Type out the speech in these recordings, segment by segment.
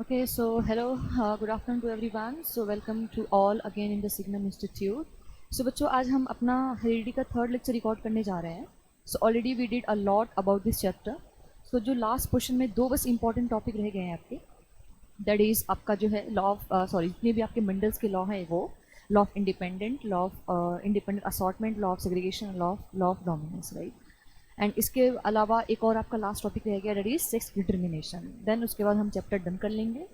Okay, so hello, good afternoon to everyone. So welcome to all again in the Signum Institute. So बच्चों आज हम अपना heredity का third lecture record करने जा रहे हैं. So already we did a lot about this chapter. So जो लास्ट पोर्शन में दो बस इंपॉर्टेंट टॉपिक रह गए हैं आपके. दैट इज़ आपका जो है लॉ ऑफ जितने भी आपके मंडल्स के लॉ हैं वो law of independent, law of independent assortment, law of segregation, law of dominance, right. And इसके अलावा एक और आपका लास्ट टॉपिक रह गया, that is sex determination. Then उसके बाद हम चैप्टर डन कर लेंगे.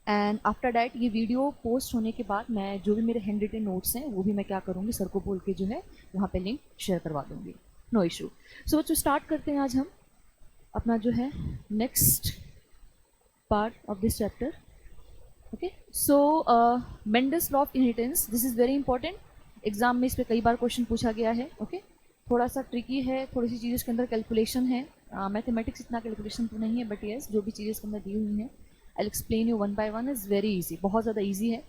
एंड आफ्टर डैट ये वीडियो पोस्ट होने के बाद मैं जो भी मेरे हैंड रिटन नोट्स हैं वो भी मैं क्या करूँगी, सर को बोल के जो है वहाँ पे लिंक शेयर करवा दूँगी. No issue. सो बच्चों स्टार्ट करते हैं आज हम अपना जो है next part of this chapter. Okay, so Mendel's law of inheritance, this is very important. Exam में इस पर कई बार क्वेश्चन पूछा गया है. ओके, थोड़ा सा ट्रिकी है, थोड़ी सी चीज़ें इसके अंदर कैलकुलेशन है. मैथमेटिक्स इतना कैलकुलेशन तो नहीं है, बट येस जो भी चीज़ें इसके अंदर दी हुई हैं I explain you one by one. Is very easy, बहुत ज़्यादा इजी है.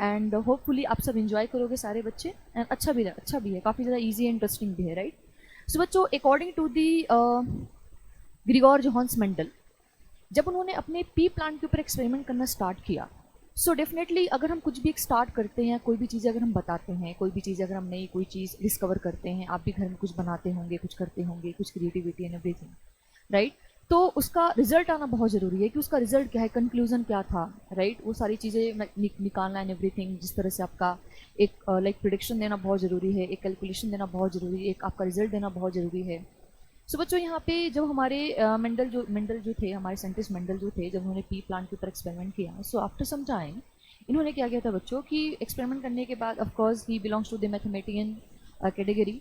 एंड होपफुली आप सब इन्जॉय करोगे सारे बच्चे. एंड अच्छा भी है, काफ़ी ज़्यादा ईजी है, इंटरेस्टिंग भी है, राइट. सो बच्चों according to the Gregor Johannes Mendel, जब उन्होंने अपने पी प्लांट के ऊपर एक्सपेरिमेंट करना स्टार्ट किया, सो डेफिनेटली अगर हम कुछ भी एक स्टार्ट करते हैं, कोई भी चीज़ अगर हम बताते हैं, कोई भी चीज़ अगर हम नई कोई चीज़ डिस्कवर करते हैं, आप भी घर में कुछ बनाते होंगे, कुछ करते होंगे, कुछ क्रिएटिविटी एंड एवरीथिंग, राइट. तो उसका रिजल्ट आना बहुत ज़रूरी है कि उसका रिजल्ट क्या है, कंक्लूजन क्या था, राइट. वो सारी चीज़ें निकालना एंड एवरीथिंग. जिस तरह से आपका एक लाइक प्रिडिक्शन देना बहुत ज़रूरी है, एक कैलकुलेशन देना बहुत ज़रूरी है, एक आपका रिजल्ट देना बहुत ज़रूरी है. सो बच्चों यहाँ पे जब हमारे मेंडल जो थे, हमारे साइंटिस्ट मेंडल जो थे, जब उन्होंने पी प्लांट के ऊपर एक्सपेरिमेंट किया, सो आफ्टर सम टाइम इन्होंने क्या किया था बच्चों कि एक्सपेरिमेंट करने के बाद, ऑफ कोर्स ही belongs to the mathematician category,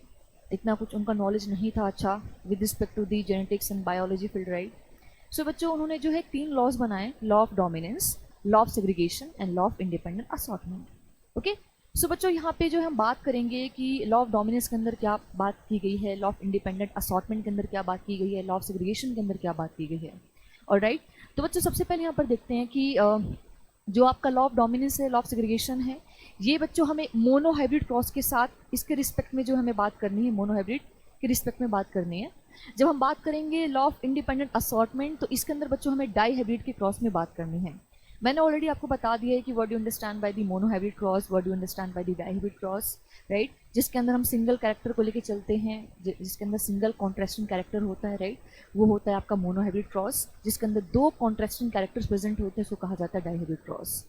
इतना कुछ उनका नॉलेज नहीं था अच्छा with respect to the genetics and biology field, right. So बच्चों उन्होंने जो है 3 लॉज बनाए, law of dominance, law of segregation and law of independent assortment. Okay, so बच्चों यहाँ पे जो हम बात करेंगे कि लॉ ऑफ डोमिनेंस के अंदर क्या बात की गई है, लॉ ऑफ इंडिपेंडेंट असॉर्टमेंट के अंदर क्या बात की गई है, लॉ ऑफ सेग्रीगेशन के अंदर क्या बात की गई है. और राइट, तो बच्चों सबसे पहले यहाँ पर देखते हैं कि जो आपका लॉ ऑफ डोमिनेंस है, लॉ ऑफ सेग्रीगेशन है, ये बच्चों हमें मोनोहाइब्रिड क्रॉस के साथ इसके रिस्पेक्ट में जो हमें बात करनी है, मोनोहाइब्रिड के रिस्पेक्ट में बात करनी है. जब हम बात करेंगे लॉ ऑफ इंडिपेंडेंट असॉर्टमेंट, तो इसके अंदर बच्चों हमें डाई हाइब्रिड के क्रॉस में बात करनी है. मैंने ऑलरेडी आपको बता दिया है कि what do understand by the monohybrid cross, what do understand by the dihybrid cross, right. जिसके अंदर हम सिंगल कैरेक्टर को लेके चलते हैं, जिसके अंदर सिंगल कॉन्ट्रास्टिंग कैरेक्टर होता है, राइट, वो होता है आपका मोनोहाइब्रिड क्रॉस. जिसके अंदर 2 कॉन्ट्रास्टिंग कैरेक्टर्स प्रेजेंट होते हैं, उसको कहा जाता है dihybrid cross.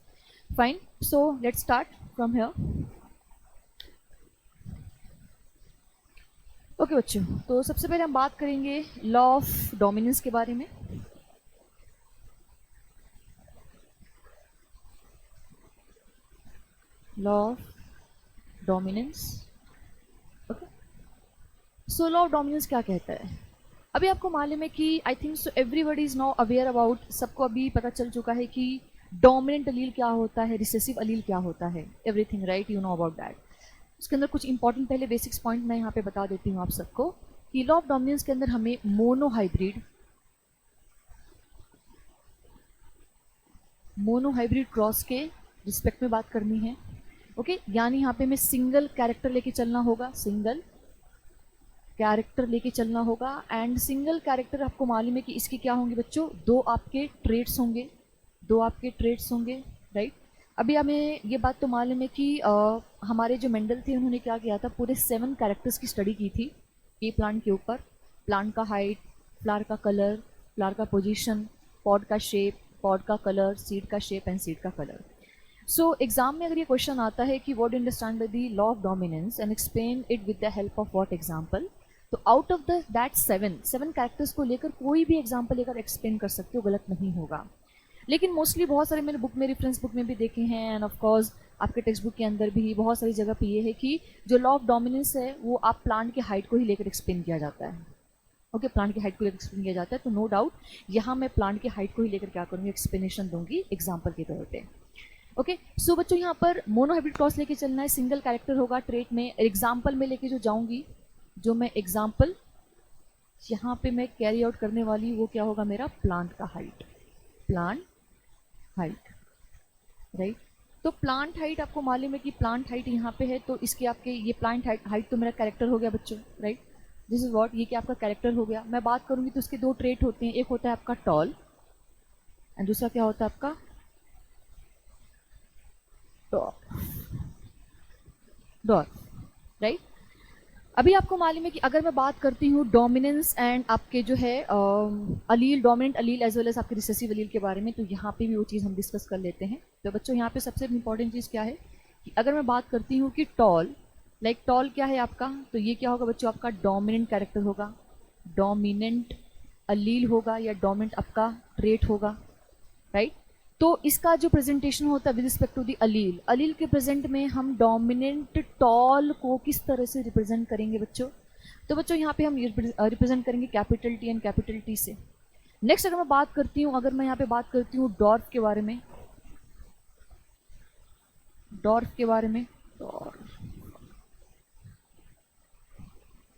Fine, so let's start from here. Okay बच्चों, तो सबसे पहले हम बात करेंगे लॉ ऑफ डोमिनेंस के बारे में. Law of dominance. Okay, so law of dominance क्या कहता है. अभी आपको मालूम है कि I think so everybody is now aware about, सबको अभी पता चल चुका है कि डोमिनेंट अलील क्या होता है, रिसेसिव अलील क्या होता है, everything, right, you know about that. उसके अंदर कुछ इंपॉर्टेंट पहले बेसिक्स पॉइंट मैं यहाँ पे बता देती हूँ आप सबको कि लॉ ऑफ डोमिनेंस के अंदर हमें मोनोहाइब्रिड क्रॉस के रिस्पेक्ट में बात करनी है. ओके, यानी यहाँ पे हमें सिंगल कैरेक्टर लेके चलना होगा, सिंगल कैरेक्टर लेके चलना होगा. एंड सिंगल कैरेक्टर आपको मालूम है कि इसके क्या होंगे बच्चों, 2 आपके ट्रेट्स होंगे, राइट. अभी हमें ये बात तो मालूम है कि हमारे जो मेंडल थे उन्होंने क्या किया था, पूरे 7 कैरेक्टर्स की स्टडी की थी ये प्लांट के ऊपर. प्लांट का हाइट, फ्लावर का कलर, फ्लावर का पोजीशन, पॉड का शेप, पॉड का कलर, सीड का शेप एंड सीड का कलर. सो एग्जाम में अगर ये क्वेश्चन आता है कि what do understand by the law of dominance and explain it with the help of what example, तो आउट ऑफ दैट 7 कैरेक्टर्स को लेकर कोई भी एग्जाम्पल लेकर एक्सप्लेन कर सकते हो, गलत नहीं होगा. लेकिन मोस्टली बहुत सारे मैंने बुक में, रेफरेंस बुक में भी देखे हैं, एंड ऑफ कोर्स आपके टेक्स्ट बुक के अंदर भी बहुत सारी जगह पे ये है कि जो लॉ ऑफ डोमिनेंस है वो आप प्लांट की हाइट को ही लेकर एक्सप्लेन किया जाता है. ओके, प्लांट की हाइट को लेकर एक्सप्लेन किया जाता है. तो नो डाउट यहाँ मैं प्लांट की हाइट को ही लेकर क्या करूँगी, एक्सप्लेनेशन दूंगी एग्जाम्पल के तौर पर. ओके, सो बच्चों यहाँ पर मोनोहाइब्रिड क्रॉस लेके चलना है, सिंगल कैरेक्टर होगा ट्रेट में. एग्जाम्पल में लेके जो जाऊँगी, जो मैं एग्जाम्पल यहाँ पे मैं कैरी आउट करने वाली वो क्या होगा, मेरा प्लांट का हाइट, प्लांट हाइट, राइट. तो प्लांट हाइट आपको मालूम है कि प्लांट हाइट यहाँ पे है, तो इसके आपके ये प्लांट हाइट तो मेरा कैरेक्टर हो गया बच्चों, राइट. दिस इज व्हाट, ये क्या आपका कैरेक्टर हो गया. मैं बात करूँगी तो उसके 2 ट्रेट होते हैं, एक होता है आपका टॉल एंड दूसरा क्या होता है आपका डॉर्फ, राइट। अभी आपको मालूम है कि अगर मैं बात करती हूँ डोमिनेंस एंड आपके जो है allele, dominant allele as well as आपके रिसेसिव अलील के बारे में, तो यहाँ पे भी वो चीज़ हम डिस्कस कर लेते हैं। तो बच्चों यहाँ पे सबसे इंपॉर्टेंट चीज़ क्या है कि अगर मैं बात करती हूँ कि टॉल, लाइक टॉल क्या है आपका, तो ये क्या होगा बच्चों, आपका डोमिनेंट कैरेक्टर होगा, डोमिनेंट अलील होगा या डोमिनेंट आपका ट्रेट होगा, राइट। तो इसका जो प्रेजेंटेशन होता है विद रिस्पेक्ट टू दी अलील, अलील के प्रेजेंट में हम डोमिनेंट टॉल को किस तरह से रिप्रेजेंट करेंगे बच्चों, तो बच्चों यहाँ पे हम रिप्रेजेंट करेंगे capital T and capital T से। नेक्स्ट अगर मैं बात करती हूँ, अगर मैं यहाँ पे बात करती हूँ डॉर्फ के बारे में, डॉर्फ के बारे में,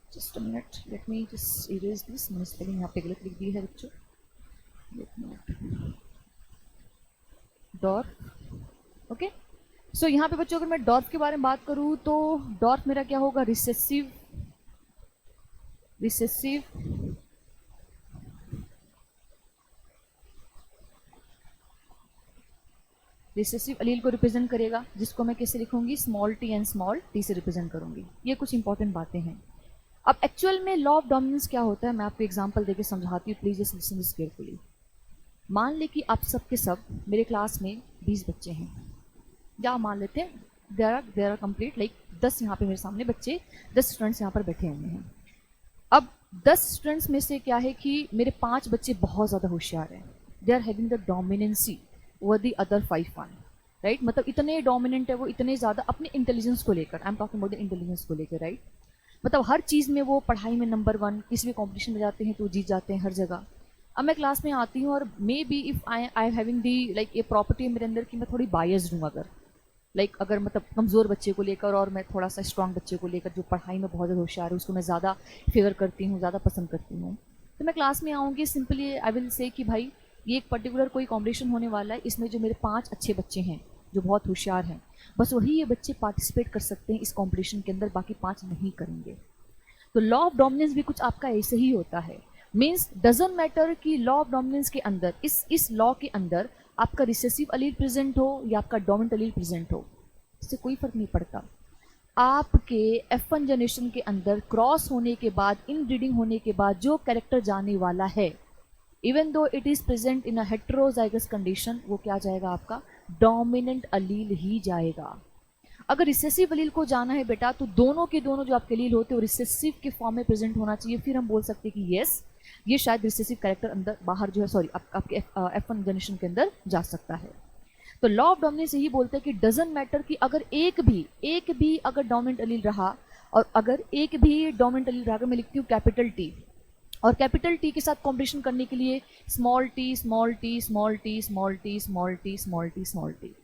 just a minute, let me just erase this, मैंने स्पेलिंग यहाँ पे गलत लिख दी है बच्चों, डॉर्फ, ओके। सो यहाँ पे बच्चों अगर मैं डॉर्फ के बारे में बात करूँ तो डॉर्फ मेरा क्या होगा, रिसेसिव, रिसेसिव रिसेसिव अलील को रिप्रेजेंट करेगा, जिसको मैं कैसे लिखूंगी, small T and small T से रिप्रेजेंट करूंगी। ये कुछ इंपॉर्टेंट बातें हैं। अब एक्चुअल में लॉ ऑफ डोमिनेंस क्या होता है, मैं आपको एग्जांपल देके समझाती हूँ, please just listen this carefully. मान ले कि आप सब के सब मेरे क्लास में 20 बच्चे हैं, या मान लेते हैं देर आर कंप्लीट लाइक 10 यहाँ पे मेरे सामने बच्चे, 10 स्टूडेंट्स यहाँ पर बैठे हुए हैं। अब 10 स्टूडेंट्स में से क्या है कि मेरे 5 बच्चे बहुत ज़्यादा होशियार हैं, they are having the dominancy over the other 5 one, right. मतलब इतने डोमिनेंट है वो, इतने ज़्यादा अपने इंटेलिजेंस को लेकर, I am talking about the intelligence को लेकर, राइट। मतलब हर चीज़ में वो, पढ़ाई में नंबर 1, किसी भी कॉम्पिटिशन में जाते हैं तो जीत जाते हैं हर जगह। अब मैं क्लास में आती हूँ और may be if I having the like ये प्रॉपर्टी मेरे अंदर कि मैं थोड़ी बायस्ड हूँ, अगर लाइक अगर मतलब कमज़ोर बच्चे को लेकर और मैं थोड़ा सा स्ट्रॉन्ग बच्चे को लेकर जो पढ़ाई में बहुत ज़्यादा होशियार है उसको मैं ज़्यादा फेवर करती हूँ, ज़्यादा पसंद करती हूँ, तो मैं क्लास में आऊँगी, सिंपली आई विल से कि भाई ये एक पर्टिकुलर कोई कॉम्पिटिशन होने वाला है, इसमें जो मेरे 5 अच्छे बच्चे हैं जो बहुत होशियार हैं, बस वही ये बच्चे पार्टिसिपेट कर सकते हैं इस कॉम्पिटिशन के अंदर, बाकी 5 नहीं करेंगे। तो लॉ ऑफ डोमिनेंस भी कुछ आपका ऐसे ही होता है, मीन्स डजेंट मैटर कि लॉ ऑफ डोमिनेंस के अंदर, इस लॉ के अंदर आपका रिसेसिव अलील प्रेजेंट हो या आपका डोमिनेंट अलील प्रेजेंट हो, इससे कोई फर्क नहीं पड़ता। आपके F1 जनरेशन के अंदर क्रॉस होने के बाद, इन ब्रीडिंग होने के बाद जो कैरेक्टर जाने वाला है, even though it is present in a heterozygous condition, वो क्या जाएगा, आपका डोमिनेंट अलील ही जाएगा। अगर रिसेसिव अलील को जाना है बेटा, तो दोनों के दोनों जो आपके अलील होते हैं वो रिसेसिव के फॉर्म में प्रेजेंट होना चाहिए, फिर हम बोल सकते हैं कि येस ये शायद रिसेसिव कैरेक्टर अंदर बाहर जो है, सॉरी आपके F1 जनरेशन के अंदर जा सकता है। तो लॉ ऑफ डोमिनेंस यही बोलते हैं कि डजेंट मैटर कि अगर एक भी अगर डोमिनेंट अलील रहा, और अगर एक भी डोमिनेंट अलील रहा, अगर मैं लिखती हूँ कैपिटल टी, और कैपिटल टी के साथ कॉम्पिटिशन करने के लिए small T small T small T small T small T small T small T,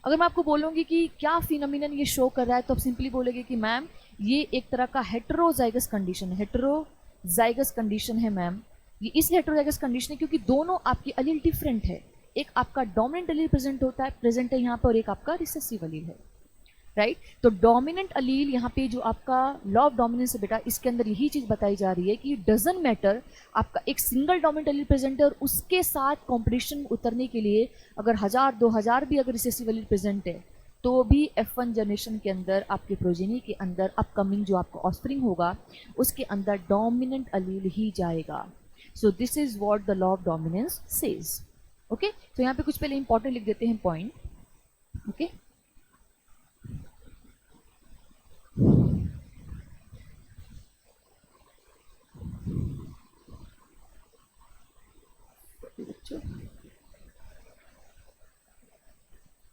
अगर मैं आपको बोलूँगी कि क्या फिनोमिनन ये शो कर रहा है, तो आप सिंपली बोलेंगे कि मैम ये एक तरह का हेटेरोजाइगस कंडीशन है, हेटेरोजाइगस कंडीशन है मैम, ये इस हेटेरोजाइगस कंडीशन है क्योंकि दोनों आपकी अलील डिफरेंट है, एक आपका डोमिनेंट अलील प्रेजेंट है यहाँ पर, और एक आपका रिसेसिव अलील है, राइट। तो डोमिनेंट अलील यहाँ पे जो आपका लॉ ऑफ डोमिनेंस है बेटा, इसके अंदर यही चीज बताई जा रही है कि डजंट मैटर आपका एक सिंगल डोमिनेंट अलील प्रेजेंट है, और उसके साथ कॉम्पिटिशन उतरने के लिए अगर 1000-2000 भी अगर रिसेसिव अलील प्रेजेंट है, तो भी F1 जनरेशन के अंदर आपके प्रोजेनी के अंदर अपकमिंग जो आपका ऑस्प्रिंग होगा उसके अंदर डोमिनेंट अलील ही जाएगा। So this is what the law of dominance says, okay. तो यहाँ पे कुछ पहले इंपॉर्टेंट लिख देते हैं पॉइंट, ओके।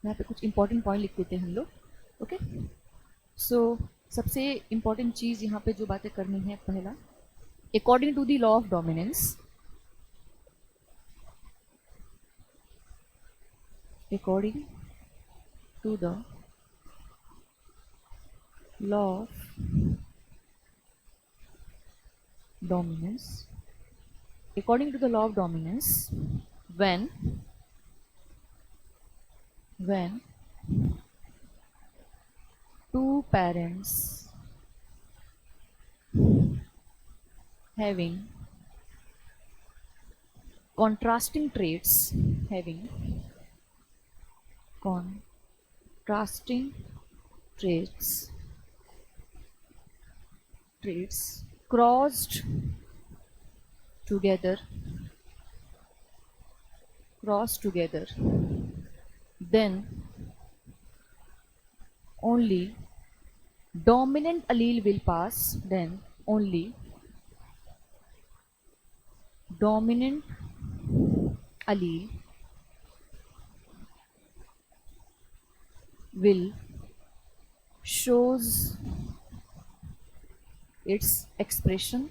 यहाँ पे कुछ इंपॉर्टेंट पॉइंट लिख देते हैं हम लोग, ओके। सो सबसे इंपॉर्टेंट चीज यहाँ पे जो बातें करनी है, पहला according to the law of dominance, according to the law of dominance, according to the law of dominance, when two parents having contrasting traits, having contrasting traits traits crossed together, then only dominant allele will pass, then only dominant allele will shows its expression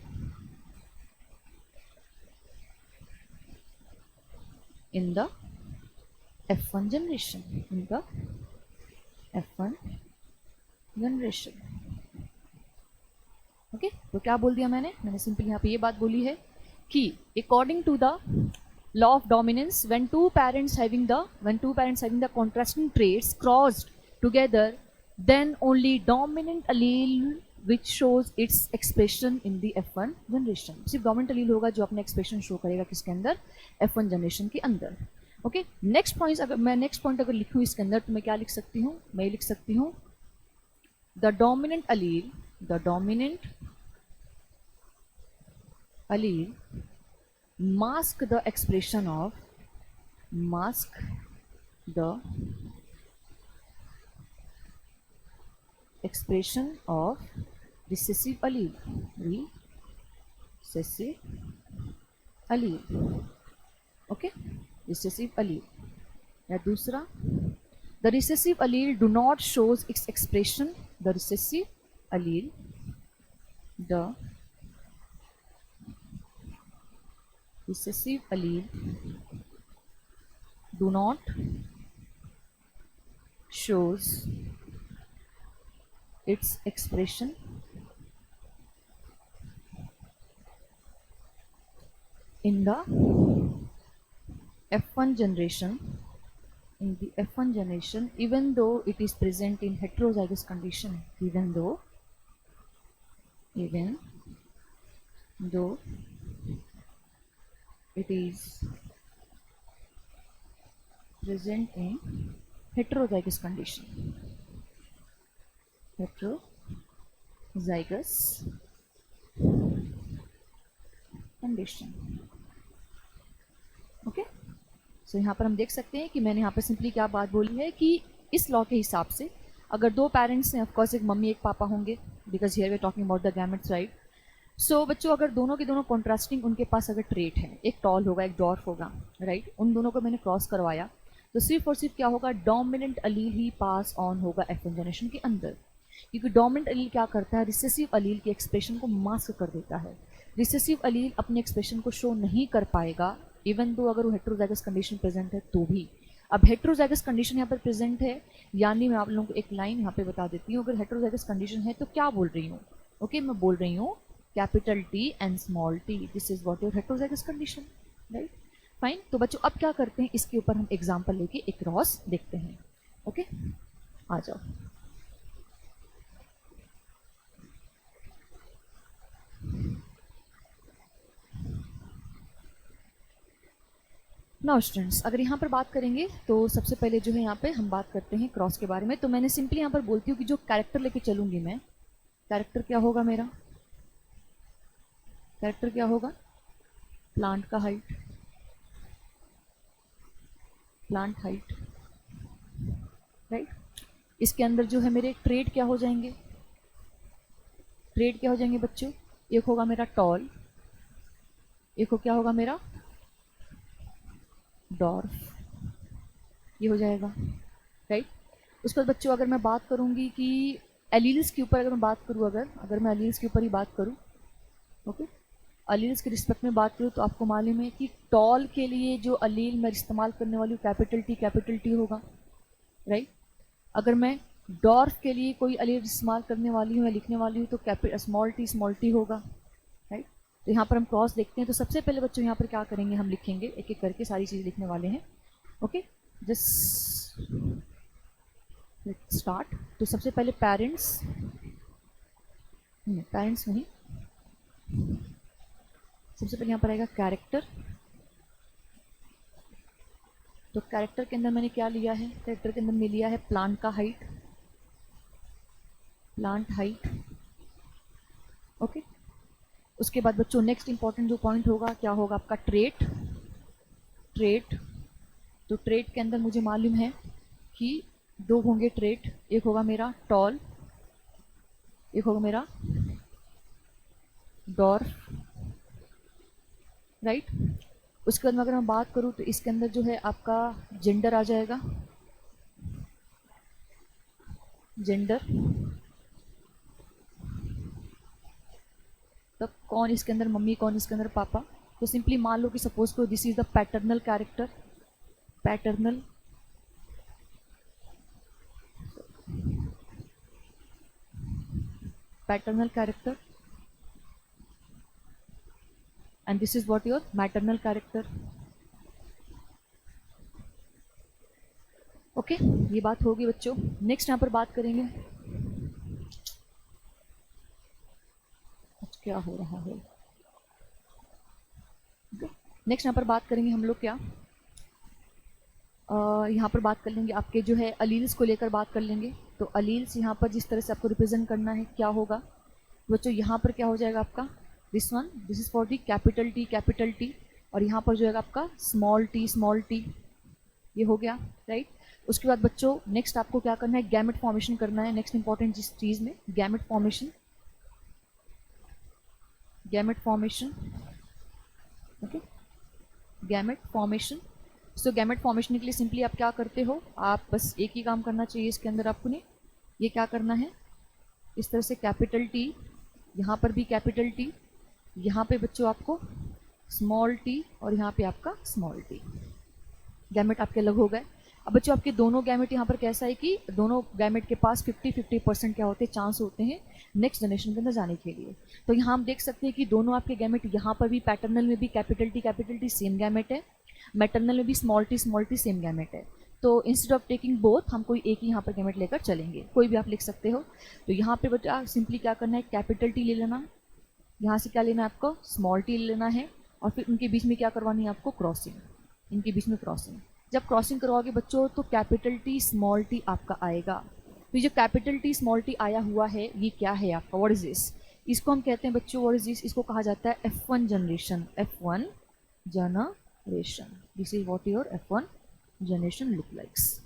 in the F1 generation, in the F1 generation. Okay, तो क्या बोल दिया मैंने simply यहाँ पे ये बात बोली है कि according to the law of dominance, when two parents having the contrasting traits crossed together, then only dominant allele which shows its expression in the F1 generation. सिर्फ डोमिनेंट allele होगा जो अपने एक्सप्रेशन शो करेगा किसके अंदर, F1 generation के अंदर. Okay, next point अगर लिखूँ इसके अंदर तो मैं क्या लिख सकती हूँ, मैं लिख सकती हूँ the dominant allele mask the expression of recessive allele. Okay, recessive allele. या दूसरा, the recessive allele do not shows its expression, the recessive allele do not shows its expression in the F1 generation, even though it is present in heterozygous condition, even though it is present in heterozygous condition. Okay, so यहाँ पर हम देख सकते हैं कि मैंने यहाँ पर सिंपली क्या बात बोली है कि इस लॉ के हिसाब से अगर दो पेरेंट्स हैं, ऑफकोर्स एक मम्मी एक पापा होंगे, because here we are talking about the gametes, right. So बच्चों, अगर दोनों के दोनों कॉन्ट्रास्टिंग उनके पास अगर ट्रेट है, एक टॉल होगा एक डॉर्फ होगा, राइट, उन दोनों को मैंने क्रॉस करवाया तो सिर्फ और सिर्फ क्या होगा, dominant Aleel he pass on होगा F1 जनरेशन के अंदर. क्योंकि डोमिनेंट अलील क्या करता है, रिसेसिव अलील के एक्सप्रेशन को मास्क कर देता है. रिसेसिव अलील अपने एक्सप्रेशन को शो नहीं कर पाएगा इवन दो अगर वो हेट्रोजाइगस कंडीशन प्रेजेंट है तो भी. अब हेट्रोजाइगस कंडीशन यहाँ पर प्रेजेंट है, यानी मैं आप लोगों को एक लाइन यहाँ पे बता देती हूँ. अगर हेट्रोजाइगस कंडीशन है तो क्या बोल रही हूँ, ओके, मैं बोल रही हूँ capital T and small t, this is what your heterozygous condition, right. Fine. तो बच्चों अब क्या करते हैं, इसके ऊपर हम एग्जाम्पल लेके एक क्रॉस देखते हैं. ओके, आ जाओ. नाउ स्टूडेंट्स, अगर यहाँ पर बात करेंगे तो सबसे पहले जो है यहाँ पे हम बात करते हैं क्रॉस के बारे में. तो मैंने सिंपली यहाँ पर बोलती हूँ कि जो कैरेक्टर लेके चलूंगी मैं, कैरेक्टर क्या होगा मेरा, कैरेक्टर क्या होगा, प्लांट का हाइट, प्लांट हाइट, राइट. इसके अंदर जो है मेरे ट्रेड क्या हो जाएंगे, ट्रेड क्या हो जाएंगे बच्चों, एक होगा मेरा टॉल, एक हो क्या होगा मेरा डॉर्फ, ये हो जाएगा, राइट. उसके बाद बच्चों अगर मैं बात करूंगी कि एलील्स के ऊपर अगर मैं बात करूं, अगर मैं एलील्स के ऊपर ही बात करूं, ओके, एलील्स के रिस्पेक्ट में बात करूं तो आपको मालूम है कि टॉल के लिए जो एलील मैं इस्तेमाल करने वाली हूँ कैपिटल टी होगा, राइट. अगर मैं डॉर्फ के लिए कोई एलील इस्तेमाल करने वाली हूँ या लिखने वाली हूँ तो स्मॉल टी होगा, राइट. तो यहाँ पर हम क्रॉस देखते हैं. तो सबसे पहले बच्चों यहाँ पर क्या करेंगे, हम लिखेंगे एक एक करके सारी चीज़ लिखने वाले हैं. Okay, just start. तो सबसे पहले पेरेंट्स नहीं, सबसे पहले यहाँ पर आएगा कैरेक्टर. तो कैरेक्टर के अंदर मैंने क्या लिया है, कैरेक्टर के अंदर में लिया है प्लांट का हाइट, प्लांट हाइट. ओके, उसके बाद बच्चों नेक्स्ट इंपॉर्टेंट जो पॉइंट होगा क्या होगा आपका ट्रेट। ट्रेट, तो ट्रेट के अंदर मुझे मालूम है कि दो होंगे ट्रेट, एक होगा मेरा टॉल, एक होगा मेरा डॉर्फ, राइट। उसके बाद में अगर मैं बात करूँ तो इसके अंदर जो है आपका जेंडर आ जाएगा, जेंडर। तब कौन इसके अंदर मम्मी, कौन इसके अंदर पापा। तो सिंपली मान लो कि सपोज को this is the paternal character, paternal, paternal character, and this is what your maternal character. Okay, ये बात होगी बच्चों। नेक्स्ट यहाँ पर बात करेंगे, क्या हो रहा है। नेक्स्ट यहाँ पर बात करेंगे हम लोग क्या, यहाँ पर बात कर लेंगे आपके जो है अलील्स को लेकर बात कर लेंगे। तो अलील्स यहाँ पर जिस तरह से आपको रिप्रेजेंट करना है क्या होगा बच्चों, यहाँ पर क्या हो जाएगा आपका this one, this is for the capital T, capital T, और यहाँ पर जो है आपका स्मॉल टी, स्मॉल टी, ये हो गया, राइट। उसके बाद बच्चों नेक्स्ट आपको क्या करना है, गैमेट फॉर्मेशन करना है। नेक्स्ट इंपॉर्टेंट जिस चीज़ में gamete formation, gamete formation, okay, gamete formation. So gamete formation के लिए सिंपली आप क्या करते हो, आप बस एक ही काम करना चाहिए इसके अंदर आपको ने, ये क्या करना है, इस तरह से कैपिटल टी, यहाँ पर भी कैपिटल टी, यहाँ पे बच्चों आपको स्मॉल टी, और यहाँ पे आपका स्मॉल टी। गैमेट आपके अलग हो गए। अब बच्चों आपके दोनों गैमेट यहाँ पर कैसा है कि दोनों गैमेट के पास 50-50% क्या होते हैं, चांस होते हैं नेक्स्ट जनरेशन के अंदर जाने के लिए। तो यहाँ हम देख सकते हैं कि दोनों आपके गैमेट, यहाँ पर भी पैटर्नल में भी कैपिटल टी सेम गैमेट है, मैटरनल में भी स्मॉल टी सेम गैमेट है। तो इंस्टेड ऑफ टेकिंग बोथ हम कोई एक ही यहाँ पर गैमेट लेकर चलेंगे, कोई भी आप लिख सकते हो। तो यहाँ पे बच्चा सिंपली क्या करना है, कैपिटल टी ले लेना, यहाँ से क्या लेना है आपको, स्मॉल टी ले लेना है, और फिर उनके बीच में क्या करवानी है आपको, क्रॉसिंग, इनके बीच में क्रॉसिंग। जब क्रॉसिंग करवाओगे बच्चों तो कैपिटल टी स्मॉल टी आपका आएगा। तो जो कैपिटल टी स्मॉल टी आया हुआ है ये क्या है आपका, व्हाट इज दिस, इसको हम कहते हैं बच्चों व्हाट इज दिस, इसको कहा जाता है F1 generation, F1 generation. This is what your F1 generation look likes.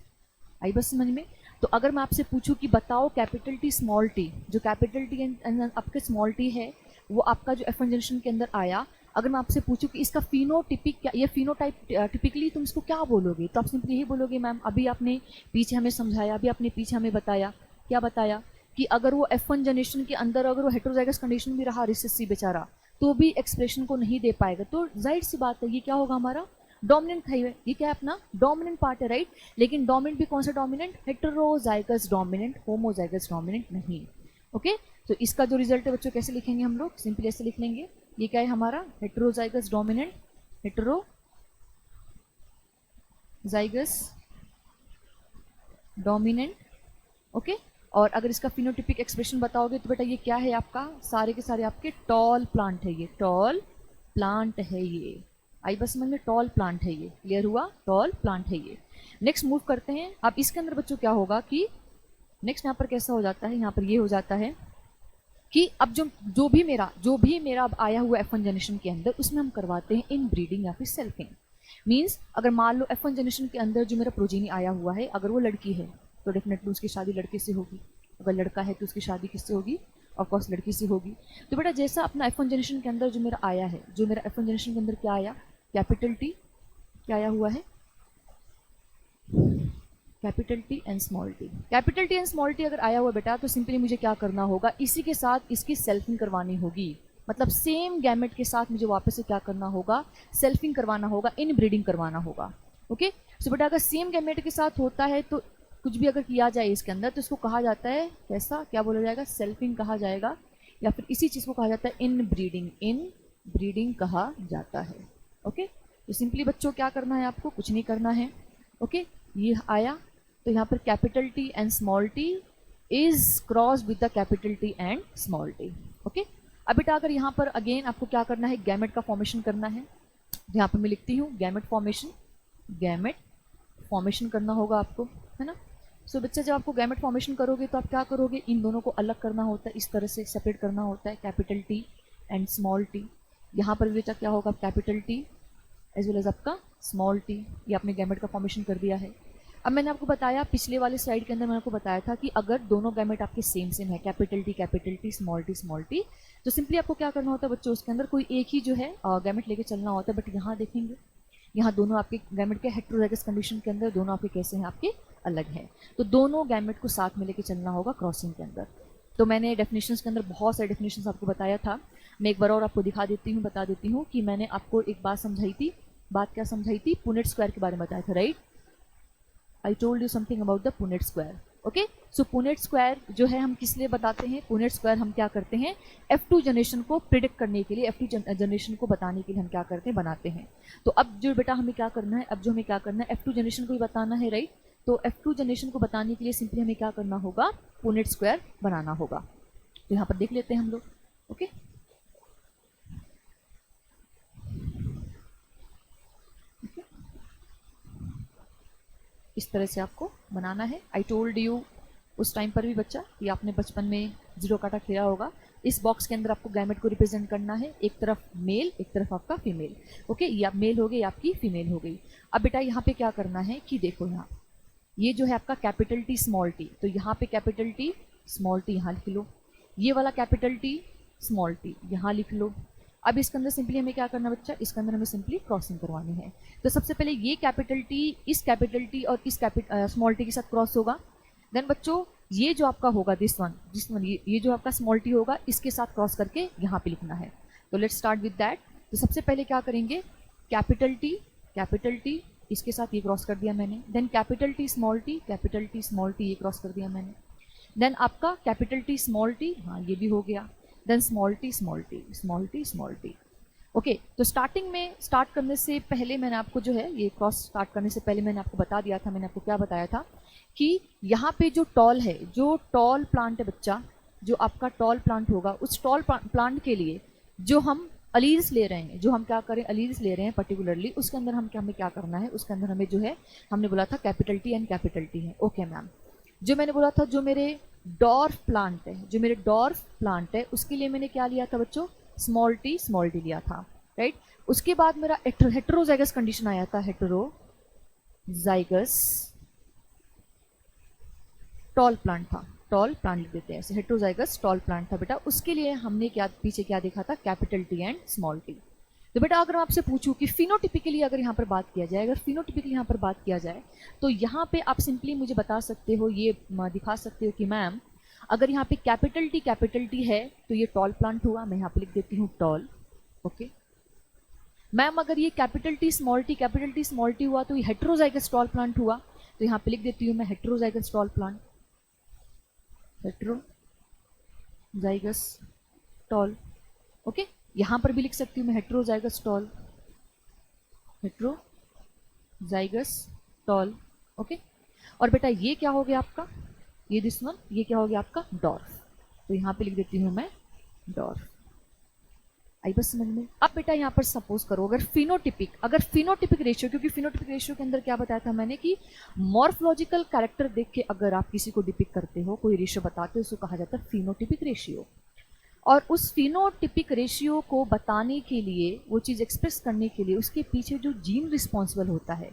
I बस समझ में। तो अगर मैं आपसे पूछूं कि बताओ कैपिटल टी स्मॉल टी, जो कैपिटल टी आपके स्मॉल टी है वो आपका जो F1 जनरेशन के अंदर आया, अगर मैं आपसे पूछूं कि इसका फिनोटिपिक क्या, ये फिनोटाइप टिपिकली तुम इसको क्या बोलोगे, तो आप सिंपली यही बोलोगे मैम अभी आपने पीछे हमें समझाया, अभी आपने पीछे हमें बताया, क्या बताया कि अगर वो F1 जनरेशन के अंदर अगर वो हेटेरोजाइगस कंडीशन भी रहा रिसेसिव बेचारा, तो भी एक्सप्रेशन को नहीं दे पाएगा। तो जाहिर सी बात है ये क्या होगा हमारा डोमिनेंट है, ये क्या है अपना डोमिनेंट पार्ट है, राइट। लेकिन डोमिनेंट भी कौन सा dominant, heterozygous dominant, homozygous dominant नहीं। ओके, तो इसका जो रिजल्ट है बच्चों कैसे लिखेंगे हम लोग, सिंपली ऐसे लिख लेंगे, ये क्या है हमारा heterozygous dominant, heterozygous dominant, okay. और अगर इसका फिनोटिपिक एक्सप्रेशन बताओगे तो बेटा ये क्या है आपका, सारे के सारे आपके टॉल प्लांट है, ये टॉल प्लांट है, ये आई बस समझ में, टॉल प्लांट है ये, क्लियर हुआ, टॉल प्लांट है ये। नेक्स्ट मूव करते हैं। अब इसके अंदर बच्चों क्या होगा कि नेक्स्ट यहाँ पर कैसा हो जाता है, यहाँ पर ये हो जाता है कि अब जो भी मेरा अब आया हुआ F1 जनरेशन के अंदर उसमें हम करवाते हैं इन ब्रीडिंग या फिर सेल्फिंग। मीन्स अगर मान लो F1 जनरेशन के अंदर जो मेरा प्रोजेनी आया हुआ है, अगर वो लड़की है तो डेफिनेटली उसकी शादी लड़के से होगी, अगर लड़का है तो उसकी शादी किससे होगी, ऑफकोर्स लड़की से होगी। तो बेटा जैसा अपना F1 जनरेशन के अंदर जो मेरा आया है, जो मेरा F1 जनरेशन के अंदर क्या आया, कैपिटल टी क्या आया हुआ है, capital T and small T. Capital T and small T अगर आया हुआ बेटा तो सिंपली मुझे क्या करना होगा, इसी के साथ इसकी सेल्फिंग करवानी होगी, मतलब सेम गैमेट के साथ मुझे वापस से क्या करना होगा, सेल्फिंग करवाना होगा, इन ब्रीडिंग करवाना होगा। ओके, सो बेटा अगर सेम गैमेट के साथ होता है तो कुछ भी अगर किया जाए इसके अंदर तो इसको कहा जाता है कैसा, क्या बोला जाएगा, सेल्फिंग कहा जाएगा, या फिर इसी चीज़ को कहा जाता है इन ब्रीडिंग कहा जाता है। ओके, तो सिंपली बच्चों क्या करना है आपको, कुछ नहीं करना है। ओके, ये आया तो यहाँ पर capital T and small T is cross with the capital T and small T. Okay, अब बेटा अगर यहाँ पर अगेन आपको क्या करना है, गैमेट का फॉर्मेशन करना है। यहाँ पर मैं लिखती हूँ गैमेट फॉर्मेशन करना होगा आपको, है ना। सो बच्चा जब आपको गैमेट फॉर्मेशन करोगे तो आप क्या करोगे, इन दोनों को अलग करना होता है, इस तरह से सेपरेट करना होता है, capital T and small T. यहाँ पर बेटा क्या होगा, capital T as well as आपका स्मॉल टी। ये आपने गैमेट का फॉर्मेशन कर दिया है। अब मैंने आपको बताया पिछले वाले स्लाइड के अंदर मैंने आपको बताया था कि अगर दोनों गैमेट आपके सेम सेम है, कैपिटल टी स्मॉल टी, तो सिंपली आपको क्या करना होता है बच्चों, उसके अंदर कोई एक ही जो है गैमेट लेके चलना होता है। बट यहाँ देखेंगे, यहाँ दोनों आपके गैमेट के हेटेरोजाइगस कंडीशन के अंदर दोनों आपके कैसे हैं, आपके अलग हैं। तो दोनों गैमेट को साथ में लेके चलना होगा क्रॉसिंग के अंदर। तो मैंने डेफिनेशंस के अंदर बहुत सारे डेफिनेशंस आपको बताया था। मैं एक बार और आपको दिखा देती हूँ, बता देती हूँ कि मैंने आपको एक बात समझाई थी। बात क्या समझाई थी, पुनेट स्क्वायर के बारे में बताया था, right. I told you something about the Punnett square. Okay, so Punnett square जो है हम किस लिए बताते हैं, पुनेट स्क्वायर हम क्या करते हैं, F2 जनरेशन को प्रिडिक्ट करने के लिए, F2 जनरेशन को बताने के लिए हम क्या करते हैं, बनाते हैं। तो अब जो बेटा हमें क्या करना है, अब जो हमें क्या करना है, F2 जनरेशन को ही बताना है, राइट। तो F2 जनरेशन को बताने के लिए सिंपली हमें क्या करना होगा, पुनेट स्क्वायर बनाना होगा। तो यहाँ पर देख लेते हैं हम लोग। ओके, इस तरह से आपको बनाना है। आई टोल्ड यू उस टाइम पर भी बच्चा कि आपने बचपन में जीरो काटा खेला होगा। इस बॉक्स के अंदर आपको गैमेट को रिप्रेजेंट करना है, एक तरफ मेल एक तरफ आपका फीमेल। ओके, ये आप मेल हो गई, आपकी फीमेल हो गई। अब बेटा यहाँ पे क्या करना है कि देखो, यहाँ ये जो है आपका कैपिटल टी स्मॉल टी, तो यहाँ पे कैपिटल टी स्मॉल टी यहाँ लिख लो, ये वाला कैपिटल टी स्मॉल टी यहाँ लिख लो। अब इसके अंदर सिंपली हमें क्या करना बच्चा, इसके अंदर हमें सिंपली क्रॉसिंग करवानी है। तो सबसे पहले ये कैपिटल टी इस कैपिटल टी और इस स्मॉल टी के साथ क्रॉस होगा। देन बच्चों ये जो आपका होगा दिस वन ये जो आपका स्मॉल टी होगा इसके साथ क्रॉस करके यहाँ पे लिखना है। तो लेट्स स्टार्ट विद दैट। तो सबसे पहले क्या करेंगे, कैपिटल टी इसके साथ ये क्रॉस कर दिया मैंने। Then capital T small T ये क्रॉस कर दिया मैंने। देन आपका कैपिटल टी स्मॉल टी, हाँ ये भी हो गया। Then small T. ओके, तो स्टार्ट करने से पहले मैंने आपको जो है ये क्रॉस स्टार्ट करने से पहले मैंने आपको बता दिया था, मैंने आपको क्या बताया था कि यहाँ पे जो टॉल है, जो टॉल प्लांट है बच्चा, जो आपका टॉल प्लांट होगा, उस टॉल प्लांट के लिए जो हम अलील्स ले रहे हैं, जो हम क्या करें अलील्स ले रहे हैं पर्टिकुलरली, उसके अंदर हमें क्या करना है, उसके अंदर हमें जो है हमने बोला था capital T and capital T है। ओके मैम, जो मैंने बोला था जो मेरे डॉर्फ प्लांट है उसके लिए मैंने क्या लिया था बच्चों, स्मॉल टी लिया था, राइट। उसके बाद मेरा हेटेरोजाइगस कंडीशन आया था, हेटेरोजाइगस टॉल प्लांट था, टॉल प्लांट लिख देते हैं ऐसे, हेटेरोजाइगस टॉल प्लांट था बेटा। उसके लिए हमने क्या पीछे क्या देखा था, capital T and small T. तो बेटा अगर मैं आपसे पूछूं कि फिनोटिपिकली अगर यहाँ पर बात किया जाए, तो यहाँ पे आप सिंपली मुझे बता सकते हो, ये दिखा सकते हो कि मैम अगर यहाँ पे कैपिटल टी है तो ये टॉल प्लांट हुआ, मैं यहाँ पे लिख देती हूँ टॉल। ओके मैम, अगर ये कैपिटल टी स्मॉल टी हुआ तो ये हेटेरोजाइगस टॉल प्लांट हुआ, तो यहाँ पे लिख देती हूँ मैं heterozygous tall plant, heterozygous tall. Okay, यहाँ पर भी लिख सकती हूँ मैं हेटेरोजाइगस टॉल। ओके, और बेटा ये क्या हो गया आपका, ये दिस वन, ये क्या हो गया आपका डॉर्फ, तो यहाँ पे लिख देती हूँ मैं डॉर्फ। आई बस समझ में। अब बेटा यहाँ पर सपोज करो अगर फिनोटिपिक रेशियो, क्योंकि फिनोटिपिक रेशियो के अंदर क्या बताया था मैंने कि मॉर्फोलॉजिकल कैरेक्टर देख के अगर आप किसी को डिपिक करते हो, कोई रेशियो बताते हो, उसको कहा जाता है फिनोटिपिक रेशियो। और उस फिनोटिपिक रेशियो को बताने के लिए, वो चीज़ एक्सप्रेस करने के लिए, उसके पीछे जो जीन रिस्पॉन्सिबल होता है,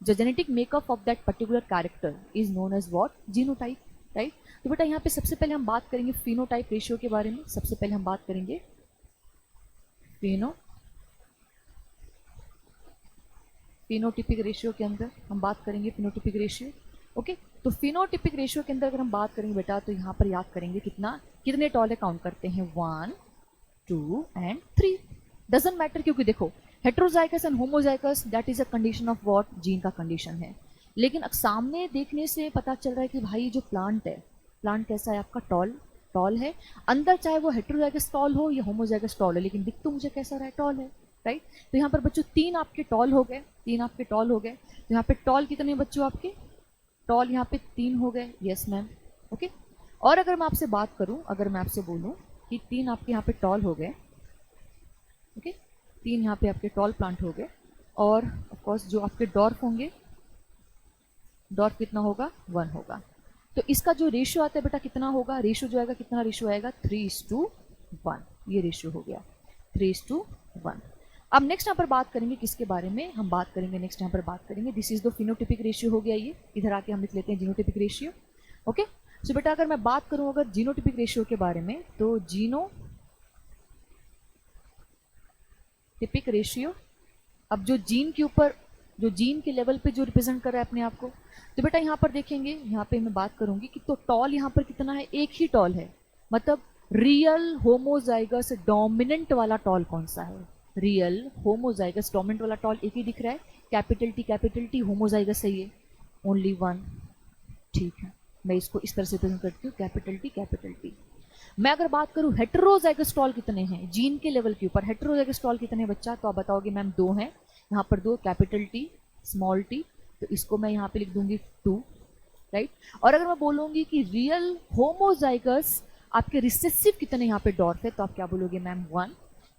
जो genetic makeup of that particular character is known as what, genotype, right. तो बेटा यहाँ पे सबसे पहले हम बात करेंगे फिनोटाइप रेशियो के बारे में। सबसे पहले हम बात करेंगे फिनोटिपिक रेशियो के अंदर हम बात करेंगे फिनोटिपिक रेशियो। ओके, तो फिनोटिपिक रेशियो के अंदर अगर हम बात करेंगे बेटा, तो यहाँ पर याद करेंगे कितने टॉल है, काउंट करते हैं 1 2 एंड 3, डजंट मैटर, क्योंकि देखो heterozygous and homozygous that is a condition of what, gene का कंडीशन है। लेकिन सामने देखने से पता चल रहा है कि भाई जो प्लांट है, प्लांट कैसा है आपका, टॉल है। अंदर चाहे वो हेटेरोजाइगस टॉल हो या होमोजाइगस टॉल है, लेकिन दिख तो मुझे कैसा रहा है, टॉल है, राइट। तो यहाँ पर बच्चों 3 आपके टॉल हो गए, तो यहाँ पे टॉल कितने बच्चों आपके, टॉल यहाँ पे 3 हो गए, यस मैम। ओके, और अगर मैं आपसे बात करूं, अगर मैं आपसे बोलूं कि 3 आपके यहाँ पे टॉल हो गए, ओके 3 यहाँ पे आपके टॉल प्लांट हो गए, और ऑफ कोर्स जो आपके डॉर्फ होंगे, डॉर्फ कितना होगा, 1 होगा। तो इसका जो रेशियो आता है बेटा कितना होगा, रेशियो जो आएगा, कितना रेशियो आएगा, 3:1, ये रेशियो हो गया। 3:1। अब नेक्स्ट यहाँ पर बात करेंगे किसके बारे में, हम बात करेंगे नेक्स्ट यहाँ पर बात करेंगे, this is the phenotypic ratio हो गया, ये इधर आके हम लिख लेते हैं जीनोटिपिक रेशियो। ओके, सो बेटा अगर मैं बात करूं अगर जीनोटिपिक रेशियो के बारे में, तो जीनोटिपिक रेशियो, अब जो जीन के ऊपर, जो जीन के लेवल पे जो रिप्रेजेंट कर रहा है अपने आप को, तो बेटा यहाँ पर देखेंगे, यहाँ पे मैं बात करूंगी कि तो टॉल यहाँ पर कितना है, एक ही टॉल है, मतलब रियल होमोजाइगस डोमिनेंट वाला टॉल कौन सा है, रियल होमोजाइगस डोमिनेंट वाला टॉल एक ही दिख रहा है, कैपिटल टी होमोजाइगस है ये, ओनली वन। ठीक है, मैं इसको इस तरह से रिप्रेजेंट करती हूँ, कैपिटल टी। मैं अगर बात करूँ हेटेरोजाइगस टॉल कितने हैं जीन के लेवल के ऊपर, हेटेरोजाइगस टॉल कितने हैं बच्चा, तो आप बताओगे मैम 2 हैं, यहाँ पर 2, कैपिटल टी स्मॉल टी, तो इसको मैं यहाँ पे लिख दूंगी 2, राइट। और अगर मैं बोलूंगी कि रियल होमोजाइगस आपके रिसेसिव कितने यहाँ पे डॉर्फ है, तो आप क्या बोलोगे मैम 1,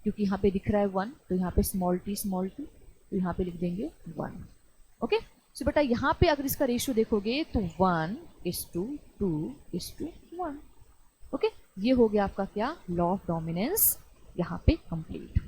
क्योंकि यहाँ पे दिख रहा है 1, तो यहाँ पे स्मॉल टी, तो यहाँ पे लिख देंगे 1। ओके, सो बेटा यहाँ पे अगर इसका रेशियो देखोगे तो 1:2:1। ओके, ये हो गया आपका क्या, लॉ ऑफ डोमिनेंस यहाँ पे कंप्लीट।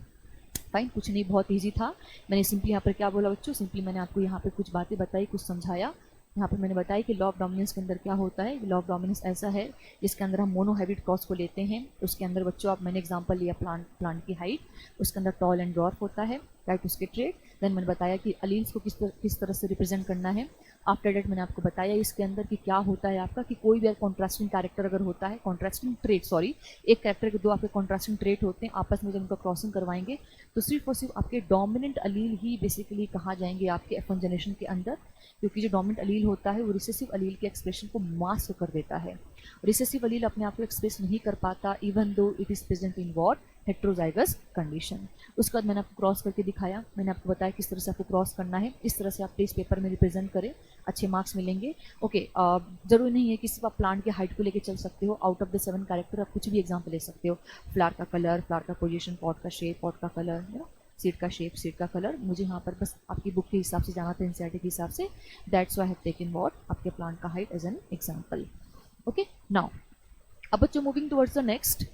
फाइन, कुछ नहीं, बहुत इजी था। मैंने सिंपली यहाँ पर क्या बोला बच्चों, सिंपली मैंने आपको यहाँ पे कुछ बातें बताई, कुछ समझाया। यहाँ पर मैंने बताया कि लॉ ऑफ डोमिनेंस के अंदर क्या होता है। लॉ ऑफ डोमिनेंस ऐसा है जिसके अंदर हम मोनोहाइब्रिड क्रॉस को लेते हैं, उसके अंदर बच्चों आप, मैंने एग्जांपल लिया प्लांट की हाइट, उसके अंदर टॉल एंड ड्वार्फ होता है, राइट, उसके ट्रेड। देन मैंने बताया कि अलील्स को किस तरह से रिप्रेजेंट करना है। आफ्टर डेट मैंने आपको बताया इसके अंदर कि क्या होता है आपका, कि कोई भी कॉन्ट्रास्टिंग कैरेक्टर अगर होता है, कॉन्ट्रास्टिंग ट्रेट, सॉरी, एक कैरेक्टर के 2 आपके कॉन्ट्रास्टिंग ट्रेट होते हैं, आपस में जब उनका क्रॉसिंग करवाएंगे तो सिर्फ और सिर्फ आपके डोमिनेंट अलील ही बेसिकली कहा जाएंगे आपके F1 जनरेशन के अंदर, क्योंकि जो डोमिनेंट अलील होता है वो रिसेसिव अलील के एक्सप्रेशन को मास्क कर देता है। रिसेसिव अलील अपने आप को एक्सप्रेस नहीं कर पाता, even though it is present in what, heterozygous condition. उसके बाद मैंने आपको क्रॉस करके दिखाया, मैंने आपको बताया किस तरह से आपको क्रॉस करना है, इस तरह से आप प्लीज पेपर में रिप्रेजेंट करें, अच्छे मार्क्स मिलेंगे। ओके, जरूरी नहीं है कि सिर्फ आप प्लांट के हाइट को लेकर चल सकते हो, आउट ऑफ द 7 कैरेक्टर आप कुछ भी एग्जाम्पल ले सकते हो, फ्लावर का कलर, फ्लावर का पोजिशन, पॉट का शेप, पॉट का कलर, सीड का शेप, सीड का कलर। मुझे यहाँ पर बस आपकी बुक के हिसाब से जाना था, एनसीईआरटी के हिसाब से, that's why I have taken what, आपके प्लांट का height as an example. Okay, now अब बच्चों मूविंग टुवर्ड्स द नेक्स्ट।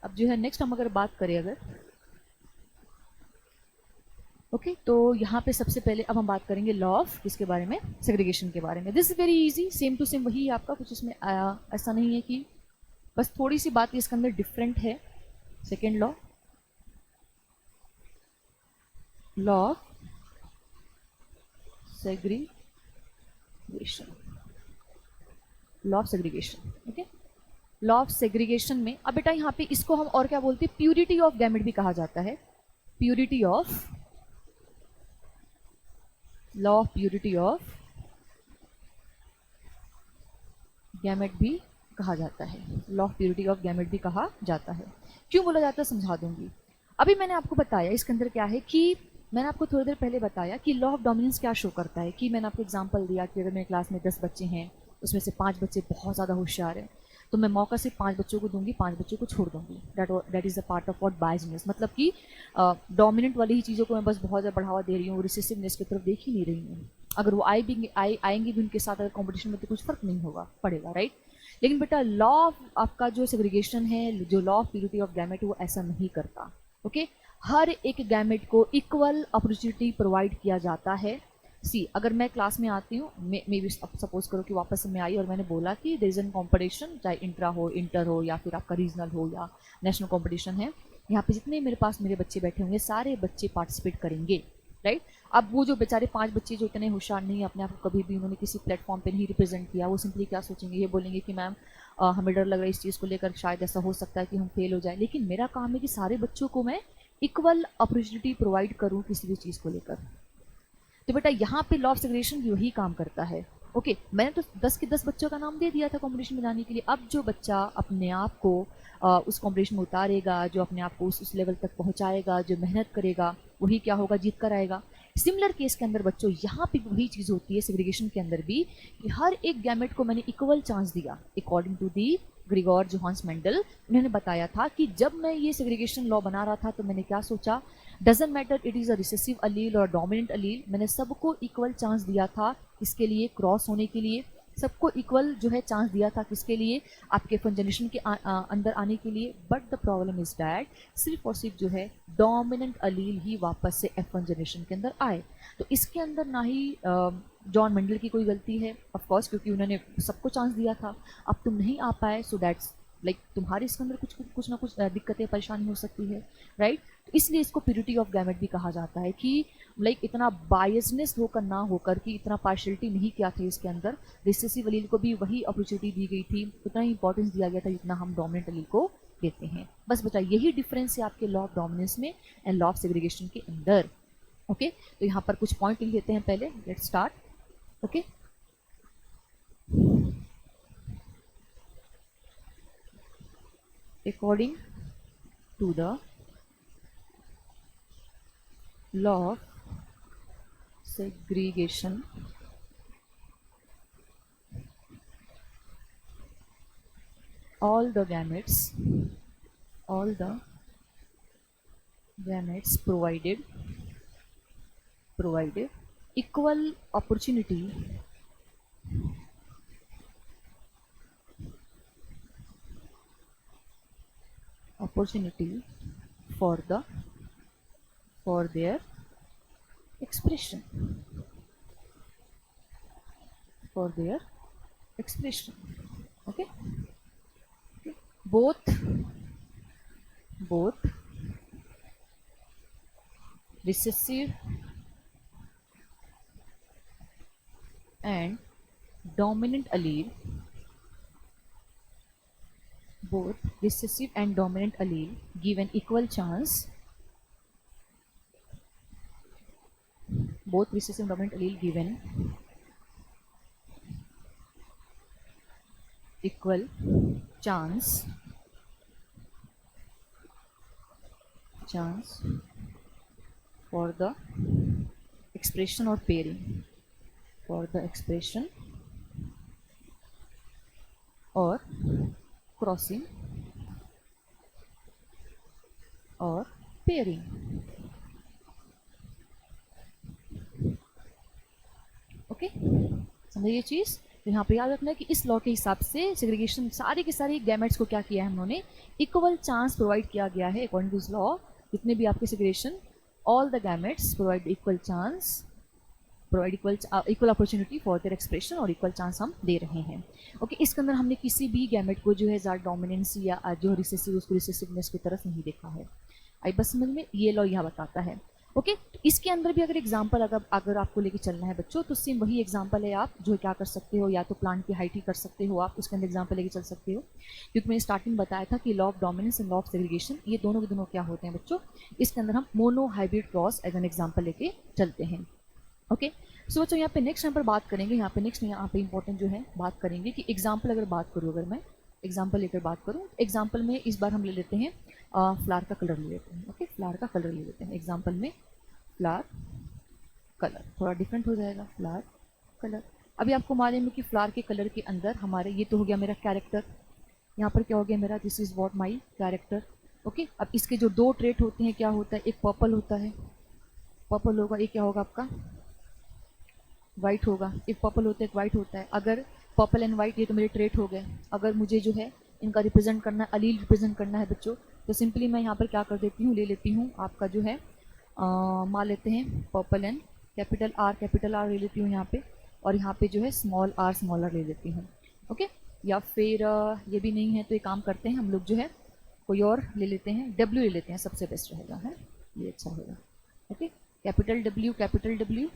अब जो है नेक्स्ट हम अगर बात करें अगर, ओके, तो यहाँ पे सबसे पहले अब हम बात करेंगे लॉ ऑफ किसके बारे में, सेग्रीगेशन के बारे में। This is very easy, same to same वही है आपका, कुछ इसमें ऐसा नहीं है कि, बस थोड़ी सी बात इसके अंदर डिफरेंट है। Second law, law of segregation, law of segregation. Okay, law of segregation में अब बेटा यहाँ पे इसको हम और क्या बोलते हैं, प्यूरिटी ऑफ गैमेट भी कहा जाता है, purity of, law of purity of gamete भी कहा जाता है, law of purity of gamete भी कहा जाता है। क्यों बोला जाता है समझा दूंगी। अभी मैंने आपको बताया इसके अंदर क्या है, कि मैंने आपको थोड़ी देर पहले बताया कि लॉ ऑफ डोमिनेंस क्या शो करता है, कि मैंने आपको एग्जांपल दिया कि अगर मेरे क्लास में 10 बच्चे हैं, उसमें से 5 बच्चे बहुत ज़्यादा होशियार हैं, तो मैं मौका से 5 बच्चों को दूंगी, 5 बच्चों को छोड़ दूंगी, that is a part of what biasness, मतलब कि डोमिनेंट वाली ही चीज़ों को मैं बस बहुत ज़्यादा बढ़ावा दे रही हूँ, रिसेसिवनेस की तरफ देख ही नहीं रही हूँ। अगर वो आएंगी भी उनके साथ अगर कॉम्पिटिशन में, तो कुछ फर्क नहीं होगा पड़ेगा, राइट। लेकिन बेटा लॉ ऑफ आपका जो सेग्रीगेशन है, जो law of purity of gamete, वो ऐसा नहीं करता। ओके, हर एक गैमेट को इक्वल अपॉर्चुनिटी प्रोवाइड किया जाता है। सी, अगर मैं क्लास में आती हूँ, मे बी सपोज करो कि वापस से मैं आई और मैंने बोला कि देयर इज एन कॉम्पिटिशन, चाहे इंट्रा हो, इंटर हो, या फिर आपका रीजनल हो या नेशनल कॉम्पिटिशन है, यहाँ पे जितने मेरे पास मेरे बच्चे बैठे होंगे सारे बच्चे पार्टिसिपेट करेंगे, राइट। अब वो जो बेचारे 5 बच्चे जो इतने होशियार नहीं, अपने आप को कभी भी उन्होंने किसी प्लेटफॉर्म पे नहीं रिप्रेजेंट किया, वो सिंपली क्या सोचेंगे, ये बोलेंगे कि मैम हमें डर लग रहा है इस चीज़ को लेकर, शायद ऐसा हो सकता है कि हम फेल हो जाए। लेकिन मेरा काम है कि सारे बच्चों को मैं इक्वल अपॉर्चुनिटी प्रोवाइड करूँ किसी भी चीज़ को लेकर। तो बेटा यहाँ पे लॉ ऑफ सेग्रीगेशन यही काम करता है। ओके, मैंने तो 10 के 10 बच्चों का नाम दे दिया था कंपटीशन में जाने के लिए। अब जो बच्चा अपने आप को उस कंपटीशन में उतारेगा, जो अपने आप को उस लेवल तक पहुंचाएगा, जो मेहनत करेगा, वही क्या होगा, जीत कर आएगा। सिमिलर केस के अंदर बच्चों यहाँ पे वही चीज़ होती है सेग्रीगेशन के अंदर भी, कि हर एक गैमेट को मैंने इक्वल चांस दिया according to the Gregor Johannes Mendel. उन्होंने बताया था कि जब मैं ये सेग्रीगेशन लॉ बना रहा था तो मैंने क्या सोचा, doesn't matter it is a recessive अलील और डोमिनेंट अलील, मैंने सबको इक्वल चांस दिया था इसके लिए क्रॉस होने के लिए। सबको इक्वल जो है चांस दिया था, किसके लिए, आपके एफ वन जनरेशन के अंदर आने के लिए। But the problem is that सिर्फ और सिर्फ जो है डोमिनेंट अलील ही वापस से एफ वन जनरेशन के अंदर आए। तो इसके अंदर ना ही जॉन मेंडल की कोई गलती है ऑफ कोर्स, क्योंकि उन्होंने सबको चांस दिया था, अब तुम नहीं आ पाए, सो दैट्स लाइक तुम्हारे इसके अंदर कुछ ना कुछ दिक्कतें परेशानी हो सकती है, राइट। तो इसलिए इसको प्यूरिटी ऑफ गैमेट भी कहा जाता है कि लाइक इतना बायसनेस होकर ना होकर कि इतना पार्शलिटी नहीं किया था इसके अंदर, रिसेसिव अलील को भी वही अपॉर्चुनिटी दी गई थी, उतना ही इंपॉर्टेंस दिया गया था जितना हम डोमिनेंट अलील को देते हैं। बस बचा यही डिफरेंस है आपके लॉ ऑफ डोमिनेंस में एंड लॉ ऑफ सेग्रीगेशन के अंदर। ओके तो यहाँ पर कुछ पॉइंट लिख लेते हैं पहले, let's start. Okay according to the law of segregation, all the gametes provided equal opportunity for their expression, okay, both recessive and dominant allele, given equal chance, both recessive and dominant allele given equal chance for the expression or pairing, or crossing or pairing। Okay समझिए ये चीज। तो यहाँ पे याद रखना है कि इस लॉ के हिसाब से सेग्रीगेशन सारे के सारे गैमेट्स को क्या किया है, हम लोगों ने इक्वल चांस प्रोवाइड किया गया है। अकॉर्डिंग टू दिस लॉ जितने भी आपके segregation, all the gametes provide equal chance, provide equal opportunity for their expression, और इक्वल चांस हम दे रहे हैं। ओके इसके अंदर हमने किसी भी गैमेट को जो है ज़्यादा डोमिनेंस या जो रिसेसिव उसको रिसेसिवनेस की तरफ नहीं देखा है। आई बस समझ में, ये लॉ यहाँ बताता है। ओके इसके अंदर भी अगर एग्जाम्पल अगर आपको लेके चलना है बच्चों, तो सेम वही एग्जाम्पल है, आप जो क्या कर सकते हो, या तो प्लांट की हाइट ही कर सकते हो आप, उसके अंदर एग्जाम्पल लेके चल सकते हो। क्योंकि मैंने स्टार्टिंग बताया था कि law of dominance and law of segregation ये दोनों के दोनों क्या होते हैं बच्चों, इसके अंदर हम monohybrid cross as an example लेके चलते हैं। ओके सो बच्चों यहाँ पे नेक्स्ट यहाँ पर बात करेंगे, यहाँ पे इंपॉर्टेंट जो है बात करेंगे कि एग्जाम्पल अगर बात करूँ, अगर मैं एग्जाम्पल लेकर बात करूँ, एग्जाम्पल में इस बार हम ले लेते हैं फ्लावर का कलर ले लेते हैं। ओके फ्लावर का कलर ले लेते हैं एग्जाम्पल में, फ्लावर कलर थोड़ा डिफरेंट हो जाएगा, फ्लावर कलर। अभी आपको मालूम है कि फ्लावर के कलर के अंदर हमारे ये तो हो गया मेरा कैरेक्टर, यहाँ पर क्या हो गया मेरा, this is what my character. Okay अब इसके जो दो ट्रेट होते हैं, क्या होता है, एक पर्पल होता है, पर्पल होगा, एक क्या होगा आपका वाइट होगा, एक पर्पल होता है एक वाइट होता है। अगर पर्पल एंड वाइट ये तो मेरे ट्रेट हो गए, अगर मुझे जो है इनका रिप्रेजेंट करना है, अलील रिप्रेजेंट करना है बच्चों, तो सिंपली मैं यहाँ पर क्या कर देती हूँ, ले लेती हूँ आपका जो है मान लेते हैं पर्पल एंड कैपिटल आर ले लेती हूँ यहाँ पे, और यहाँ पे जो है स्मॉल आर ले लेती हूँ। ओके या फिर ये भी नहीं है तो एक काम करते हैं हम लोग जो है कोई और ले लेते हैं, डब्ल्यू ले लेते हैं, सबसे बेस्ट रहेगा है, ये अच्छा होगा। ओके कैपिटल डब्ल्यू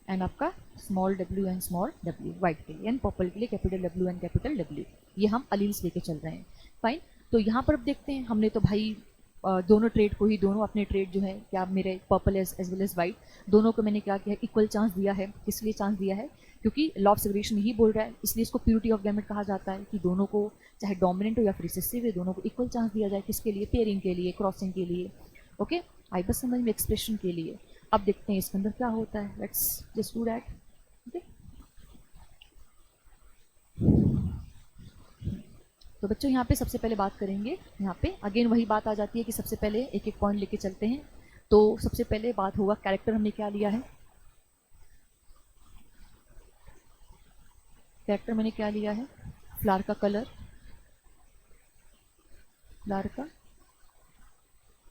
एंड आपका small W and small W, white के लिए एंड पर्पल के लिए capital W and capital W, ये हम अलील्स लेके चल रहे हैं। फाइन तो यहाँ पर अब देखते हैं, हमने तो भाई दोनों ट्रेड को ही, दोनों अपने ट्रेड जो है क्या मेरे purple as well as white, दोनों को मैंने क्या किया है, इक्वल चांस दिया है। किस लिए चांस दिया है, क्योंकि लॉ ऑफ सेग्रीगेशन यही बोल रहा है, इसलिए इसको प्यूरिटी ऑफ गैमेट कहा जाता है कि दोनों को चाहे डोमिनेंट हो या फिर रिसेसिव है, दोनों को इक्वल चांस दिया जाए। किसके लिए, पेयरिंग के लिए, क्रॉसिंग के लिए। ओके आई बस समझ में, एक्सप्रेशन के लिए। अब देखते हैं इसके अंदर क्या होता है, let's just do that. Okay तो बच्चों यहाँ पे सबसे पहले बात करेंगे, यहाँ पे अगेन वही बात आ जाती है कि सबसे पहले एक एक पॉइंट लेके चलते हैं। तो सबसे पहले बात होगा कैरेक्टर, हमने क्या लिया है, कैरेक्टर मैंने क्या लिया है, फ्लावर का कलर, फ्लावर का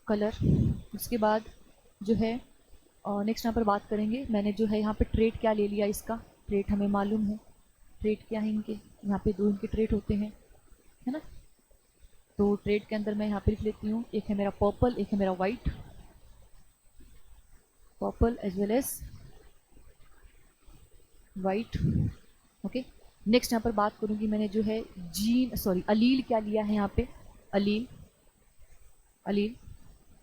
कलर। उसके बाद जो है नेक्स्ट यहाँ पर बात करेंगे, मैंने जो है यहाँ पे ट्रेट क्या ले लिया, इसका ट्रेट हमें मालूम है, ट्रेट क्या है इनके, यहाँ पे दो इनके ट्रेट होते हैं, है ना। तो ट्रेट के अंदर मैं यहाँ पे लिख लेती हूँ, एक है मेरा पर्पल, एक है मेरा white, purple as well as white. Okay, next यहाँ पर बात करूँगी मैंने जो है अलील क्या लिया है यहाँ पे, अलील, अलील।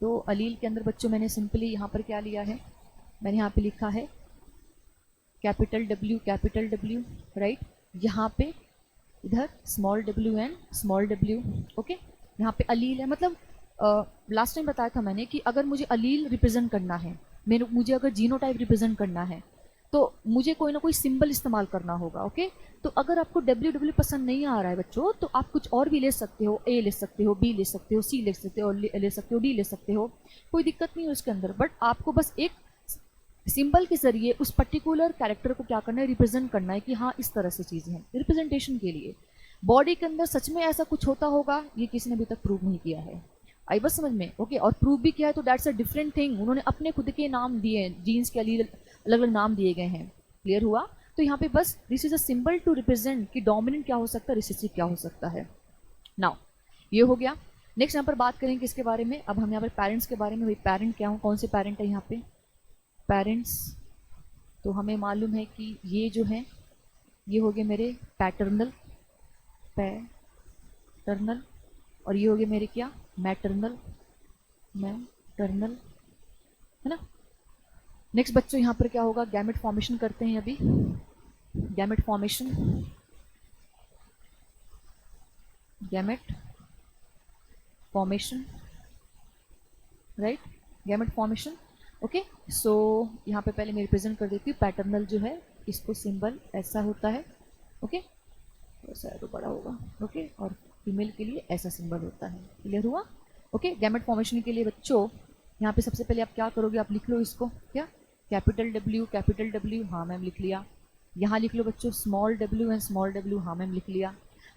तो अलील के अंदर बच्चों मैंने सिंपली यहाँ पर क्या लिया है, मैंने यहाँ पे लिखा है कैपिटल W, राइट। यहाँ पे इधर small w and small w, okay. यहाँ पे अलील है, मतलब लास्ट टाइम बताया था मैंने कि अगर मुझे अलील रिप्रेजेंट करना है, मुझे अगर जीनोटाइप रिप्रेजेंट करना है, तो मुझे कोई ना कोई सिंबल इस्तेमाल करना होगा, ओके। तो अगर आपको W पसंद नहीं आ रहा है बच्चों, तो आप कुछ और भी ले सकते हो, A ले सकते हो, B ले सकते हो, C ले सकते हो, ले सकते हो, D ले सकते हो, कोई दिक्कत नहीं है उसके अंदर। बट आपको बस एक सिंबल के जरिए उस पर्टिकुलर कैरेक्टर को क्या करना है, रिप्रेजेंट करना है कि हाँ इस तरह से चीज़ें हैं, रिप्रेजेंटेशन के लिए। बॉडी के अंदर सच में ऐसा कुछ होता होगा, ये किसी ने अभी तक प्रूव नहीं किया है, आई बस समझ में, ओके। और प्रूव भी किया है तो दैट्स अ डिफरेंट थिंग, उन्होंने अपने खुद के नाम दिए हैं, जीन्स के लिए अलग अलग नाम दिए गए हैं, क्लियर हुआ। तो यहाँ पे बस this is a symbol to represent कि डोमिनेंट क्या हो सकता है, रिसेसिव क्या हो सकता है। नाउ ये हो गया। नेक्स्ट यहाँ पर बात करेंगे किसके बारे में, अब हम यहाँ पर पेरेंट्स के बारे में। भाई पेरेंट क्या हो, कौन से पेरेंट है यहाँ पे, पेरेंट्स। तो हमें मालूम है कि ये जो है ये हो गए मेरे पैटर्नल, पैटर्नल, और ये हो गए मेरे क्या, मैटर्नल, मैटर्नल, है ना। नेक्स्ट बच्चों यहाँ पर क्या होगा, गैमेट फॉर्मेशन करते हैं अभी, gamete formation, gamete formation, right, gamete formation, okay. So यहाँ पे पहले मैं रिप्रेजेंट कर देती हूँ, पैटर्नल जो है इसको सिंबल ऐसा होता है, ओके, ऐसा है तो बड़ा होगा, ओके, और फीमेल के लिए ऐसा सिंबल होता है, क्लियर हुआ, ओके। गैमेट फॉर्मेशन के लिए बच्चों यहाँ पे सबसे पहले आप क्या करोगे, आप लिख लो इसको, क्या, कैपिटल W, हाँ मैम लिख लिया। यहाँ लिख लो बच्चों small w and small w, हाँ मैम लिख लिया।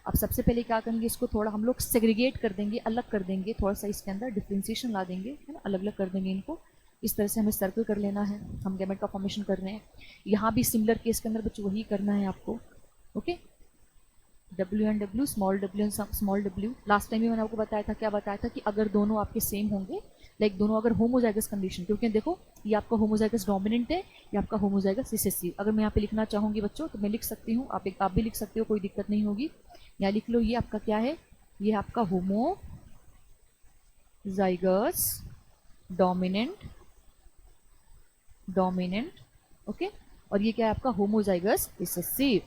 अब सबसे पहले क्या करेंगे, इसको थोड़ा हम लोग सेग्रीगेट कर देंगे, अलग कर देंगे, थोड़ा सा इसके अंदर डिफ्रेंसिएशन ला देंगे, है ना, अलग अलग कर देंगे इनको। इस तरह से हमें सर्कल कर लेना है, हम गैमेट का फॉर्मेशन कर रहे हैं। यहाँ भी सिमिलर केस के अंदर बच्चों वही करना है आपको, okay. W and W, small w and small w। Last time भी मैंने आपको बताया था, क्या बताया था कि अगर दोनों आपके सेम होंगे, लाइक दोनों अगर होमोजाइगस कंडीशन, क्योंकि देखो ये आपका होमोजाइगस डोमिनेंट है, ये आपका होमोजाइगस रिसेसिव। अगर मैं यहाँ पे लिखना चाहूँगी बच्चों तो मैं लिख सकती हूँ, आप भी लिख सकते हो, कोई दिक्कत नहीं होगी। यहाँ लिख लो, ये आपका क्या है, ये आपका होमोजाइगस डोमिनेंट, ओके। और ये क्या है आपका homozygous recessive,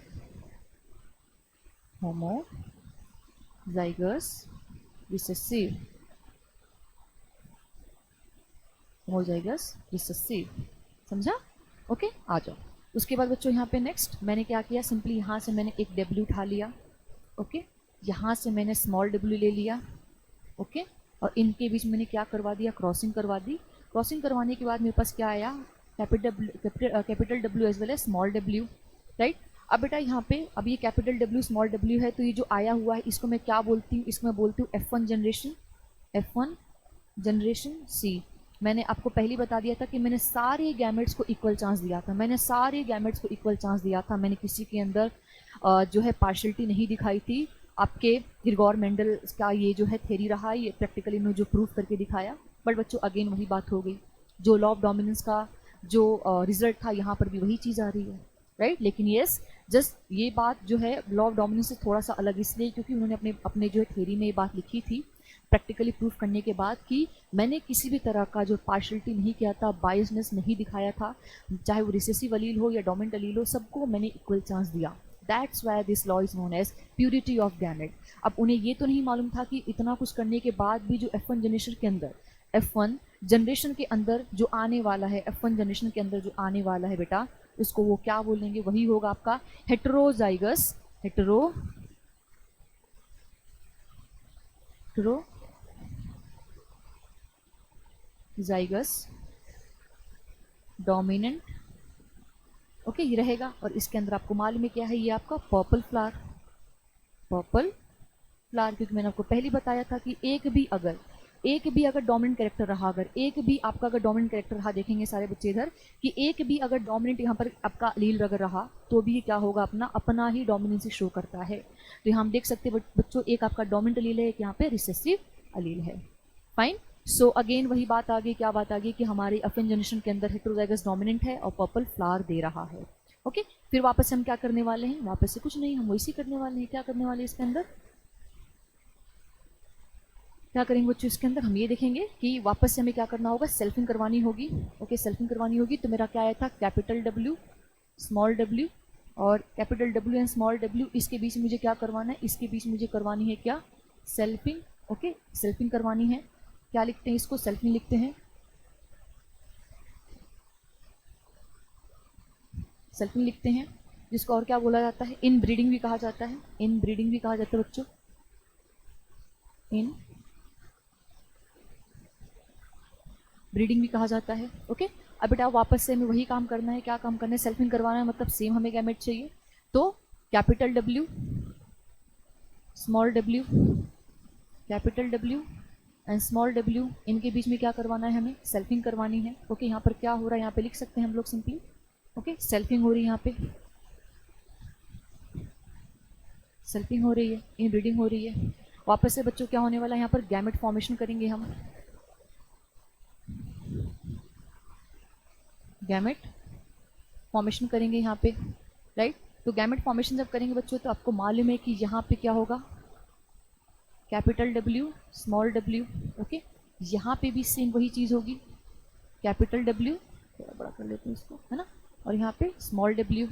homozygous recessive, homozygous recessive, समझा, ओके। आ जाओ। उसके बाद बच्चों यहाँ पे नेक्स्ट मैंने क्या किया, सिंपली यहाँ से मैंने एक W उठा लिया, ओके, यहाँ से मैंने स्मॉल w ले लिया, ओके, और इनके बीच मैंने क्या करवा दिया, क्रॉसिंग करवा दी। क्रॉसिंग करवाने के बाद मेरे पास क्या आया, capital W as well as small w, right. अब बेटा यहाँ पे अब ये कैपिटल W स्मॉल w है, तो ये जो आया हुआ है इसको मैं क्या बोलती हूँ, इसको मैं बोलती हूँ F1 जनरेशन C। मैंने आपको पहले बता दिया था कि मैंने सारे गैमेट्स को इक्वल चांस दिया था, मैंने किसी के अंदर जो है पार्शलिटी नहीं दिखाई थी। आपके ग्रिगोर मेंडल का ये जो है थ्योरी रहा, ये प्रैक्टिकली इन्होंने जो प्रूफ करके दिखाया। बट बच्चों अगेन वही बात हो गई, जो लॉ ऑफ डोमिनेंस का जो रिजल्ट था यहाँ पर भी वही चीज़ आ रही है, राइट। लेकिन येस, जस्ट ये बात जो है लॉ ऑफ डोमिनेंस से थोड़ा सा अलग इसलिए क्योंकि उन्होंने अपने जो है थ्योरी में ये बात लिखी थी, प्रैक्टिकली प्रूफ करने के बाद, कि मैंने किसी भी तरह का जो पार्शलिटी नहीं किया था, बायसनेस नहीं दिखाया था, चाहे वो रिसेसिव अलील हो या डोमिनेंट अलील हो, सबको मैंने इक्वल चांस दिया। That's why this law is known as purity of gamete. अब उन्हें ये तो नहीं मालूम था कि इतना कुछ करने के बाद भी जो F1 जनरेशन के अंदर, F1 जनरेशन के अंदर जो आने वाला है, F1 जनरेशन के अंदर जो आने वाला है बेटा, उसको वो क्या बोलेंगे, वही होगा आपका हेटेरोजाइगस, हेटेरोजाइगस डोमिनेंट ओके, ये रहेगा। और इसके अंदर आपको मालूम है क्या है, ये आपका पर्पल फ्लावर, पर्पल फ्लावर, क्योंकि मैंने आपको पहले बताया था कि एक भी अगर डोमिनेंट कैरेक्टर रहा, अगर एक भी आपका अगर डोमिनेंट कैरेक्टर रहा, देखेंगे सारे बच्चे इधर कि एक भी अगर डोमिनेंट यहाँ पर आपका अलील अगर रहा तो भी क्या होगा, अपना ही डोमिनेंसी शो करता है। तो यहाँ हम देख सकते हैं बच्चों, एक आपका डोमिनेंट अलील है, एक यहाँ पे रिसेसिव अलील है। फाइन। सो अगेन वही बात आ गई, क्या बात आ गई कि हमारे अफिन जनरेशन के अंदर हेटेरोजाइगस डोमिनेंट है और पर्पल फ्लावर दे रहा है। ओके, फिर वापस से हम क्या करने वाले हैं, वापस से कुछ नहीं, हम वैसे करने वाले हैं। क्या करने वाले हैं इसके अंदर, क्या करेंगे बच्चों, इसके अंदर हम ये देखेंगे कि वापस से हमें क्या करना होगा, सेल्फिंग करवानी होगी। ओके, सेल्फिंग करवानी होगी। तो मेरा क्या आया था, कैपिटल डब्ल्यू, स्मॉल डब्ल्यू, और capital W and small W, इसके बीच मुझे क्या करवाना है, इसके बीच मुझे करवानी है क्या, सेल्फिंग। ओके, सेल्फिंग करवानी है। क्या लिखते हैं इसको, सेल्फिंग लिखते हैं, सेल्फिंग लिखते हैं, जिसको और क्या बोला जाता है, इन ब्रीडिंग भी कहा जाता है, इन ब्रीडिंग भी कहा जाता है बच्चों, इन ब्रीडिंग भी कहा जाता है। ओके, अब बेटा वापस से हमें वही काम करना है, क्या काम करना है, सेल्फिंग करवाना है, मतलब सेम हमें गैमेट चाहिए। तो capital W, small W, capital W and small W, इनके बीच में क्या करवाना है, हमें सेल्फिंग करवानी है। ओके, यहाँ पर क्या हो रहा है, यहाँ पे लिख सकते हैं हम लोग सिंपली। ओके, सेल्फिंग हो रही है, यहाँ पे सेल्फिंग हो रही है, इन ब्रीडिंग हो रही है। वापस से बच्चों क्या होने वाला है, यहाँ पर गैमेट फॉर्मेशन करेंगे हम, गैमेट फॉर्मेशन करेंगे यहाँ पे, राइट। तो गैमेट फॉर्मेशन जब करेंगे बच्चों, तो आपको मालूम है कि यहाँ पे क्या होगा, capital W, small W. Okay, यहाँ पे भी सेम वही चीज़ होगी, कैपिटल डब्ल्यू, थोड़ा बड़ा कर लेते हैं इसको, है ना, और यहाँ पे स्मॉल डब्ल्यू।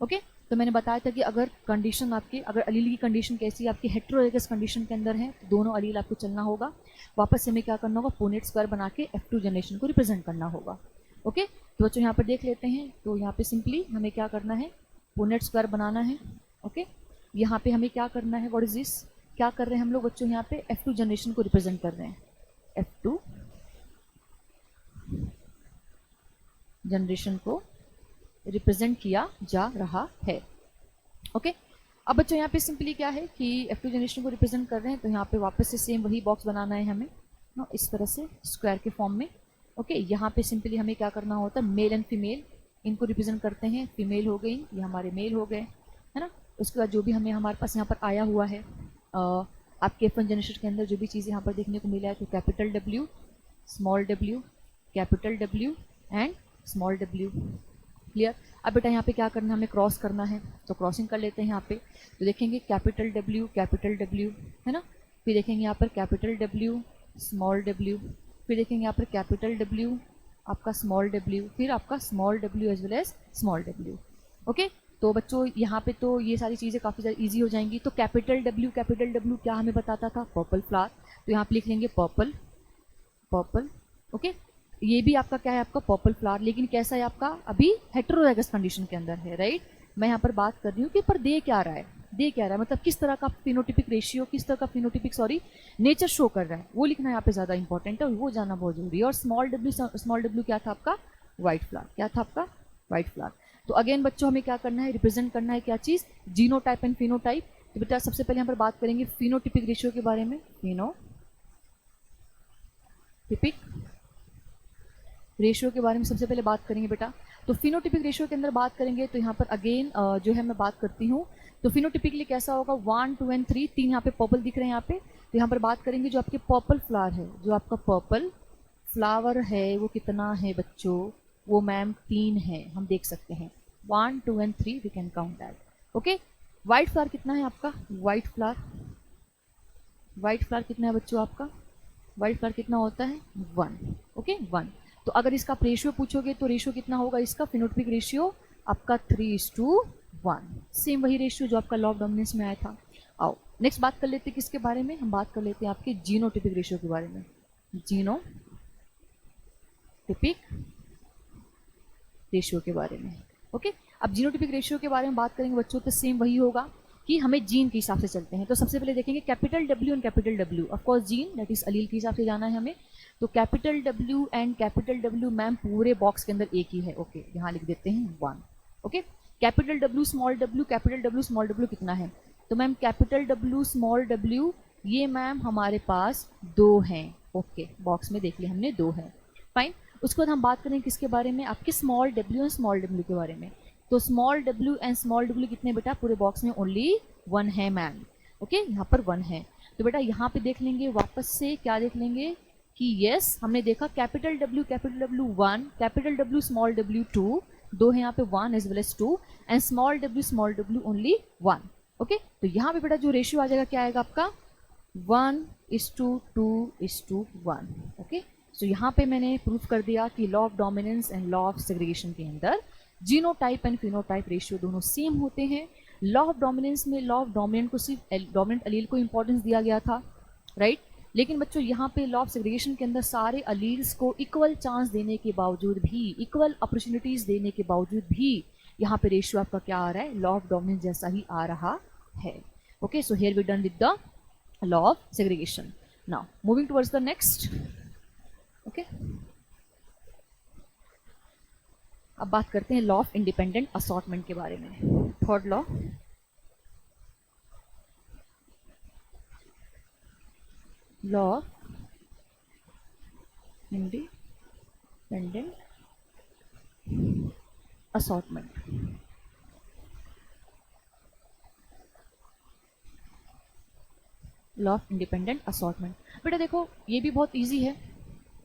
ओके, तो मैंने बताया था कि अगर कंडीशन आपके, अगर अलील की कंडीशन कैसी, आपकी हेटेरोजाइगस कंडीशन के अंदर है, तो दोनों अलील आपको चलना होगा। वापस से हमें क्या करना होगा, पुनेट स्क्वायर बना के F2 जनरेशन को रिप्रेजेंट करना होगा। ओके, तो बच्चों यहाँ पर देख लेते हैं। तो यहाँ पे सिंपली हमें क्या करना है, पुनेट स्क्वायर बनाना है। ओके, यहाँ पे हमें क्या करना है, व्हाट इज दिस, क्या कर रहे हैं हम लोग बच्चों, यहाँ पे F2 जनरेशन को रिप्रेजेंट कर रहे हैं, F2 जनरेशन को रिप्रेजेंट किया जा रहा है। ओके, अब बच्चों यहाँ पे सिंपली क्या है कि F2 जनरेशन को रिप्रेजेंट कर रहे हैं, तो यहाँ पे वापस से सेम वही बॉक्स बनाना है हमें ना, इस तरह से स्क्वायर के फॉर्म में। ओके, यहाँ पे सिंपली हमें क्या करना होता है, मेल एंड फीमेल इनको रिप्रेजेंट करते हैं, फीमेल हो गई, ये हमारे मेल हो गए, है ना। उसके बाद जो भी हमारे पास यहाँ पर आया हुआ है आपके F1 जनरेशन के अंदर जो भी चीज़ यहाँ पर देखने को मिला है, तो capital W, small W, capital W and small W. Clear. अब बेटा यहाँ पे क्या करना है, हमें क्रॉस करना है, तो क्रॉसिंग कर लेते हैं यहाँ पे। तो देखेंगे कैपिटल डब्ल्यू, है ना, फिर देखेंगे यहाँ पर कैपिटल डब्ल्यू, स्मॉल डब्ल्यू, फिर देखेंगे यहाँ पर कैपिटल डब्ल्यू, आपका स्मॉल डब्ल्यू, फिर आपका small W as well as small W. Okay, तो बच्चों यहाँ पे तो ये सारी चीज़ें काफ़ी ज़्यादा ईजी हो जाएंगी। तो कैपिटल डब्ल्यू क्या हमें बताता था, पर्पल फ्लावर, तो यहाँ पे लिख लेंगे पर्पल, पर्पल। ओके, ये भी आपका क्या है, आपका पर्पल फ्लावर, लेकिन कैसा है आपका, अभी हेटेरोजाइगस कंडीशन के अंदर है, राइट। मैं यहाँ पर बात कर रही हूँ कि पर दे क्या रहा है, दे क्या रहा है, मतलब किस तरह का फिनोटिपिक रेशियो, किस तरह का फिनोटिपिक नेचर शो कर रहा है, वो लिखना यहाँ पे ज़्यादा इंपॉर्टेंट है, और वो जाना बहुत जरूरी है। और स्मॉल डब्ल्यू क्या था आपका, व्हाइट फ्लावर, क्या था आपका, व्हाइट फ्लावर। तो अगेन बच्चों हमें क्या करना है, रिप्रेजेंट करना है क्या चीज़, जीनोटाइप एंड फिनोटाइप। तो बेटा सबसे पहले यहाँ पर बात करेंगे फिनोटिपिक रेशियो के बारे में, फिनोटिपिक रेशियो के बारे में सबसे पहले बात करेंगे बेटा। तो फिनोटिपिक रेशियो के अंदर बात करेंगे, तो यहाँ पर अगेन जो है मैं बात करती हूँ, तो फिनोटिपिकली कैसा होगा, 1 2 एंड 3, तीन यहाँ पे पर्पल दिख रहे हैं यहाँ पे। तो यहाँ पर बात करेंगे जो आपके पर्पल फ्लावर है, जो आपका पर्पल फ्लावर है वो कितना है बच्चों, वो मैम 3 है, हम देख सकते हैं 1 2 and 3, we can count that. Okay, white flower कितना है आपका, व्हाइट फ्लावर कितना है बच्चों आपका, व्हाइट फ्लावर कितना होता है, 1। ओके, 1। तो अगर इसका आप रेशियो पूछोगे तो रेशियो कितना होगा इसका, फिनोटिपिक रेशियो आपका 3:1, सेम वही रेशियो जो आपका लॉ डोमिनेंस में आया था। आओ नेक्स्ट बात कर लेते हैं किसके बारे में, हम बात कर लेते हैं आपके जीनोटिपिक रेशियो के बारे में, जीनोटिपिक रेशियो के बारे में। ओके, अब जीनोटिपिक रेशियो के बारे में बात करेंगे बच्चों, तो सेम वही होगा कि हमें जीन के हिसाब से चलते हैं। तो सबसे पहले देखेंगे capital W and capital W, of course gene that is allele के हिसाब से जाना है हमें। तो capital W and capital W मैम पूरे बॉक्स के अंदर एक ही है। ओके, यहाँ लिख देते हैं 1। Okay, capital W small W, capital W small W कितना है? तो ma'am capital W small W ये मैम हमारे पास 2 हैं। ओके, बॉक्स में देख लिया हमने 2 है, फाइन। उसके बाद हम बात करें किसके बारे में? आपके small W and small W के बारे में। तो small W and small W कितने बेटा? पूरे बॉक्स में ओनली 1 है मैम। ओके, यहाँ पर 1 है। तो बेटा यहाँ पे देख लेंगे वापस से, क्या देख लेंगे कि यस हमने देखा capital W 1, capital W small W 2 है यहाँ पे 1 as well as 2, and small W only 1। Okay, तो यहाँ पे बेटा जो रेशियो आ जाएगा क्या आएगा आपका? 1:2:1। ओके, सो यहाँ पे मैंने प्रूफ कर दिया कि law of dominance and law of segregation के अंदर जीनोटाइप एंड फिनोटाइप रेशियो दोनों सेम होते हैं। लॉ ऑफ डोमिनेंस में लॉ ऑफ डोमिनेंट को सिर्फ डोमिनेंट अलील को इंपॉर्टेंस दिया गया था, राइट। लेकिन बच्चों यहाँ पे लॉ ऑफ सेग्रीगेशन के अंदर सारे अलील्स को इक्वल चांस देने के बावजूद भी, इक्वल अपॉर्चुनिटीज देने के बावजूद भी यहाँ पे रेशियो आपका क्या आ रहा है? लॉ ऑफ डोमिनेंस जैसा ही आ रहा है। Okay, so here we done with the law of segregation. Now moving towards the next. Okay, अब बात करते हैं लॉ ऑफ इंडिपेंडेंट असॉर्टमेंट के बारे में। Third law, law of independent assortment. Law of independent assortment बेटा देखो ये भी बहुत इजी है,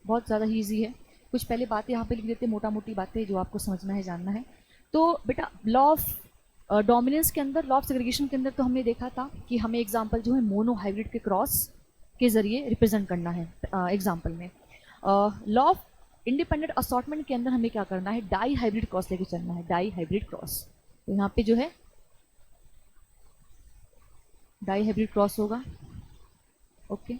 बहुत ज़्यादा ही ईजी है। कुछ पहले बातें यहाँ पे लिख देते हैं, मोटा मोटी बातें जो आपको समझना है, जानना है। तो बेटा लॉ ऑफ डोमिनेंस के अंदर, लॉ ऑफ सेग्रीगेशन के अंदर तो हमने देखा था कि हमें एग्जाम्पल जो है मोनो हाइब्रिड के क्रॉस के जरिए रिप्रेजेंट करना है एग्जाम्पल में। लॉ ऑफ इंडिपेंडेंट असॉर्टमेंट के अंदर हमें क्या करना है? डाई हाइब्रिड क्रॉस लेके चलना है, डाई हाइब्रिड क्रॉस। तो यहाँ पे जो है डाई हाइब्रिड क्रॉस होगा। ओके,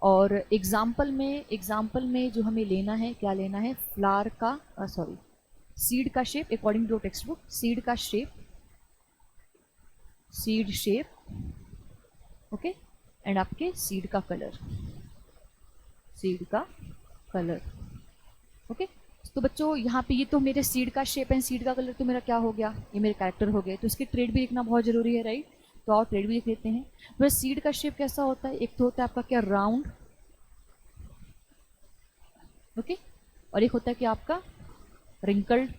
और एग्जाम्पल में जो हमें लेना है, क्या लेना है? फ्लावर का सीड का shape, according to textbook seed का shape, seed shape, okay, and आपके सीड का कलर, सीड का कलर। ओके, तो बच्चों यहाँ पे ये तो मेरे सीड का शेप एंड सीड का कलर तो मेरा क्या हो गया? ये मेरे कैरेक्टर हो गए। तो इसके ट्रेड भी लिखना बहुत जरूरी है, राइट। तो और ट्रेड भी लिख लेते हैं। तो सीड का शेप कैसा होता है? एक तो होता है आपका क्या? राउंड, ओके, और एक होता है क्या आपका? Wrinkled,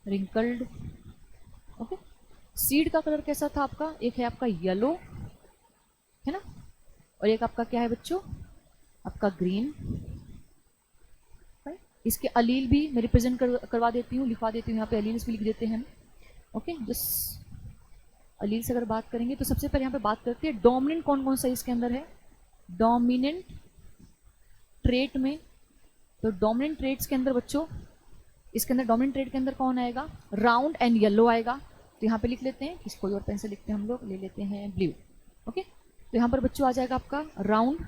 wrinkled. ओके, सीड का कलर कैसा था आपका? एक है आपका येलो, है ना, और एक आपका क्या है बच्चों? आपका ग्रीन। इसके अलील भी मैं रिप्रेजेंट करवा देती हूँ, लिखवा देती हूँ यहाँ पे, अलील्स भी लिख देते हैं हम। ओके, जस्ट अलील से अगर बात करेंगे तो सबसे पहले यहाँ पे बात करते हैं डोमिनेंट कौन कौन सा इसके अंदर है। डोमिनेंट ट्रेट में, तो डोमिनेंट ट्रेट्स के अंदर बच्चों, इसके अंदर डोमिनेंट ट्रेट के अंदर कौन आएगा? राउंड एंड येलो आएगा। तो यहाँ पे लिख लेते हैं, किस कोई और पेन से लिखते हैं हम लोग, ले लेते हैं ब्लू। ओके, तो यहाँ पर बच्चों आ जाएगा आपका राउंड।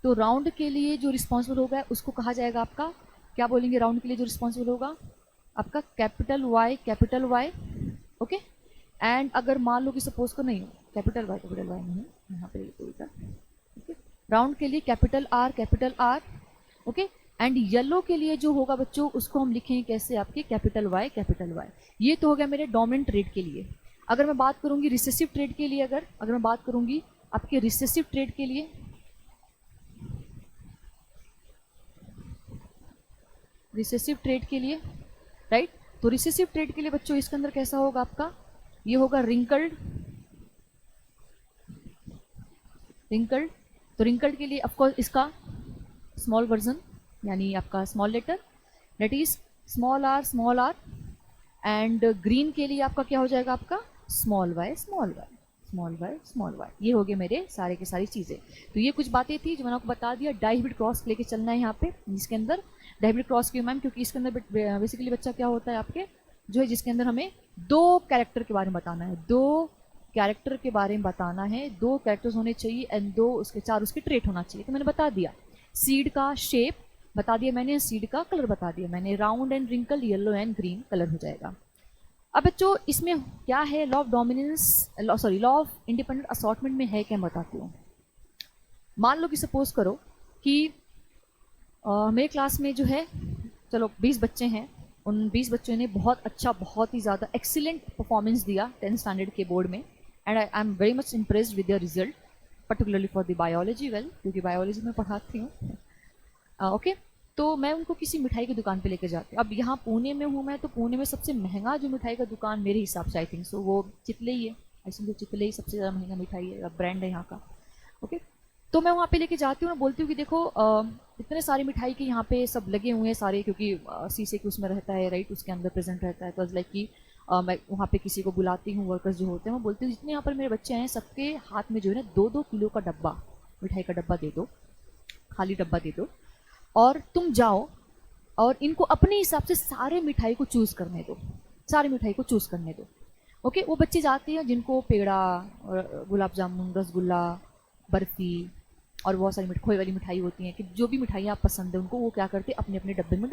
तो राउंड के लिए जो रिस्पॉन्सिबल होगा उसको कहा जाएगा आपका, क्या बोलेंगे? राउंड के लिए जो रिस्पॉन्सिबल होगा आपका capital Y, capital Y. Okay, and अगर मान लो कि सपोज को नहीं, कैपिटल वाई नहीं, यहाँ पे उल्टा। ओके, राउंड के लिए capital R, capital are. Okay, and yellow के लिए जो होगा बच्चों उसको हम लिखेंगे कैसे? आपके कैपिटल वाई, कैपिटल वाई। ये तो हो गया मेरे डोमिनेंट ट्रेड के लिए। अगर मैं बात करूंगी रिसेसिव ट्रेड के लिए, अगर मैं बात करूंगी आपके रिसेसिव ट्रेड के लिए, रिसेसिव ट्रेड के लिए, राइट। तो रिसेसिव ट्रेड के लिए बच्चों इसके अंदर कैसा होगा आपका? ये होगा रिंकल्ड, रिंकल्ड। तो रिंकल्ड के लिए ऑफकोर्स इसका स्मॉल वर्जन, यानी आपका small letter, that is small R, small R. And green के लिए आपका क्या हो जाएगा? आपका small Y, small Y, small Y, small Y. ये हो गए मेरे सारे के सारी चीज़ें। तो ये कुछ बातें थी जो मैंने आपको बता दिया। डाइहिब्रिड क्रॉस लेके चलना है यहाँ पे, जिसके अंदर डाइहिब्रिड क्रॉस क्यों मैम? क्योंकि इसके अंदर बेसिकली बच्चा क्या होता है आपके जो है, जिसके अंदर हमें 2 कैरेक्टर के बारे में बताना है, 2 कैरेक्टर के बारे में बताना है। 2 कैरेक्टर्स होने चाहिए एंड 2 उसके 4 उसके ट्रेट होना चाहिए। तो मैंने बता दिया, सीड का शेप बता दिया मैंने, सीड का कलर बता दिया मैंने, round and wrinkle, yellow and green colour हो जाएगा। अब बच्चों इसमें क्या है? Law of dominance, law of independent assortment में है क्या, मैं बताती हूँ। मान लो कि सपोज करो कि मेरे क्लास में जो है चलो 20 बच्चे हैं, उन 20 बच्चों ने बहुत अच्छा, बहुत ही ज़्यादा एक्सीलेंट परफॉर्मेंस दिया 10th स्टैंडर्ड के बोर्ड में, and I am very much impressed with the result, particularly for the biology, well क्योंकि बायोलॉजी में पढ़ाती हूँ। ओके, तो मैं उनको किसी मिठाई की दुकान पे लेके जाती हूँ। अब यहाँ पुणे में हूँ मैं, तो पुणे में सबसे महंगा जो मिठाई का दुकान मेरे हिसाब से आई थिंक सो वो चितले ही है। आई थिंक चितले ही सबसे ज़्यादा महंगा मिठाई है, ब्रांड है यहाँ का। ओके, तो मैं वहाँ पे लेके जाती हूँ और बोलती हूँ कि देखो इतने सारी मिठाई के यहाँ पे सब लगे हुए हैं सारे, क्योंकि शीशे के उसमें रहता है, राइट, उसके अंदर प्रेजेंट रहता है। तो लाइक कि मैं वहाँ पे किसी को बुलाती हूँ, वर्कर्स जो होते हैं, मैं बोलती हूँ जितने यहाँ पर मेरे बच्चे हैं सबके हाथ में जो है ना 2-2 किलो का डब्बा, मिठाई का डब्बा दे दो, खाली डब्बा दे दो, और तुम जाओ और इनको अपने हिसाब से सारे मिठाई को चूज़ करने दो, सारे मिठाई को चूज़ करने दो। ओके, वो बच्चे जाते हैं जिनको पेड़ा, गुलाब जामुन, रसगुल्ला, बर्फ़ी और बहुत सारी खोए वाली मिठाई होती हैं, कि जो भी मिठाई आप पसंद है उनको वो क्या करते हैं अपने अपने डब्बे में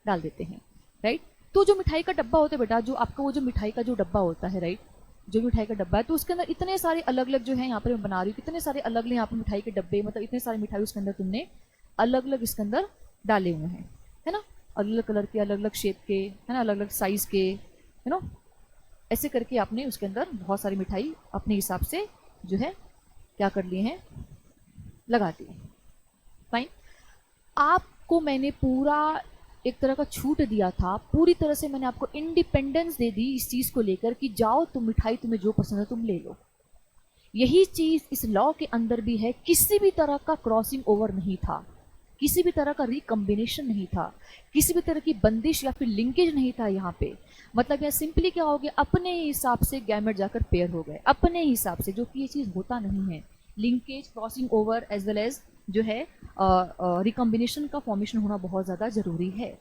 डाल देते हैं, राइट। तो जो मिठाई का डब्बा होता है बेटा, जो आपका वो जो मिठाई का जो डब्बा होता है, राइट, जो मिठाई का डब्बा है, तो उसके अंदर इतने सारे अलग अलग जो है, यहाँ पर मैं बना रही हूँ कितने सारे अलग अलग यहाँ पर मिठाई के डब्बे, मतलब इतने सारे मिठाई उसके अंदर तुमने अलग अलग इसके अंदर डाले हुए हैं, है ना, अलग अलग कलर के, अलग अलग शेप के, है ना, अलग अलग साइज़ के, है ना, ऐसे करके आपने उसके अंदर बहुत सारी मिठाई अपने हिसाब से जो है क्या कर लिए हैं, लगा दिए। फाइन, आपको मैंने पूरा एक तरह का छूट दिया था, पूरी तरह से मैंने आपको इंडिपेंडेंस दे दी इस चीज़ को लेकर कि जाओ तुम मिठाई तुम्हें जो पसंद है तुम ले लो। यही चीज़ इस लॉ के अंदर भी है, किसी भी तरह का क्रॉसिंग ओवर नहीं था, किसी भी तरह का रिकम्बिनेशन नहीं था, किसी भी तरह की बंदिश या फिर लिंकेज नहीं था यहाँ पे। मतलब यह सिंपली क्या हो गया, अपने हिसाब से गैमेट जाकर पेयर हो गए अपने हिसाब से, जो कि ये चीज़ होता नहीं है। Linkage, crossing over as well as जो है रिकम्बिनेशन का फॉर्मेशन होना बहुत ज़्यादा ज़रूरी है।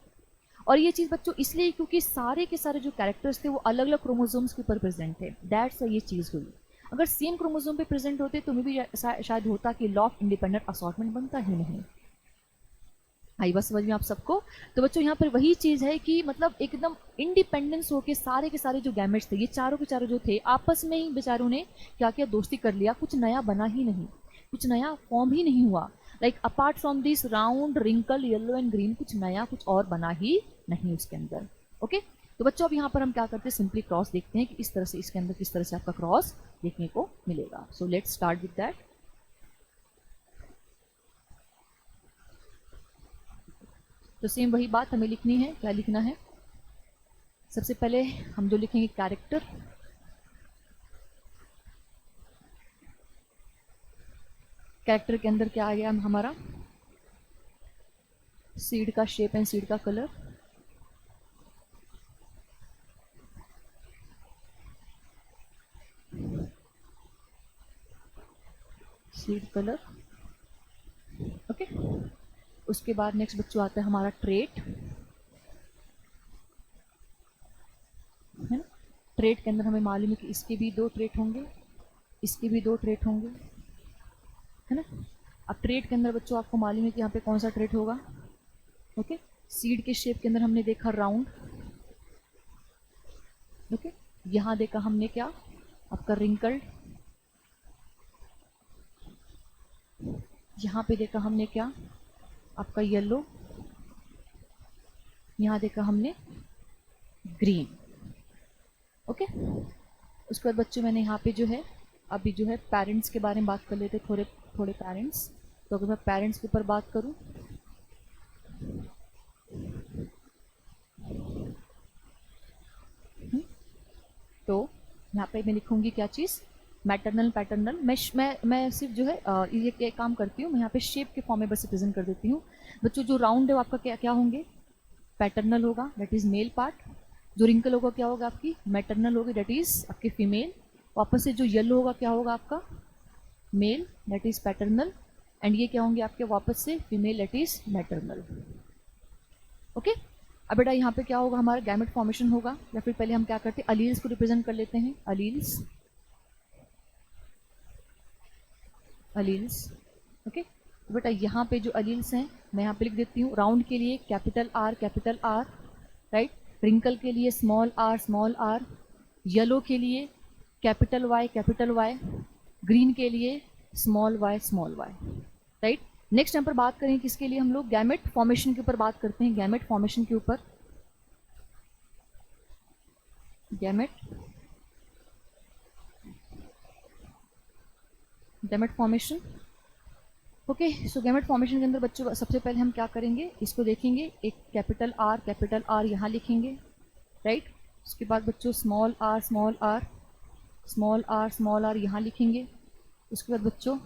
और ये चीज़ बच्चों इसलिए क्योंकि सारे के सारे जो कैरेक्टर्स थे वो अलग अलग क्रोमोसोम्स के ऊपर प्रेजेंट थे, दैट्स ये चीज़ हुई। अगर सेम क्रोमोसोम पे प्रेजेंट होते तो भी शायद होता कि लॉ ऑफ इंडिपेंडेंट असॉर्टमेंट बनता ही नहीं। आई बात समझ में आप सबको? तो बच्चों यहाँ पर वही चीज़ है कि मतलब एकदम इंडिपेंडेंस होके सारे के सारे जो गैमेट्स थे, ये चारों के चारों जो थे आपस में ही बेचारों ने क्या किया, दोस्ती कर लिया, कुछ नया बना ही नहीं, कुछ नया फॉर्म ही नहीं हुआ। Like apart from this round wrinkle yellow and green, कुछ नया कुछ और बना ही नहीं उसके अंदर। ओके, तो बच्चों अब यहाँ पर हम क्या करते हैं, सिंपली क्रॉस देखते हैं कि इस तरह से इसके अंदर किस तरह से आपका क्रॉस देखने को मिलेगा। So let's start with that. तो सेम वही बात हमें लिखनी है, क्या लिखना है, सबसे पहले हम जो लिखेंगे कैरेक्टर, कैरेक्टर के अंदर क्या आ गया हमारा, सीड का शेप एंड सीड का कलर, सीड कलर। ओके, उसके बाद नेक्स्ट बच्चों आता है हमारा ट्रेट, है ना। ट्रेट के अंदर हमें मालूम है कि इसके भी 2 ट्रेट होंगे, इसके भी 2 ट्रेट होंगे, है ना। अब ट्रेट के अंदर बच्चों आपको मालूम है कि यहाँ पे कौन सा ट्रेट होगा। ओके, सीड के शेप के अंदर हमने देखा राउंड, ओके, यहाँ देखा हमने क्या, आपका रिंकल्ड, यहाँ पे देखा हमने क्या, आपका येलो, यहाँ देखा हमने ग्रीन। ओके, उसके बाद बच्चों मैंने यहाँ पे जो है अभी जो है पेरेंट्स के बारे में बात कर लेते थोड़े थोड़े पेरेंट्स। तो अगर मैं पेरेंट्स के ऊपर बात करूँ, तो यहाँ पे मैं लिखूंगी क्या चीज़, मैटरनल पैटर्नल। मैं सिर्फ जो है ये काम करती हूँ, मैं यहाँ पे शेप के फॉर्म में बस रिप्रेजेंट कर देती हूँ। बच्चों जो राउंड है वो आपका क्या क्या होंगे, पैटर्नल होगा, दैट इज़ मेल पार्ट। जो रिंकल होगा क्या होगा आपकी, मैटरनल होगी, दैट इज़ आपकी फीमेल। वापस से जो येलो होगा क्या होगा आपका, male, that is paternal. And ये क्या होंगे आपके वापस से female, that is maternal. Okay, अब बेटा यहाँ पे क्या होगा, हमारा गैमेट फॉर्मेशन होगा, या फिर पहले हम क्या करते हैं अलील्स को रिप्रेजेंट कर लेते हैं, अलील्स, अलील्स। ओके, तो बेटा यहाँ पे जो अलील्स हैं मैं यहाँ पे लिख देती हूँ, राउंड के लिए कैपिटल आर, राइट, रिंकल के लिए स्मॉल आर, येलो के लिए कैपिटल वाई, ग्रीन के लिए स्मॉल वाई, राइट। नेक्स्ट यहाँ पर बात करें किसके लिए, हम लोग गैमेट फॉर्मेशन के ऊपर बात करते हैं, गैमेट फॉर्मेशन के ऊपर। Gamete formation. ओके, सो गैमेट फॉर्मेशन के अंदर बच्चों सबसे पहले हम क्या करेंगे, इसको देखेंगे, एक कैपिटल आर यहाँ लिखेंगे, राइट। उसके बाद बच्चों स्मॉल आर यहाँ लिखेंगे। उसके बाद बच्चों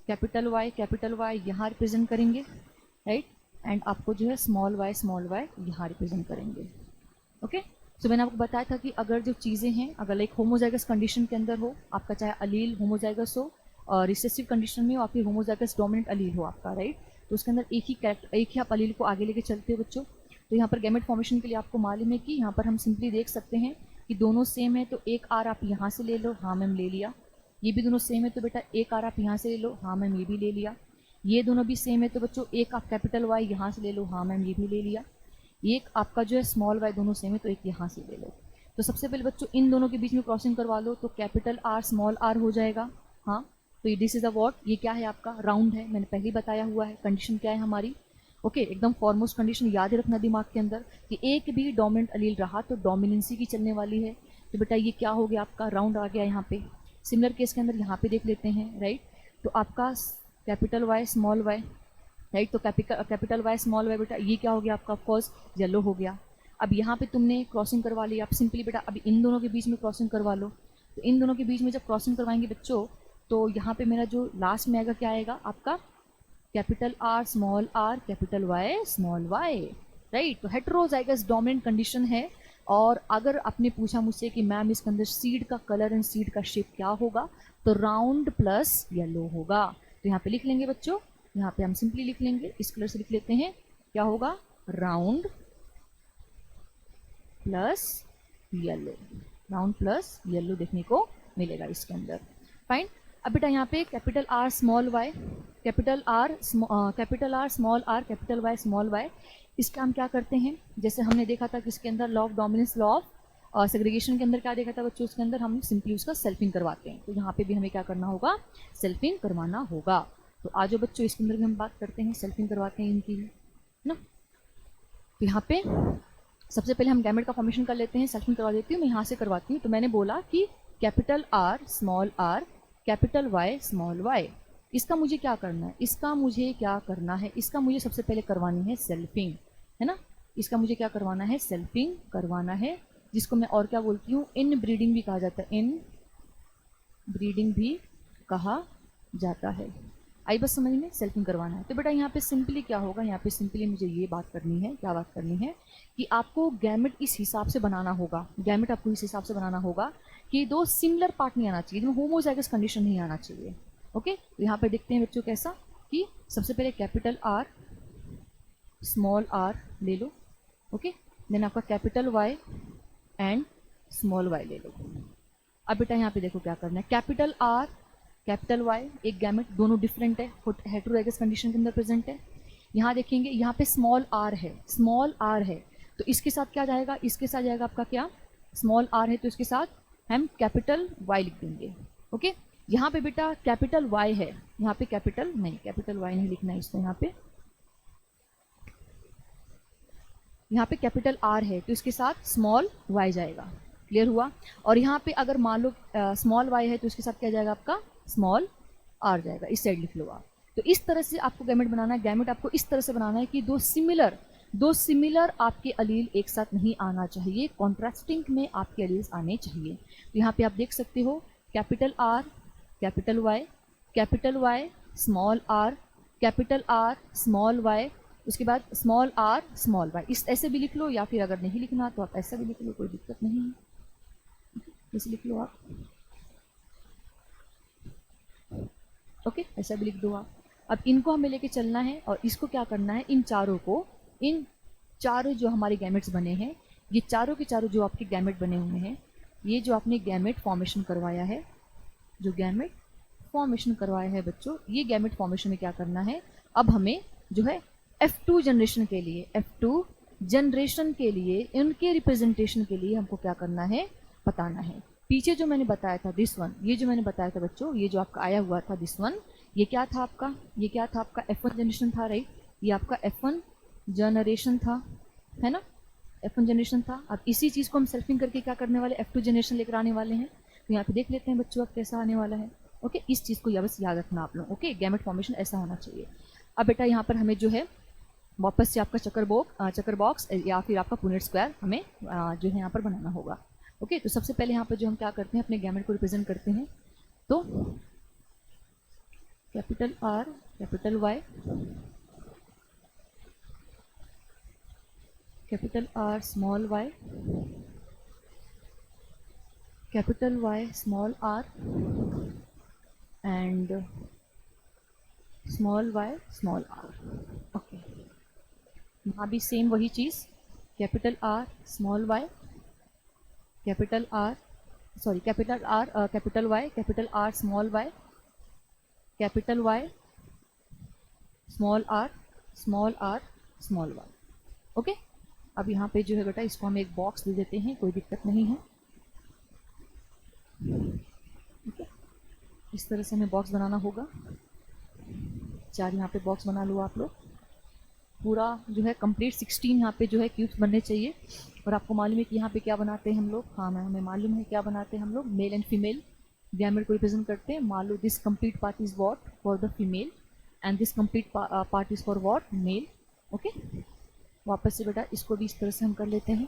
कैपिटल वाई यहाँ रिप्रेजेंट करेंगे, राइट। एंड आपको जो है स्मॉल वाई यहाँ रिप्रेजेंट करेंगे। ओके, सो मैंने आपको बताया था कि अगर जो चीज़ें हैं, अगर लाइक होमोजाइगस कंडीशन के अंदर हो आपका, चाहे अलील होमोजाइगस हो और रिसेसिव कंडीशन में हो, आपकी होमोजाइगस डोमिनेंट अलील हो आपका, राइट, तो उसके अंदर एक ही आप अलील को आगे लेके चलते हो बच्चों। तो यहाँ पर गैमेट फॉर्मेशन के लिए आपको मालूम है कि यहाँ पर हम सिंपली देख सकते हैं कि दोनों सेम है, तो एक आर आप यहाँ से ले लो, हाँ मैम ले लिया। ये भी दोनों सेम है तो बेटा एक आर आप यहाँ से ले लो, हाँ मैम ये भी ले लिया। ये दोनों भी सेम है तो बच्चों एक आप कैपिटल वाई यहाँ से ले लो, हाँ मैम ये भी ले लिया। एक आपका जो है स्मॉल वाई दोनों सेम है तो एक यहाँ से ले लो। तो सबसे पहले बच्चों इन दोनों के बीच में क्रॉसिंग करवा लो, तो कैपिटल आर स्मॉल आर हो जाएगा। हाँ, तो ये दिस इज अ व्हाट, ये क्या है आपका राउंड है, मैंने पहले ही बताया हुआ है। कंडीशन क्या है हमारी, ओके, एकदम फॉरमोस्ट कंडीशन याद रखना दिमाग के अंदर कि एक भी डोमिनेंट अलील रहा तो डोमिनेंसी की चलने वाली है। तो बेटा ये क्या हो गया आपका, राउंड आ गया यहाँ पे। सिमिलर केस के अंदर यहाँ पे देख लेते हैं, राइट। तो आपका capital Y small Y, right, तो कैपिटल वाई स्मॉल वाई बेटा ये क्या हो गया आपका, ऑफकोर्स येलो हो गया। अब यहाँ पे तुमने क्रॉसिंग करवा ली, आप सिंपली बेटा अभी इन दोनों के बीच में क्रॉसिंग करवा लो। तो इन दोनों के बीच में जब क्रॉसिंग करवाएंगे बच्चों, तो यहाँ पे मेरा जो लास्ट में आएगा क्या आएगा आपका, capital R small R capital Y small Y, right. तो हेटेरोजाइगस डोमिनेंट कंडीशन है। और अगर आपने पूछा मुझसे कि मैम इसके अंदर सीड का कलर एंड सीड का शेप क्या होगा, तो राउंड प्लस येलो होगा। तो यहाँ पे लिख लेंगे बच्चों, यहाँ पे हम सिंपली लिख लेंगे, इस कलर से लिख लेते हैं, क्या होगा, round plus yellow, round plus yellow देखने को मिलेगा इसके अंदर। फाइन। अब बेटा यहाँ पे capital R small Y, capital R small R capital Y small Y, इसका हम क्या करते हैं, जैसे हमने देखा था कि इसके अंदर law of dominance, law of segregation के अंदर क्या देखा था बच्चों, उसके अंदर हम सिंपली उसका सेल्फिंग करवाते हैं। तो यहाँ पे भी हमें क्या करना होगा, सेल्फिंग करवाना होगा। तो आज जो बच्चों इसके अंदर भी हम बात करते हैं, सेल्फिंग करवाते हैं इनकी, है ना। तो यहाँ पे सबसे पहले हम गैमेट का फॉर्मेशन कर लेते हैं, सेल्फिंग करवा देती हूँ, मैं यहाँ से करवाती हूँ। तो मैंने बोला कि capital R small R capital Y small Y, इसका मुझे क्या करना है, इसका मुझे क्या करना है, इसका मुझे सबसे पहले करवानी है सेल्फिंग, है ना। इसका मुझे क्या करवाना है, सेल्फिंग करवाना है, जिसको मैं और क्या बोलती हूँ, इन ब्रीडिंग भी कहा जाता है, इन ब्रीडिंग भी कहा जाता है। आई बस समझ में, सेल्फिंग करवाना है। तो बेटा यहाँ पे सिंपली क्या होगा, यहाँ पे सिंपली मुझे ये बात करनी है, क्या बात करनी है कि आपको गैमेट इस हिसाब से बनाना होगा, गैमेट आपको इस हिसाब से बनाना होगा कि दो सिमिलर पार्ट नहीं आना चाहिए, होमोजाइगस कंडीशन नहीं आना चाहिए। ओके, तो यहाँ पे देखते हैं बच्चों कैसा, कि सबसे पहले कैपिटल आर स्मॉल आर ले लो, ओके, देन आपका capital Y and small Y ले लो। अब बेटा यहाँ पे देखो क्या करना है, कैपिटल आर कैपिटल वाई एक गैमेट, दोनों डिफरेंट है, हेटेरोजाइगस कंडीशन के अंदर प्रेजेंट है। यहाँ देखेंगे यहाँ पे स्मॉल आर है, स्मॉल आर है, तो इसके साथ क्या जाएगा, इसके साथ जाएगा आपका क्या, स्मॉल आर है तो इसके साथ हम कैपिटल वाई लिख देंगे। ओके, यहाँ पे बेटा कैपिटल वाई है, यहाँ पे कैपिटल नहीं, कैपिटल वाई नहीं लिखना है इसको, यहाँ पे कैपिटल आर है तो इसके साथ स्मॉल वाई जाएगा। क्लियर हुआ। और यहाँ पे अगर मान लो स्मॉल वाई है तो इसके साथ क्या जाएगा आपका, स्मॉल आर जाएगा। इस साइड लिख लो आप। तो इस तरह से आपको गैमेट बनाना है। गैमेट आपको इस तरह से बनाना है कि दो सिमिलर आपके अलील एक साथ नहीं आना चाहिए, कॉन्ट्रास्टिंग में आपके अलील्स आने चाहिए। तो यहाँ पे आप देख सकते हो capital R capital Y small R capital R small Y, उसके बाद स्मॉल आर स्मॉल वाई। इस ऐसे भी लिख लो या फिर अगर नहीं लिखना तो आप ऐसा भी लिख लो, कोई दिक्कत नहीं है, ऐसे लिख लो आप। ओके, ऐसा भी लिख दो आप। अब इनको हमें लेके चलना है और इसको क्या करना है, इन चारों जो हमारे गैमेट्स बने हैं, ये चारों के चारों जो आपके गैमेट बने हुए हैं, ये जो आपने गैमेट फॉर्मेशन करवाया है, जो गैमेट फॉर्मेशन करवाया है बच्चों, ये गैमेट फॉर्मेशन में क्या करना है, अब हमें जो है F2 जनरेशन के लिए इनके रिप्रेजेंटेशन के लिए हमको क्या करना है, बताना है। पीछे जो मैंने बताया था दिस वन, ये जो मैंने बताया था बच्चों, ये जो आपका आया हुआ था दिस वन, ये क्या था आपका, ये क्या था आपका F1 जनरेशन था, राइट। ये आपका F1 जनरेशन था, है ना, F1 जनरेशन था। अब इसी चीज़ को हम सेल्फिंग करके क्या करने वाले, F2 जनरेशन लेकर आने वाले हैं। तो यहाँ पे देख लेते हैं बच्चों अब कैसा आने वाला है। ओके, इस चीज़ को या बस याद रखना आप लोग। ओके, गैमेट फॉर्मेशन ऐसा होना चाहिए। अब बेटा यहाँ पर हमें जो है वापस से आपका चक्कर बॉक्स या फिर आपका पुनेट स्क्वायर हमें जो है यहाँ पर बनाना होगा। ओके, तो सबसे पहले यहाँ पर जो हम क्या करते हैं, अपने गैमेट को रिप्रेजेंट करते हैं। तो capital R capital Y, capital R small y, capital Y small r and small y small r। Okay, यहाँ भी सेम वही चीज़, capital R small y, capital R sorry capital R capital Y, capital R small y, capital Y small r small r small y। Okay, अब यहाँ पे जो है बेटा इसको हम एक बॉक्स दे देते हैं, कोई दिक्कत नहीं है। ओके, इस तरह से हमें बॉक्स बनाना होगा। 4 यहाँ पे बॉक्स बना लो आप लोग। पूरा जो है कंप्लीट 16 यहाँ पे जो है क्यूब्स बनने चाहिए। और आपको मालूम है कि यहाँ पे क्या बनाते हैं हम लोग, हाँ मैं हमें मालूम है क्या बनाते हैं हम लोग, मेल एंड फीमेल गैमेट को रिप्रेजेंट करते हैं। मान लो this complete part is what for the female and this complete part is for what male. Okay, वापस से बेटा इसको भी इस तरह से हम कर लेते हैं।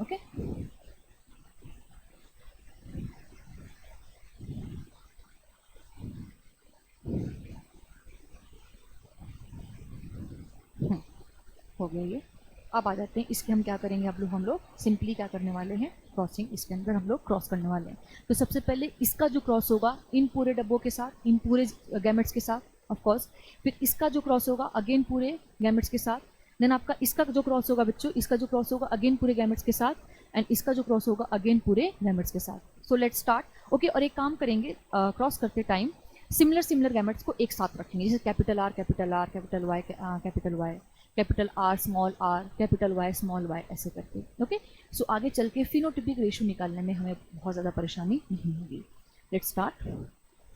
ओके, हो गया ये। अब आ जाते हैं इसके, हम क्या करेंगे, अब हम लोग सिंपली क्या करने वाले हैं, क्रॉसिंग इसके अंदर हम लोग क्रॉस करने वाले हैं। तो सबसे पहले इसका जो क्रॉस होगा इन पूरे डब्बों के साथ, इन पूरे गैमेट्स के साथ ऑफ कोर्स, फिर इसका जो क्रॉस होगा अगेन पूरे गैमेट्स के साथ, देन आपका इसका जो क्रॉस होगा बच्चों, इसका जो क्रॉस होगा अगेन पूरे गैमेट्स के साथ, एंड इसका जो क्रॉस होगा अगेन पूरे गैमेट्स के साथ। So let's start. ओके, और एक काम करेंगे, क्रॉस करते टाइम सिमिलर गैमेट्स को एक साथ रखेंगे, जैसे capital R capital R capital Y capital Y, capital R small r capital Y small y, ऐसे करके। ओके, सो आगे चल के फिनोटिपिक रेशियो निकालने में हमें बहुत ज़्यादा परेशानी नहीं होगी। Let's start.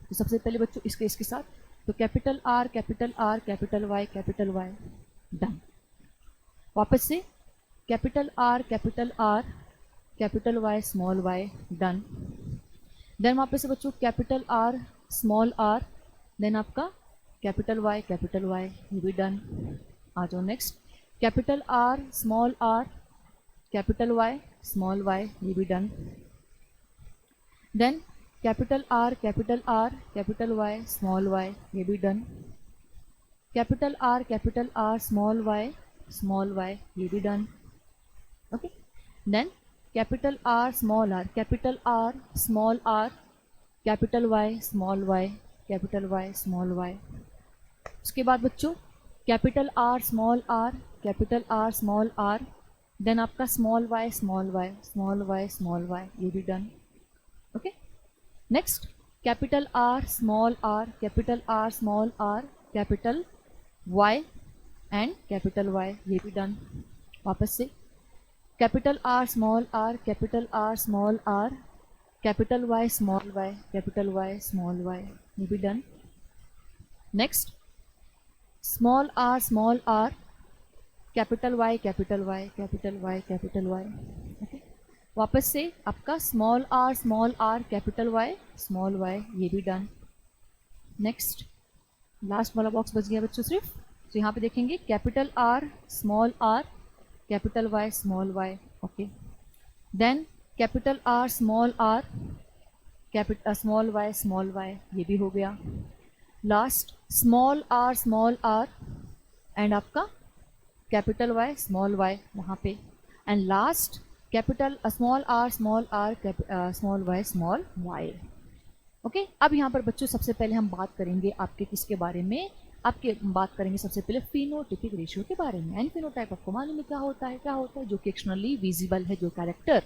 तो सबसे पहले बच्चों इसके साथ, तो capital R capital R capital Y capital Y, done. वापस से capital R capital R capital Y small y, done. Then वापस से बच्चों capital R small r, then आपका कैपिटल Y, ये भी डन। आ जाओ next, capital R small r capital Y small y, ये भी done. Then capital R capital Y small y, ये भी done. Capital R small y, ये भी done. Okay, then capital R small r capital R small r capital Y small y capital Y small y। उसके बाद बच्चों capital R small r capital R small r, then आपका small y small y small y small y, ये भी done. Okay, next capital R small r capital R small r capital Y एंड कैपिटल Y, ये भी done. वापस से capital R small r capital R small r capital Y small y capital Y small y, ये भी done. Next small r capital Y capital Y capital Y capital Y। Okay, वापस से आपका small r capital Y small y, ये भी done. Next last वाला box बच गया बच्चों सिर्फ। तो यहाँ पे देखेंगे capital R small r capital Y small y। Okay, then capital R small r capital small y, ये भी हो गया। लास्ट स्मॉल r एंड आपका कैपिटल Y स्मॉल y वहाँ पे, and last capital small r small y small y। Okay, अब यहाँ पर बच्चों सबसे पहले हम बात करेंगे आपके किसके बारे में, आपके बात करेंगे सबसे पहले फिनोटिपिक रेशियो के बारे में। एंड फिनोटाइप आपको मालूम है क्या होता है, जो कि एक्सटर्नली विजिबल है, जो कैरेक्टर।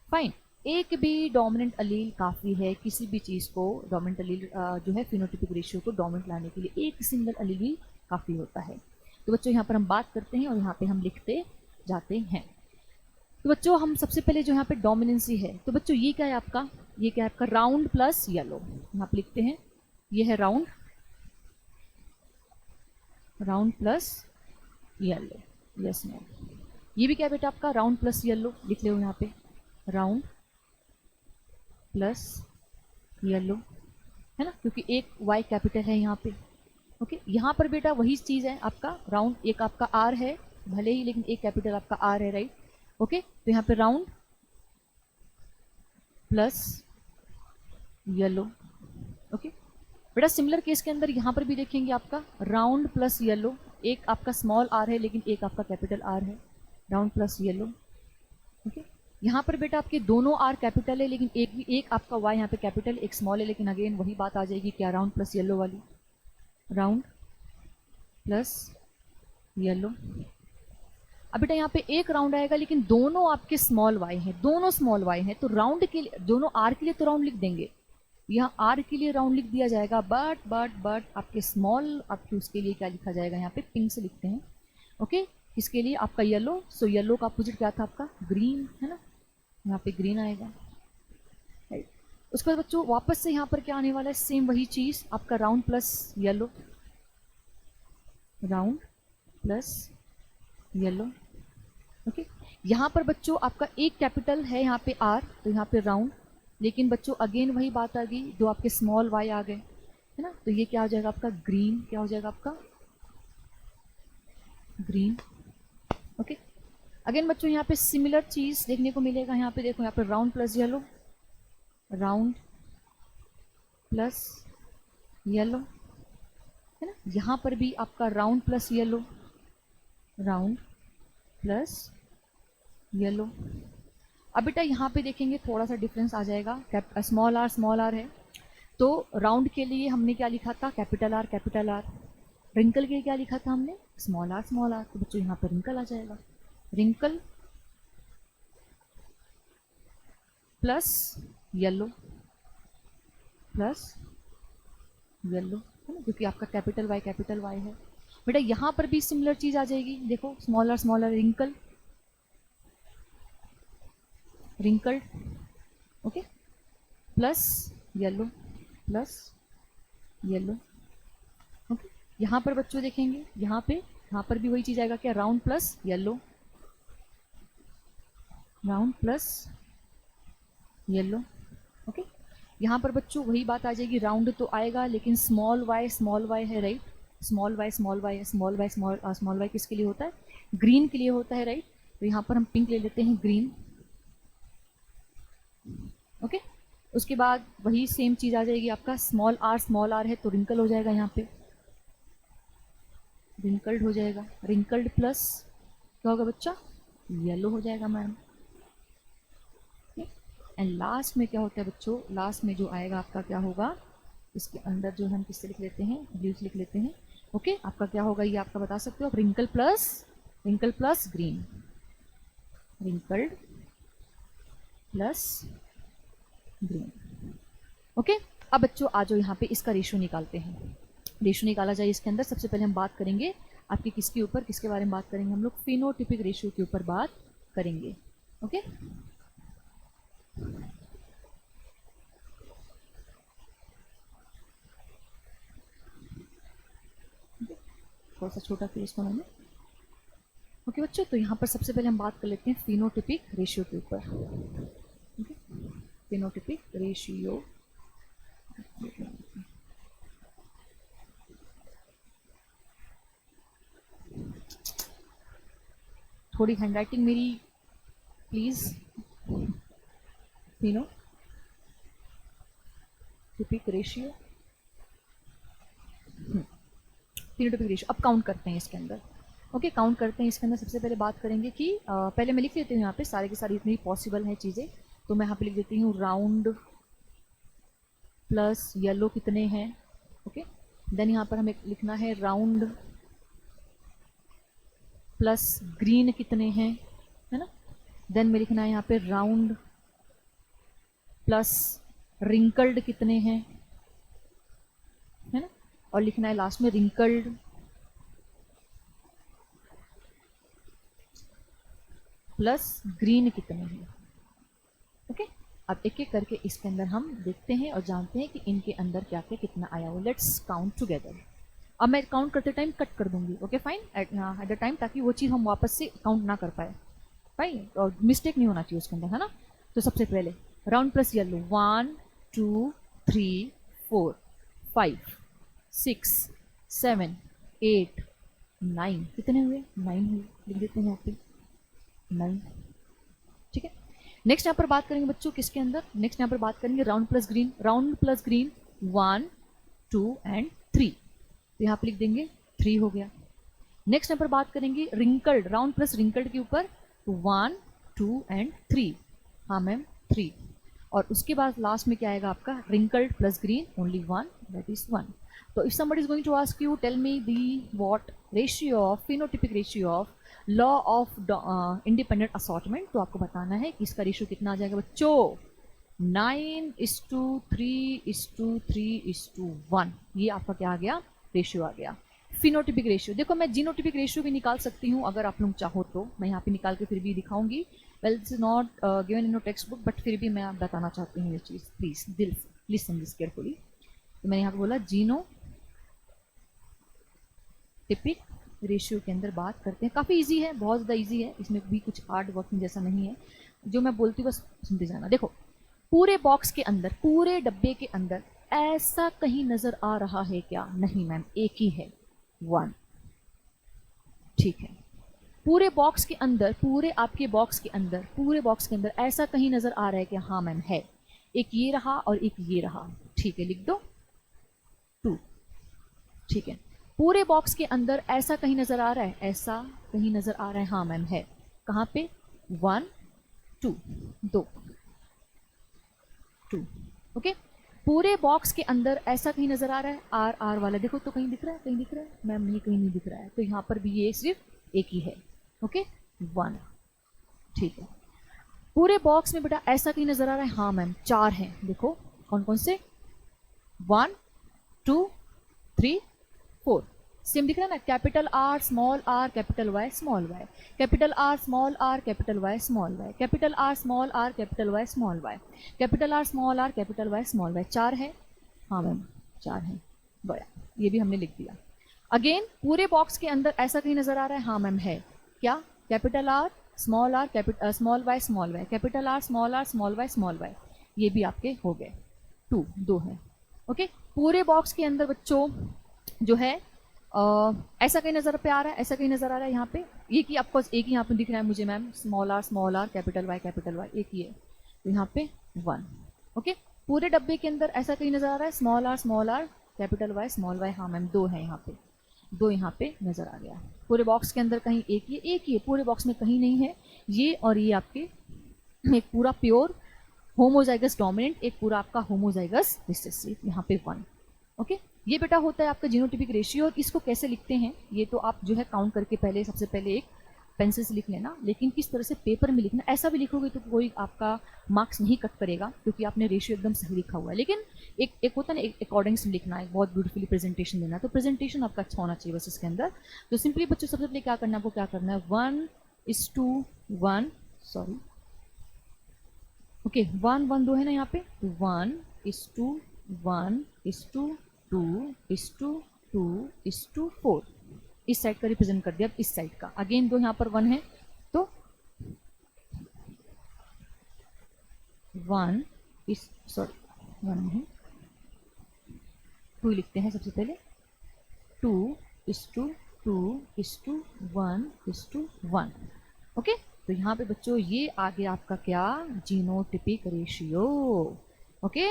फाइन, एक भी डोमिनेंट अलील काफ़ी है, किसी भी चीज़ को डोमिनेंट अलील जो है फिनोटिपिक रेशियो को डोमिनेंट लाने के लिए एक सिंगल अलील भी काफ़ी होता है। तो बच्चों यहाँ पर हम बात करते हैं और यहाँ पे हम लिखते जाते हैं। तो बच्चों हम सबसे पहले जो यहाँ पे डोमिनेंसी है, तो बच्चों ये क्या है आपका, ये क्या है आपका, राउंड प्लस येलो। यहाँ पे लिखते हैं ये है round, round plus yellow, yes ma'am. ये भी क्या है बेटा आपका, राउंड प्लस येलो, लिख ले यहाँ पे राउंड प्लस येलो, है ना, क्योंकि एक वाई कैपिटल है यहाँ पे। ओके, यहाँ पर बेटा वही चीज़ है आपका राउंड, एक आपका आर है भले ही, लेकिन एक कैपिटल आपका आर है, राइट। ओके, तो यहाँ पे राउंड प्लस येलो। ओके बेटा, सिमिलर केस के अंदर यहाँ पर भी देखेंगे आपका राउंड प्लस येलो, एक आपका स्मॉल आर है लेकिन एक आपका कैपिटल आर है, राउंड प्लस येलो। ओके, यहाँ पर बेटा आपके दोनों आर कैपिटल है लेकिन एक आपका वाई यहाँ पे कैपिटल, एक स्मॉल है, लेकिन अगेन वही बात आ जाएगी क्या, राउंड प्लस येलो वाली, राउंड प्लस येलो। अब बेटा यहाँ पे एक राउंड आएगा लेकिन दोनों आपके स्मॉल वाई हैं, दोनों स्मॉल वाई हैं, तो राउंड के लिए दोनों आर के लिए तो राउंड लिख देंगे, यहाँ आर के लिए राउंड लिख दिया जाएगा, बट आपके स्मॉल आपके उसके लिए क्या लिखा जाएगा, यहाँ पे पिंक से लिखते हैं। ओके, इसके लिए आपका येलो, सो येलो का अपोजिट क्या था आपका, ग्रीन, है ना, यहाँ पे ग्रीन आएगा, राइट। उसके बाद बच्चों वापस से यहाँ पर क्या आने वाला है, सेम वही चीज़ आपका round plus yellow, round plus yellow. Okay, यहाँ पर बच्चों आपका एक कैपिटल है यहाँ पे आर, तो यहाँ पे राउंड, लेकिन बच्चों अगेन वही बात आ गई, दो आपके स्मॉल वाई आ गए, है ना, तो ये क्या हो जाएगा आपका ग्रीन, क्या हो जाएगा आपका ग्रीन। ओके, अगेन बच्चों यहाँ पे सिमिलर चीज देखने को मिलेगा, यहाँ पे देखो, यहाँ पे round plus yellow, round plus yellow, है ना, यहाँ पर भी आपका round plus yellow, round plus yellow. अब बेटा यहाँ पे देखेंगे थोड़ा सा डिफरेंस आ जाएगा, स्मॉल आर है, तो राउंड के लिए हमने क्या लिखा था, capital R capital R, wrinkle के लिए क्या लिखा था हमने, स्मॉल आर, तो बच्चों यहाँ पर रिंकल आ जाएगा, wrinkle plus yellow, plus yellow, है ना, क्योंकि आपका कैपिटल वाई है। बेटा यहाँ पर भी सिमिलर चीज आ जाएगी, देखो small R wrinkle, wrinkled, okay, plus yellow, plus yellow. Okay, यहाँ पर बच्चों देखेंगे, यहाँ पर भी वही चीज आएगा क्या, round plus yellow, round plus yellow. Okay, यहाँ पर बच्चों वही बात आ जाएगी, राउंड तो आएगा लेकिन स्मॉल वाई है, राइट, स्मॉल वाई है, स्मॉल वाई किसके लिए होता है, ग्रीन के लिए होता है, राइट, तो यहाँ पर हम पिंक ले लेते हैं, ग्रीन। ओके, उसके बाद वही सेम चीज आ जाएगी आपका, स्मॉल आर है तो रिंकल हो जाएगा, यहाँ पे रिंकल्ड हो जाएगा, रिंकल्ड प्लस क्या होगा बच्चा, येलो हो जाएगा मैम। एंड लास्ट में क्या होता है बच्चों, लास्ट में जो आएगा आपका क्या होगा, इसके अंदर जो हम किससे लिख लेते हैं, ब्लू से लिख लेते हैं। ओके, आपका क्या होगा ये आपका बता सकते हो आप, wrinkle plus green, wrinkled plus green. Okay, अब बच्चों आ जाओ यहाँ पे इसका रेशियो निकालते हैं, रेशियो निकाला जाए इसके अंदर। सबसे पहले हम बात करेंगे आपके किसके ऊपर, किसके बारे में बात करेंगे हम लोग, फिनोटिपिक रेशियो के ऊपर बात करेंगे। ओके, थोड़ा सा छोटा किया इसको मैंने। ओके बच्चों, तो यहाँ पर सबसे पहले हम बात कर लेते हैं फिनोटिपिक रेशियो के ऊपर। ओके, फिनोटिपिक रेशियो, थोड़ी हैंडराइटिंग मेरी please, phenotypic ratio, phenotypic ratio. अब काउंट करते हैं इसके अंदर। ओके, काउंट करते हैं इसके अंदर। सबसे पहले बात करेंगे कि पहले मैं लिख देती हूँ यहाँ पे सारे के सारे जितनी पॉसिबल हैं चीज़ें, तो मैं यहाँ पे लिख देती हूँ राउंड प्लस येलो कितने हैं। ओके, देन यहाँ पर हमें लिखना है राउंड प्लस ग्रीन कितने हैं, है ना। देन में लिखना है यहाँ पे राउंड प्लस रिंकल्ड कितने हैं, है ना, और लिखना है लास्ट में रिंकल्ड प्लस ग्रीन कितने हैं। ओके, अब एक एक करके इसके अंदर हम देखते हैं और जानते हैं कि इनके अंदर क्या क्या कितना आया हो। Let's count together. अब मैं काउंट करते टाइम कट कर दूंगी। Okay fine, at the time, ताकि वो चीज़ हम वापस से काउंट ना कर पाए। फाइन, और मिस्टेक नहीं होना चाहिए उसके अंदर, है ना। तो सबसे पहले राउंड प्लस येलो, 1 2 3 4 5 6 7 8 9, कितने हुए? 9 हुए, लिख देते हैं यहाँ पे 9। ठीक है, नेक्स्ट यहाँ पर बात करेंगे बच्चों किसके अंदर, नेक्स्ट यहाँ पर बात करेंगे round plus green. Round plus green 1 2 and 3, तो यहाँ पे लिख देंगे 3 हो गया। नेक्स्ट यहाँ पर बात करेंगे रिंकल्ड, राउंड प्लस रिंकल्ड के ऊपर 1 2 एंड 3, हाँ मैम 3। और उसके बाद लास्ट में क्या आएगा आपका, wrinkled plus green only 1, that is 1। तो if somebody is going to ask you, tell me the what ratio of phenotypic ratio of law of independent assortment, तो आपको बताना है कि इसका रेशियो कितना आ जाएगा बच्चों, 9:3:3:1। ये आपका क्या आ गया, रेशियो आ गया। फिनोटिपिक रेशियो, देखो मैं जीनोटिपिक रेशियो भी निकाल सकती हूँ अगर आप लोग चाहो तो, मैं यहाँ पे निकाल के फिर भी दिखाऊंगी। Well this is not given in your text book, but फिर भी मैं बताना चाहती हूँ ये चीज़, प्लीज दिल से लिसन दिस केयरफुली। तो मैंने यहाँ पे बोला जीनोटिपिक रेशियो के अंदर बात करते हैं। काफ़ी इजी है, बहुत ज़्यादा इजी है, इसमें भी कुछ हार्ड वर्किंग जैसा नहीं है। जो मैं बोलती हूँ बस सुनते जाना। देखो, पूरे बॉक्स के अंदर, पूरे डब्बे के अंदर ऐसा कहीं नजर आ रहा है क्या? नहीं मैम, एक ही है, 1। ठीक है, पूरे बॉक्स के अंदर, पूरे आपके बॉक्स के अंदर, पूरे बॉक्स के अंदर ऐसा कहीं नजर आ रहा है कि हाँ मैम है, एक ये रहा और एक ये रहा। ठीक है, लिख दो 2। ठीक है, पूरे बॉक्स के अंदर ऐसा कहीं नजर आ रहा है, ऐसा कहीं नजर आ रहा है, हाँ मैम है। कहाँ पे? 1 2 2 2। ओके, पूरे बॉक्स के अंदर ऐसा कहीं नजर आ रहा है, आर आर वाला देखो तो कहीं दिख रहा है, कहीं दिख रहा है मैम? नहीं, कहीं नहीं दिख रहा है, तो यहाँ पर भी ये सिर्फ एक ही है। ओके, 1। ठीक है, पूरे बॉक्स में बेटा ऐसा कहीं नजर आ रहा है, हाँ मैम 4 हैं। देखो कौन कौन से, 1 2 3 4, सेम दिख रहा है ना, capital R small R capital Y small Y, capital R small R capital Y small Y, capital R small R capital Y small Y, capital R small R capital Y small Y. 4 है, हाँ ma'am 4 है, बड़ा, ये भी हमने लिख दिया। Again पूरे बॉक्स के अंदर ऐसा कहीं नजर आ रहा है, हाँ मैम है, क्या? Capital R small R capital small Y small Y, capital R small Y small Y, ये भी आपके हो गए 2 है। ओके, पूरे बॉक्स के अंदर बच्चों जो है ऐसा कहीं नजर पे आ रहा है, ऐसा कहीं नजर आ रहा है यहाँ पे, ये कि आपको एक ही यहाँ पे दिख रहा है मुझे ma'am, small R capital Y एक ही है, तो यहाँ पे 1। ओके, पूरे डब्बे के अंदर ऐसा कहीं नजर आ रहा है, स्मॉल आर कैपिटल वाई, हाँ मैम 2 है यहाँ पे, 2 यहाँ पे नजर आ गया। पूरे बॉक्स के अंदर कहीं एक ही है, पूरे बॉक्स में कहीं नहीं है। ये और ये आपके एक पूरा प्योर होमोजाइगस डोमिनेंट, एक पूरा आपका होमोजाइगस रिसेसिव, यहाँ पे 1। ओके, ये बेटा होता है आपका जीनोटिपिक रेशियो। और इसको कैसे लिखते हैं ये तो आप जो है काउंट करके पहले, सबसे पहले एक पेंसिल से लिख लेना, लेकिन किस तरह से पेपर में लिखना, ऐसा भी लिखोगे तो कोई आपका मार्क्स नहीं कट करेगा, क्योंकि आपने रेशियो एकदम सही लिखा हुआ है। लेकिन एक होता है ना, एक अकॉर्डिंग से लिखना है, बहुत ब्यूटीफुली प्रेजेंटेशन देना, तो प्रेजेंटेशन आपका अच्छा होना चाहिए बस इसके अंदर। तो सिंपली बच्चों सबसे पहले क्या करना है, आपको क्या करना है, 1:1, सॉरी ओके 1 1 2 है ना यहाँ पे, 1:1:2:2:2:4, इस साइड का रिप्रेजेंट कर दिया। अब इस साइड का अगेन 2 यहाँ पर 1 है, तो 1 इस, सॉरी 1 है, 2 लिखते हैं सबसे पहले, 2:2:1:1। ओके, तो यहाँ पे बच्चों ये आ गया आपका क्या, जीनोटिपिक रेशियो। ओके,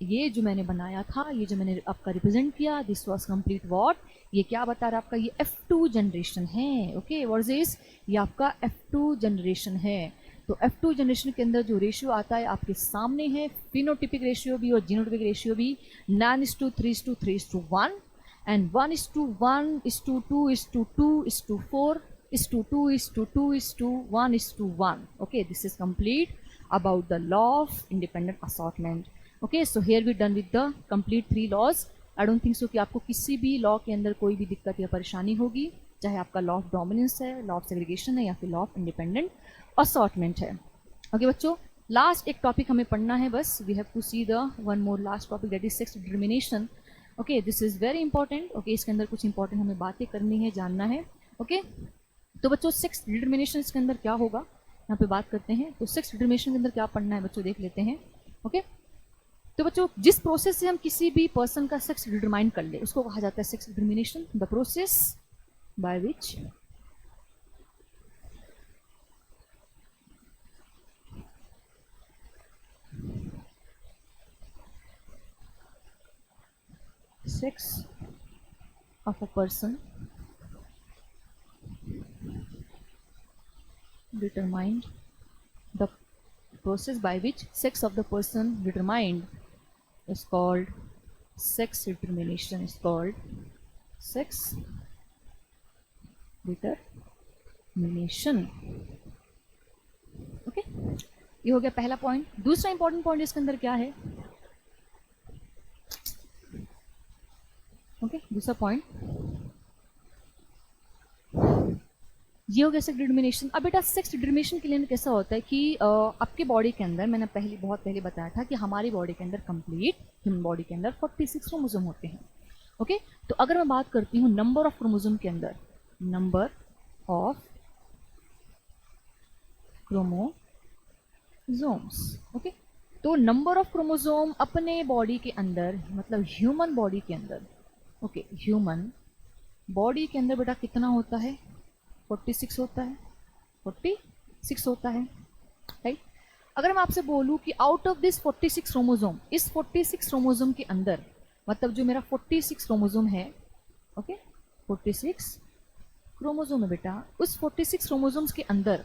ये जो मैंने बनाया था, ये जो मैंने आपका रिप्रेजेंट किया, दिस वाज कंप्लीट व्हाट, ये क्या बता रहा है आपका, ये F2 जनरेशन है। ओके, व्हाट इज दिस, ये आपका F2 जनरेशन है। तो F2 जनरेशन के अंदर जो रेशियो आता है आपके सामने है, फिनोटिपिक रेशियो भी और जीनोटिपिक रेशियो भी, 9:3:3:1 and 1:1:2:2:4:2:2:1:1. Okay, this is complete about the law of independent assortment. Okay, so here we done with the complete 3 laws. I don't think so कि आपको किसी भी लॉ के अंदर कोई भी दिक्कत या परेशानी होगी। चाहे आपका लॉ ऑफ डोमिनेंस है, लॉ ऑफ सेग्रीगेशन है, या फिर लॉ ऑफ इंडिपेंडेंट असॉर्टमेंट है। ओके बच्चों, लास्ट एक टॉपिक हमें पढ़ना है बस। We have to see the one more last topic, that is sex determination. Okay, this is very important. Okay, इसके अंदर कुछ इंपॉर्टेंट हमें बातें करनी है, जानना है। ओके, तो बच्चों सेक्स डिटर्मिनेशन के अंदर क्या होगा यहाँ पे बात करते हैं। तो सेक्स डिटर्मिनेशन के अंदर क्या पढ़ना है बच्चों, देख लेते हैं। ओके, तो बच्चों जिस प्रोसेस से हम किसी भी पर्सन का सेक्स डिटरमाइन कर ले उसको कहा जाता है sex determination. The process by which sex of a person determined, the process by which sex of the person determined is called sex determination, is called sex determination। Okay, ये हो गया पहला पॉइंट। दूसरा इंपॉर्टेंट पॉइंट इसके अंदर क्या है, okay, दूसरा पॉइंट ये हो गया सेक्स डिटर्मिनेशन। अब बेटा सेक्स डिटर्मिनेशन के लिए कैसा होता है कि आपके बॉडी के अंदर, मैंने बहुत पहले बताया था कि हमारी बॉडी के अंदर कंप्लीट ह्यूमन बॉडी के अंदर 46 क्रोमोसोम होते हैं। ओके, तो अगर मैं बात करती हूँ नंबर ऑफ क्रोमोसोम के अंदर, नंबर ऑफ क्रोमोसोम्स, ओके, तो नंबर ऑफ क्रोमोसोम अपने बॉडी के अंदर, मतलब ह्यूमन बॉडी के अंदर, ओके, ह्यूमन बॉडी के अंदर बेटा कितना होता है, 46 होता है, 46 होता है, राइट। अगर मैं आपसे बोलूं कि आउट ऑफ दिस 46 क्रोमोसोम, इस 46 क्रोमोसोम के अंदर, मतलब जो मेरा 46 क्रोमोसोम है, ओके, 46 क्रोमोसोम है बेटा, उस 46 क्रोमोसोम्स के अंदर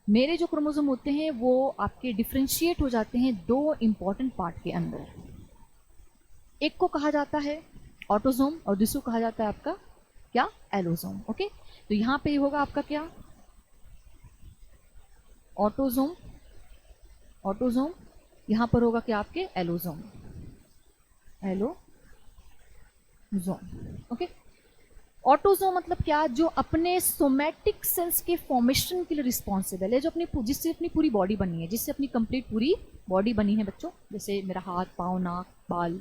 मेरे जो क्रोमोसोम होते हैं वो आपके डिफ्रेंशिएट हो जाते हैं दो इंपॉर्टेंट पार्ट के अंदर। एक को कहा जाता है ऑटोसोम और दूसरे को कहा जाता है आपका क्या, एलोसोम। ओके, तो यहां पे होगा आपका क्या, ऑटोसोम, ऑटोसोम, यहां पर होगा क्या आपके एलोसोम, एलोसोम। ओके, ऑटोसोम मतलब क्या, जो अपने सोमैटिक सेल्स के फॉर्मेशन के लिए रिस्पॉन्सिबल है, जो अपनी जिससे अपनी पूरी बॉडी बनी है, जिससे अपनी कंप्लीट पूरी बॉडी बनी है बच्चों, जैसे मेरा हाथ, पाँव, नाक, बाल,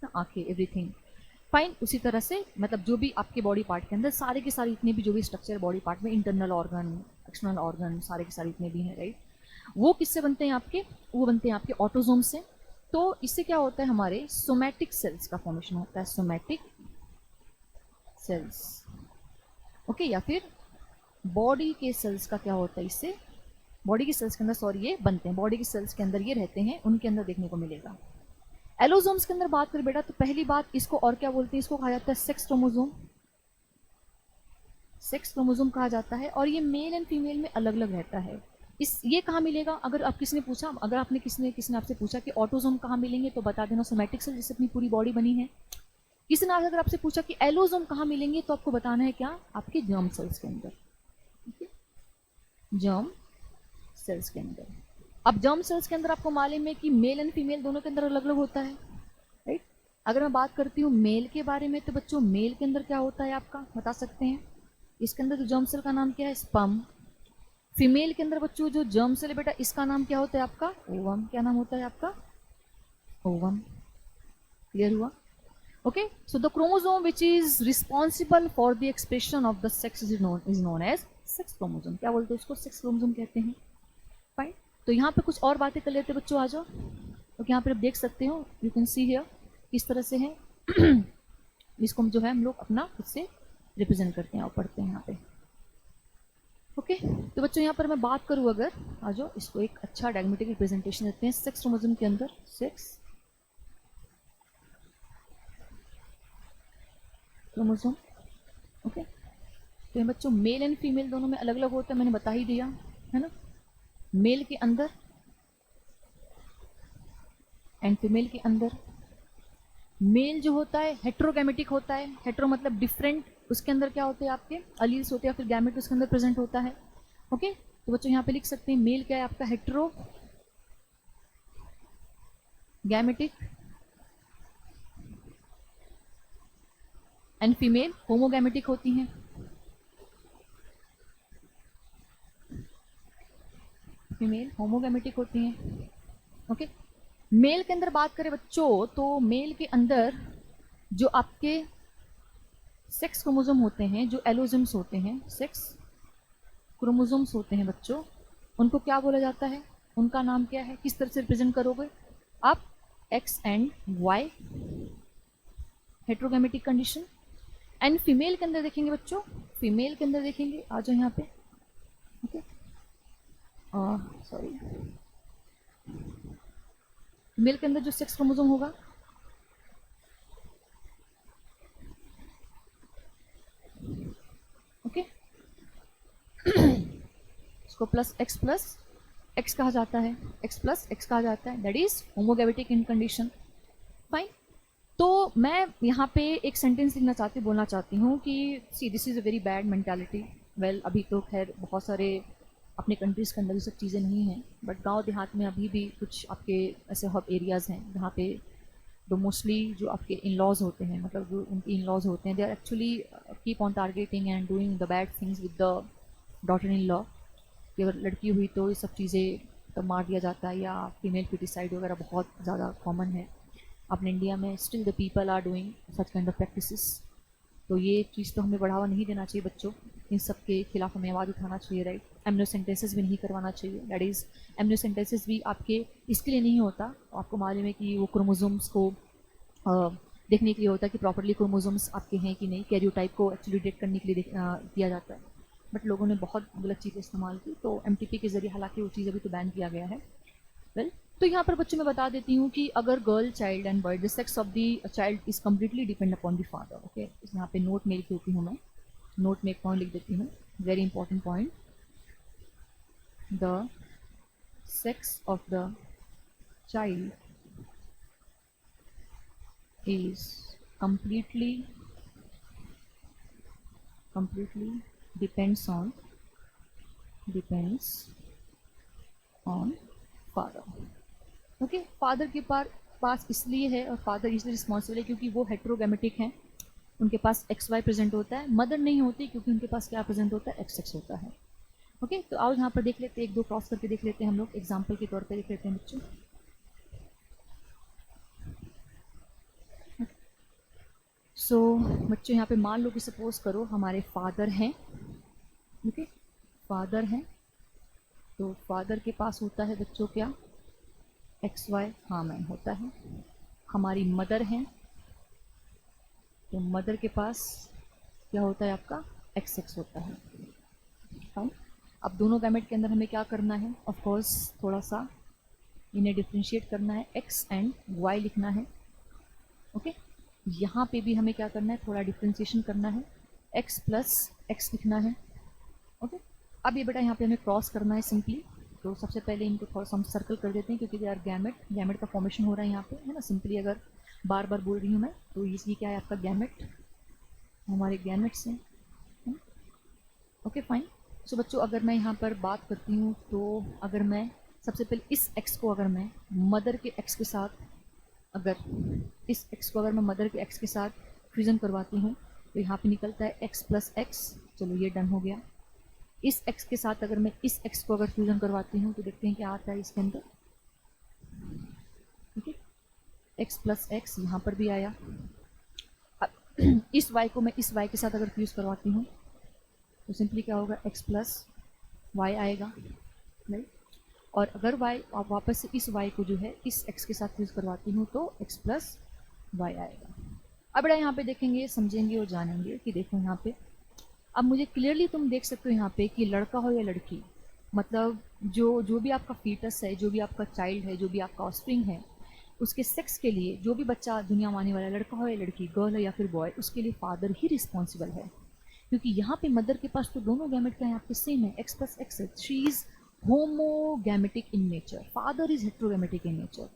आंखें, एवरीथिंग फाइन। उसी तरह से मतलब जो भी आपके बॉडी पार्ट के अंदर सारे के सारे इतने भी जो भी स्ट्रक्चर बॉडी पार्ट में, इंटरनल ऑर्गन, एक्सटर्नल ऑर्गन, सारे के सारे इतने भी हैं, राइट, वो किससे बनते हैं आपके, वो बनते हैं आपके ऑटोसोम से। तो इससे क्या होता है, हमारे सोमैटिक सेल्स का फॉर्मेशन होता है, सोमैटिक सेल्स, ओके, या फिर बॉडी के सेल्स का क्या होता है, इससे बॉडी के सेल्स के अंदर, सॉरी, ये बनते हैं, बॉडी के सेल्स के अंदर ये रहते हैं, उनके अंदर देखने को मिलेगा। एलोसोम्स के अंदर बात करें बेटा, तो पहली बात इसको और क्या बोलते हैं, इसको कहा जाता है सेक्स क्रोमोसोम, सेक्स क्रोमोसोम कहा जाता है, और ये मेल एंड फीमेल में अलग अलग रहता है। इस ये कहाँ मिलेगा, अगर आप किसी ने पूछा, अगर आपने किसी ने आपसे पूछा कि ऑटोसोम कहाँ मिलेंगे, तो बता देना सोमैटिक सेल जिससे अपनी पूरी बॉडी बनी है। किसी ने अगर आपसे पूछा कि एलोसोम कहाँ मिलेंगे, तो आपको बताना है क्या, आपके जर्म सेल्स के अंदर, जर्म सेल्स के अंदर। अब जर्म सेल्स के अंदर आपको मालूम है कि मेल एंड फीमेल दोनों के अंदर अलग अलग होता है, राइट। अगर मैं बात करती हूँ मेल के बारे में, तो बच्चों मेल के अंदर क्या होता है आपका बता सकते हैं, इसके अंदर जो जर्म सेल का नाम क्या है, स्पर्म। फीमेल के अंदर बच्चों जो जर्म सेल है बेटा, इसका नाम क्या होता है आपका, ओवम। क्या नाम होता है आपका, ओवम। क्लियर हुआ, okay. So the chromosome which is responsible for the expression of the sex is known as sex chromosome. क्या बोलते हैं उसको, सेक्स क्रोमोसोम कहते हैं, फाइन। तो यहाँ पे कुछ और बातें कर लेते हैं बच्चों, आ जाओ। तो यहाँ पे आप देख सकते हो, यू कैन सी हियर किस तरह से है इसको जो है हम लोग अपना खुद से रिप्रेजेंट करते हैं और पढ़ते हैं यहाँ पे, ओके। तो बच्चों यहाँ पर मैं बात करूँ अगर, आ जाओ, इसको एक अच्छा डायग्रामेटिक रिप्रेजेंटेशन देते हैं सेक्स क्रोमोसोम के अंदर, सेक्स क्रोमोसोम, ओके। तो बच्चों मेल एंड फीमेल दोनों में अलग अलग होता है, मैंने बता ही दिया है ना। मेल के अंदर एंड फीमेल के अंदर, मेल जो होता है हेट्रोगैमेटिक होता है, हेट्रो मतलब डिफरेंट, उसके अंदर क्या होते हैं आपके अलील्स होते हैं, या फिर गैमेट उसके अंदर प्रेजेंट होता है, ओके। तो बच्चों यहाँ पे लिख सकते हैं मेल क्या है आपका, hetero gametic, and female homogametic होती हैं, फीमेल होमोगैमेटिक होती हैं। ओके, मेल के अंदर बात करें बच्चों तो मेल के अंदर जो आपके सेक्स क्रोमोसोम होते हैं, जो एलोजम्स होते हैं, सेक्स क्रोमोसोम्स होते हैं बच्चों, उनको क्या बोला जाता है, उनका नाम क्या है, किस तरह से रिप्रेजेंट करोगे आप, X and Y, heterogametic condition. And female के अंदर देखेंगे बच्चों, फीमेल के अंदर देखेंगे, आ जाओ यहाँ पे, ओके, सॉरी, फीमेल के अंदर जो सेक्स क्रोमोसोम होगा, ओके, इसको प्लस एक्स कहा जाता है, एक्स प्लस एक्स कहा जाता है, that is homogametic in condition. Fine. तो मैं यहाँ पे एक सेंटेंस लिखना चाहती, बोलना चाहती हूँ कि see this is a very bad mentality. Well, अभी तो खैर बहुत सारे अपने कंट्रीज़ के अंदर ये सब चीज़ें नहीं हैं, बट गांव देहात में अभी भी कुछ आपके ऐसे हब एरियाज़ हैं जहाँ पे तो मोस्टली जो आपके इन लॉज होते हैं, मतलब जो उनके इन लॉज होते हैं, they are actually keep on targeting and doing the bad things with the daughter in law. कि अगर लड़की हुई तो ये सब चीज़ें तो मार दिया जाता है, या फीमेल फिटिसाइड वगैरह बहुत ज़्यादा कॉमन है अपने इंडिया में। Still the people are doing such kind of practices. तो ये चीज़ तो हमें बढ़ावा नहीं देना चाहिए बच्चों, इन सब के खिलाफ हमें आवाज़ उठाना चाहिए, राइट। एमनियोसेंटेसिस भी नहीं करवाना चाहिए, दैट इज़ एमनियोसेंटेसिस भी आपके इसके लिए नहीं होता, आपको मालूम है कि वो क्रोमोसोम्स को देखने के लिए होता है कि प्रॉपरली क्रोमोसोम्स आपके हैं कि नहीं, कैरियोटाइप को एक्चुअली डिटेक्ट करने के लिए किया जाता है। बट लोगों ने बहुत गलत चीज़ें इस्तेमाल की, तो एमटीपी के जरिए हालांकि वो चीज़ अभी तो बैन किया गया है। वेल, तो यहाँ पर बच्चों मैं बता देती हूँ कि अगर girl child and boy, the sex of the child is completely depend upon the father. Okay, यहाँ पे नोट में लिख देती हूँ मैं, नोट में एक पॉइंट लिख देती हूँ, very important point. The sex of the child is completely depends on father। Okay, father के पास इसलिए है, और फादर इसलिए रिस्पॉन्सिबल है क्योंकि वो हेट्रोगैमेटिक हैं, उनके पास एक्स वाई प्रेजेंट होता है। मदर नहीं होती क्योंकि उनके पास क्या प्रेजेंट होता है, एक्स एक्स होता है। ओके, तो आओ यहाँ पर देख लेते हैं, एक दो क्रॉस करके देख लेते हैं हम लोग, एग्जाम्पल के तौर पर देख लेते हैं बच्चों। सो बच्चों यहाँ पे मान लो कि सपोज करो हमारे फादर हैं, ओके, फादर हैं, तो फादर के पास होता है बच्चों क्या, एक्स वाई, हाँ मैन होता है। हमारी मदर हैं, तो मदर के पास क्या होता है आपका, एक्स एक्स होता है। फाइन। अब दोनों गैमेट के अंदर हमें क्या करना है, ऑफ कोर्स थोड़ा सा इन्हें डिफ्रेंशिएट करना है, एक्स एंड वाई लिखना है। ओके, यहाँ पे भी हमें क्या करना है, थोड़ा डिफ्रेंशिएशन करना है, x प्लस एक्स लिखना है। ओके, अब ये बेटा यहाँ पे हमें क्रॉस करना है सिंपली। तो सबसे पहले इनको थोड़ा सा हम सर्कल कर देते हैं क्योंकि यार गैमेट का फॉर्मेशन हो रहा है यहाँ पे, है ना। सिंपली अगर बार बार बोल रही हूँ मैं तो ये क्या है आपका गैमेट, हमारे गैमेट्स हैं। Okay fine. सो बच्चों अगर मैं यहाँ पर बात करती हूँ तो अगर मैं सबसे पहले इस x को अगर मैं मदर के x के साथ, अगर इस x को अगर मैं मदर के x के साथ फ्यूज़न करवाती हूँ तो यहाँ पे निकलता है x प्लस एक्स। चलो ये डन हो गया। इस x के साथ अगर मैं इस x को अगर फ्यूज़न करवाती हूँ तो देखते हैं क्या आता है इसके अंदर। ठीक है, x प्लस एक्स यहाँ पर भी आया। अब इस y को मैं इस y के साथ अगर फ्यूज़ करवाती हूँ तो सिंपली क्या होगा, x प्लस वाई आएगा, राइट। और अगर y आप वापस से इस y को जो है इस x के साथ फ्यूज़ करवाती हूँ तो x प्लस वाई आएगा। अब बड़ा यहाँ पे देखेंगे, समझेंगे और जानेंगे कि देखो यहाँ पे अब मुझे क्लियरली तुम देख सकते हो यहाँ पे कि लड़का हो या लड़की, मतलब जो भी आपका फीटस है, जो भी आपका चाइल्ड है, जो भी आपका ऑफस्प्रिंग है, उसके सेक्स के लिए जो भी बच्चा दुनिया में आने वाला, लड़का हो या लड़की, गर्ल है या फिर बॉय, उसके लिए फादर ही रिस्पॉन्सिबल है। क्योंकि यहाँ पे मदर के पास तो दोनों गैमेट का यहाँ पे सेम है, एक्स प्लस एक्स है। She is homogametic in nature, father is heterogametic in nature.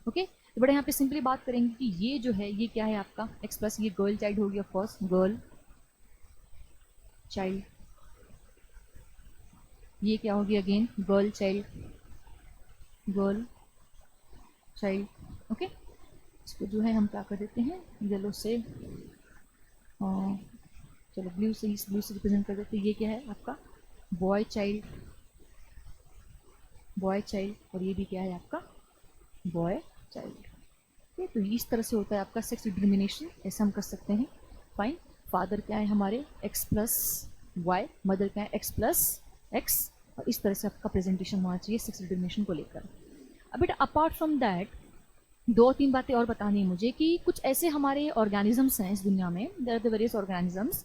Okay, तो बड़े यहाँ पे सिंपली बात करेंगे कि ये जो है ये क्या है आपका एक्स प्लस, ये गर्ल चाइल्ड हो गया, फर्स्ट गर्ल चाइल्ड, ये क्या हो गया again girl child, girl child. Okay, इसको जो है हम क्या कर देते हैं येलो से, चलो ब्लू से, इस ब्लू से रिप्रेजेंट कर देते हैं। ये क्या है आपका बॉय चाइल्ड, बॉय चाइल्ड, और ये भी क्या है आपका बॉय चाइल्ड। ठीक, तो इस तरह से होता है आपका सेक्स डिटर्मिनेशन, ऐसा हम कर सकते हैं। फाइन, फादर क्या है हमारे एक्स प्लस वाई, मदर क्या है एक्स प्लस एक्स, और इस तरह से आपका प्रेजेंटेशन होना चाहिए सेक्स डिटर्मिनेशन को लेकर। अब बेटा अपार्ट फ्रॉम दैट दो तीन बातें और बतानी है मुझे कि कुछ ऐसे हमारे ऑर्गेनिजम्स हैं इस दुनिया में, there are the various organisms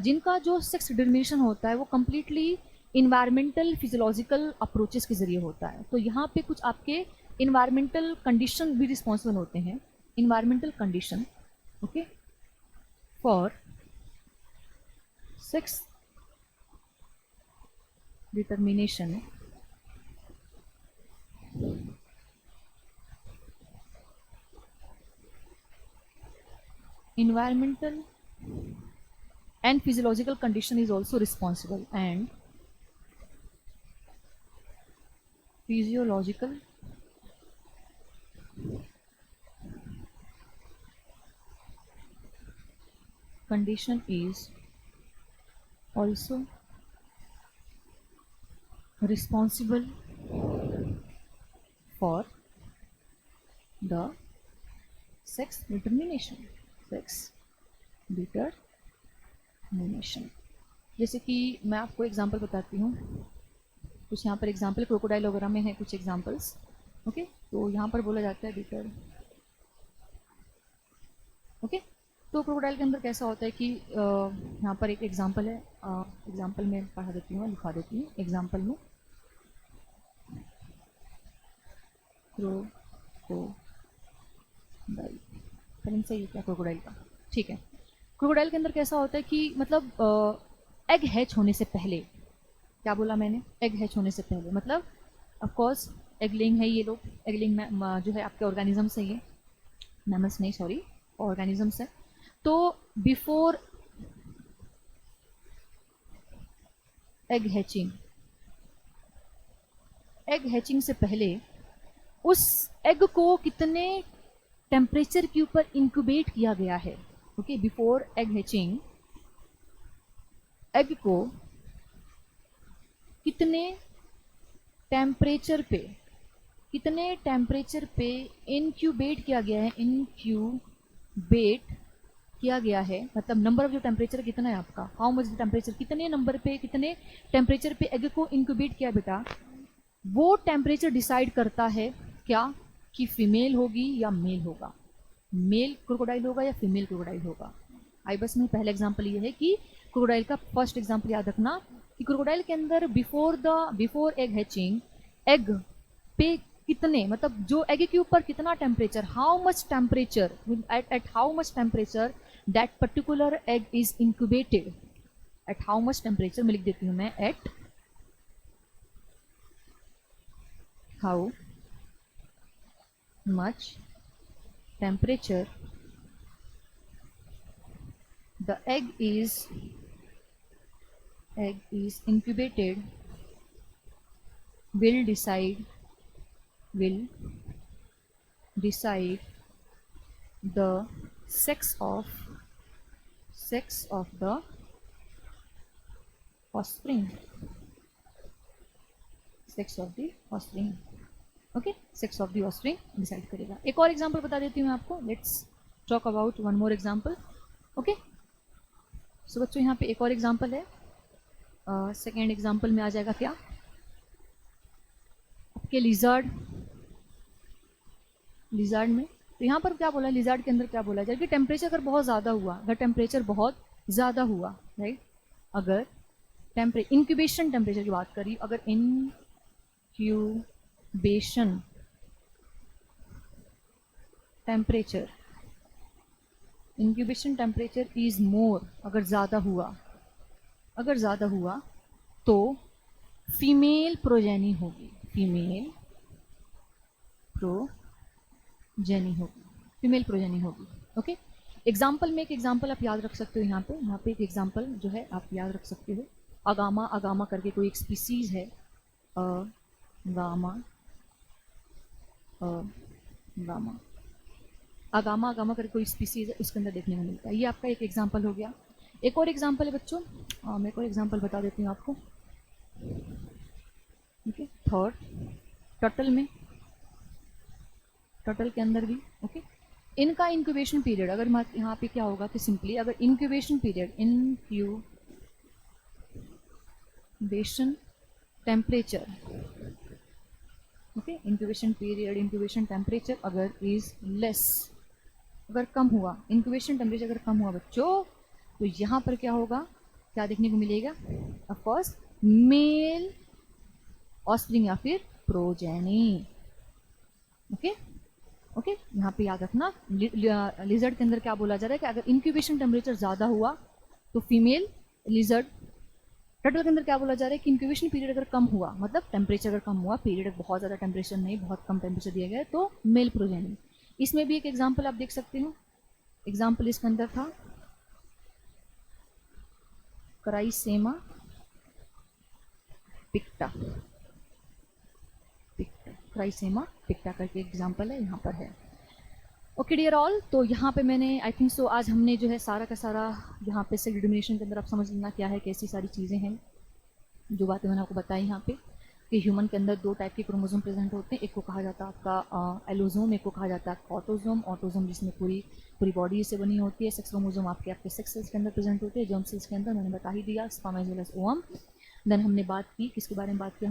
जिनका जो सेक्स डिटर्मिनेशन होता है वो कम्प्लीटली इन्वायरमेंटल फिजियोलॉजिकल अप्रोचेस के जरिए होता है। तो यहाँ पे कुछ आपके इन्वायरमेंटल कंडीशन भी रिस्पॉन्सिबल होते हैं, environmental condition okay for sex determination. Environmental and physiological condition is also responsible, and physiological condition is also responsible for the sex determination, sex determination. जैसे कि मैं आपको एग्जांपल बताती हूँ, कुछ यहाँ पर एग्जांपल क्रोकोडाइल वगैरह में है कुछ एग्जांपल्स ओके। तो यहाँ पर बोला जाता है डिटर ओके। तो क्रोकोडाइल के अंदर कैसा होता है कि यहाँ पर एक एग्जांपल है, एग्जांपल में पढ़ा देती हूँ, लिखा देती हूँ एग्जांपल में क्रोकोडाइल सही है क्या क्रोकोडाइल का, ठीक है। क्रोकोडाइल के अंदर कैसा होता है कि मतलब एग हैच होने से पहले, क्या बोला मैंने, एग हैच होने से पहले, मतलब ऑफ कोर्स एग लेइंग है ये लोग, एग लेइंग जो है आपके ऑर्गेनिजम्स है, ये मैमल्स नहीं सॉरी ऑर्गेनिजम्स है। तो बिफोर एग हैचिंग से पहले उस एग को कितने टेम्परेचर के ऊपर इंक्यूबेट किया गया है okay. Before egg hatching egg को कितने टेम्परेचर पे इंक्यूबेट किया गया है, इंक्यूबेट किया गया है, मतलब नंबर ऑफ जो टेम्परेचर कितना है आपका, हाउ मच टेम्परेचर, कितने नंबर पे कितने टेम्परेचर पे एग को इंक्यूबेट किया बेटा, वो टेम्परेचर डिसाइड करता है क्या कि फीमेल होगी या मेल होगा, मेल क्रोकोडाइल होगा या फीमेल क्रोकोडाइल होगा। आई बस में पहला एग्जांपल ये है कि क्रोकोडाइल का फर्स्ट एग्जांपल याद रखना कि क्रोकोडाइल के अंदर बिफोर एग हैचिंग एग पे कितने, मतलब जो एग के ऊपर कितना temperature, how much temperature, at how much temperature that particular egg is incubated, at how much temperature में लिख देती हूँ मैं, at how much temperature the egg is incubated will decide the sex of the offspring, okay, sex of the offspring decide करेगा। एक और example बता देती हूँ मैं आपको, let's talk about one more example okay. So बच्चों यहाँ पे एक और एग्जांपल है, सेकेंड एग्जांपल में आ जाएगा क्या आपके लिजर्ड में। तो यहाँ पर क्या बोला, लिजर्ड के अंदर क्या बोला जाए कि टेम्परेचर अगर बहुत ज़्यादा हुआ, अगर टेम्परेचर बहुत ज़्यादा हुआ राइट, अगर इंक्यूबेशन टेम्परेचर की बात करी, अगर इंक्यूबेशन टेम्परेचर इज मोर, अगर ज़्यादा हुआ तो फीमेल प्रोजेनी होगी, ओके। एग्जाम्पल में एक एग्जाम्पल आप याद रख सकते हो, यहाँ पे एक एग्जाम्पल जो है आप याद रख सकते हो, अगामा करके कोई एक स्पीसीज है, अगामा करके कोई स्पीसीज है, उसके अंदर देखने को मिलता है। ये आपका एक एग्जाम्पल हो गया। एक और एग्जाम्पल है बच्चों, मैं एक और एग्जाम्पल बता देती हूँ आपको, ओके। थर्ड, टर्टल के अंदर भी ओके। इनका इंक्यूबेशन पीरियड, अगर यहाँ पे क्या होगा कि सिंपली अगर incubation temperature okay, incubation period, incubation temperature अगर इज लेस, अगर कम हुआ, इंक्यूबेशन टेम्परेचर अगर कम हुआ बच्चों, तो यहाँ पर क्या होगा, क्या देखने को मिलेगा, ऑफ कोर्स मेल ऑस्प्रिंग या फिर प्रोजेनी। ओके ओके, यहाँ पे याद रखना लिजर्ड के अंदर क्या बोला जा रहा है कि अगर इंक्यूबेशन टेम्परेचर ज़्यादा हुआ तो फीमेल लिजर्ड। टर्टल के अंदर क्या बोला जा रहा है कि इंक्यूबेशन पीरियड अगर कम हुआ, मतलब टेम्परेचर अगर कम हुआ, पीरियड बहुत ज़्यादा टेम्परेचर नहीं, बहुत कम टेम्परेचर दिया गया है, तो मेल प्रोजेनी। इसमें भी एक एग्जाम्पल आप देख सकते हो, एग्जाम्पल इसके अंदर था क्राइसेमा पिक्टा, क्राइसेमा पिक्टा करके एग्जाम्पल है, यहाँ पर है। ओके डियर ऑल, तो यहाँ पे मैंने आई थिंक सो आज हमने जो है सारा का सारा यहाँ पे सेक्स डिटर्मिनेशन के अंदर आप समझ लेना क्या है, कैसी सारी चीज़ें हैं, जो बातें मैंने आपको बताई यहाँ पे कि ह्यूमन के अंदर दो टाइप के क्रोमोसोम प्रेजेंट होते हैं, एक को कहा जाता है आपका एलोसोम, एक को कहा जाता है ऑटोसोम। ऑटोसोम जिसमें पूरी बॉडी से बनी होती है, सेक्स क्रोमोसोम आपके सेक्स सेल्स के अंदर प्रेजेंट होते हैं, जर्म सेल्स के अंदर मैंने बता ही दिया, sperm as well as ovum. Then हमने बात की किसके बारे में बात की,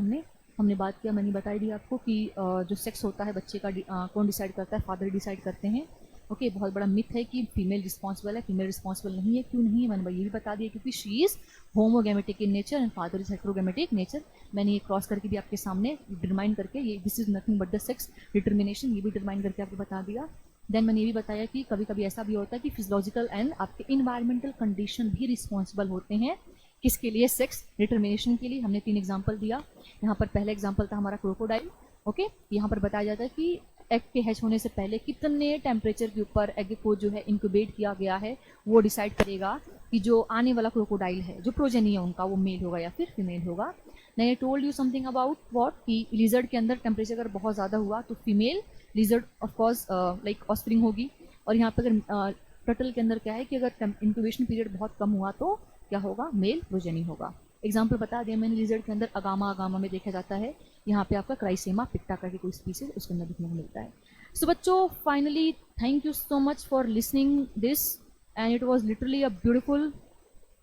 हमने बात किया, मैंने बताई दी आपको कि जो सेक्स होता है बच्चे का कौन डिसाइड करता है, फादर डिसाइड करते हैं। ओके, बहुत बड़ा मिथ है कि फीमेल रिस्पॉन्सिबल है, फीमेल रिस्पॉन्सिबल नहीं है। क्यों नहीं है, मैंने ये भी बता दिया, क्योंकि she is homogametic in nature and father is heterogametic nature. मैंने ये क्रॉस करके भी आपके सामने डिटरमाइन करके, ये this is nothing but the sex determination, ये भी डिटरमाइन करके आपको बता दिया। देन मैंने ये भी बताया कि कभी कभी ऐसा भी होता है कि फिजियोलॉजिकल एंड आपके इन्वायरमेंटल कंडीशन भी रिस्पॉन्सिबल होते हैं किसके लिए, सेक्स डिटर्मिनेशन के लिए। हमने 3 एग्जाम्पल दिया, यहाँ पर पहला एग्जाम्पल था हमारा क्रोकोडाइल। ओके, यहाँ पर बताया जाता है कि एग के हैच होने से पहले कितने टेम्परेचर के ऊपर एग को जो है इंक्यूबेट किया गया है, वो डिसाइड करेगा कि जो आने वाला क्रोकोडाइल है, जो प्रोजेनी है उनका, वो मेल होगा या फिर फीमेल होगा। I told you something about what कि लिजर्ड के अंदर टेम्परेचर अगर बहुत ज़्यादा हुआ तो female lizard of course like offspring होगी, और यहाँ पर अगर टर्टल के अंदर क्या है कि अगर इंक्यूबेशन पीरियड बहुत कम हुआ तो क्या होगा, मेल प्रोजेनी होगा। एग्जाम्पल बता दिया मैंने, लिजर्ड के अंदर अगामा में देखा जाता है, यहाँ पे आपका क्राइसेमा पिक्टा करके कोई स्पीसीज उसके अंदर दिखने को मिलता है। सो बच्चों, finally thank you so much for listening this and it was literally a beautiful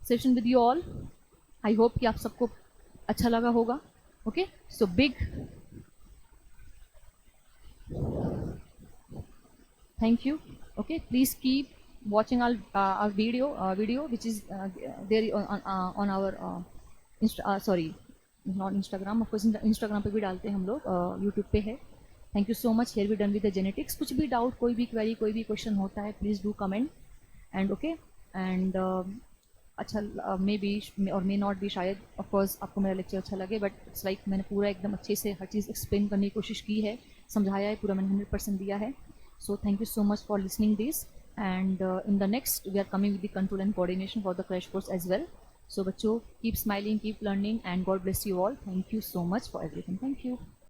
session with you all. I hope कि आप सबको अच्छा लगा होगा। Okay, so big thank you. Okay, please keep watching our video which is there on our sorry not Instagram, of course Instagram पे भी डालते हैं हम लोग, YouTube पे है। Thank you so much. Here we done with the genetics. कुछ भी डाउट, कोई भी क्वेरी, कोई भी क्वेश्चन होता है, please do comment and okay and अच्छा मे बी और मे नॉट बी, शायद ऑफ कोर्स आपको मेरा लेक्चर अच्छा लगे, बट इट्स लाइक मैंने पूरा एकदम अच्छे से हर चीज़ एक्सप्लेन करने की कोशिश की है, समझाया है, पूरा मैंने 100% दिया है। So thank you so much for listening this, and in the next we are coming with the control and coordination for the crash course as well. So bachcho, keep smiling, keep learning, and God bless you all. Thank you so much for everything. Thank you.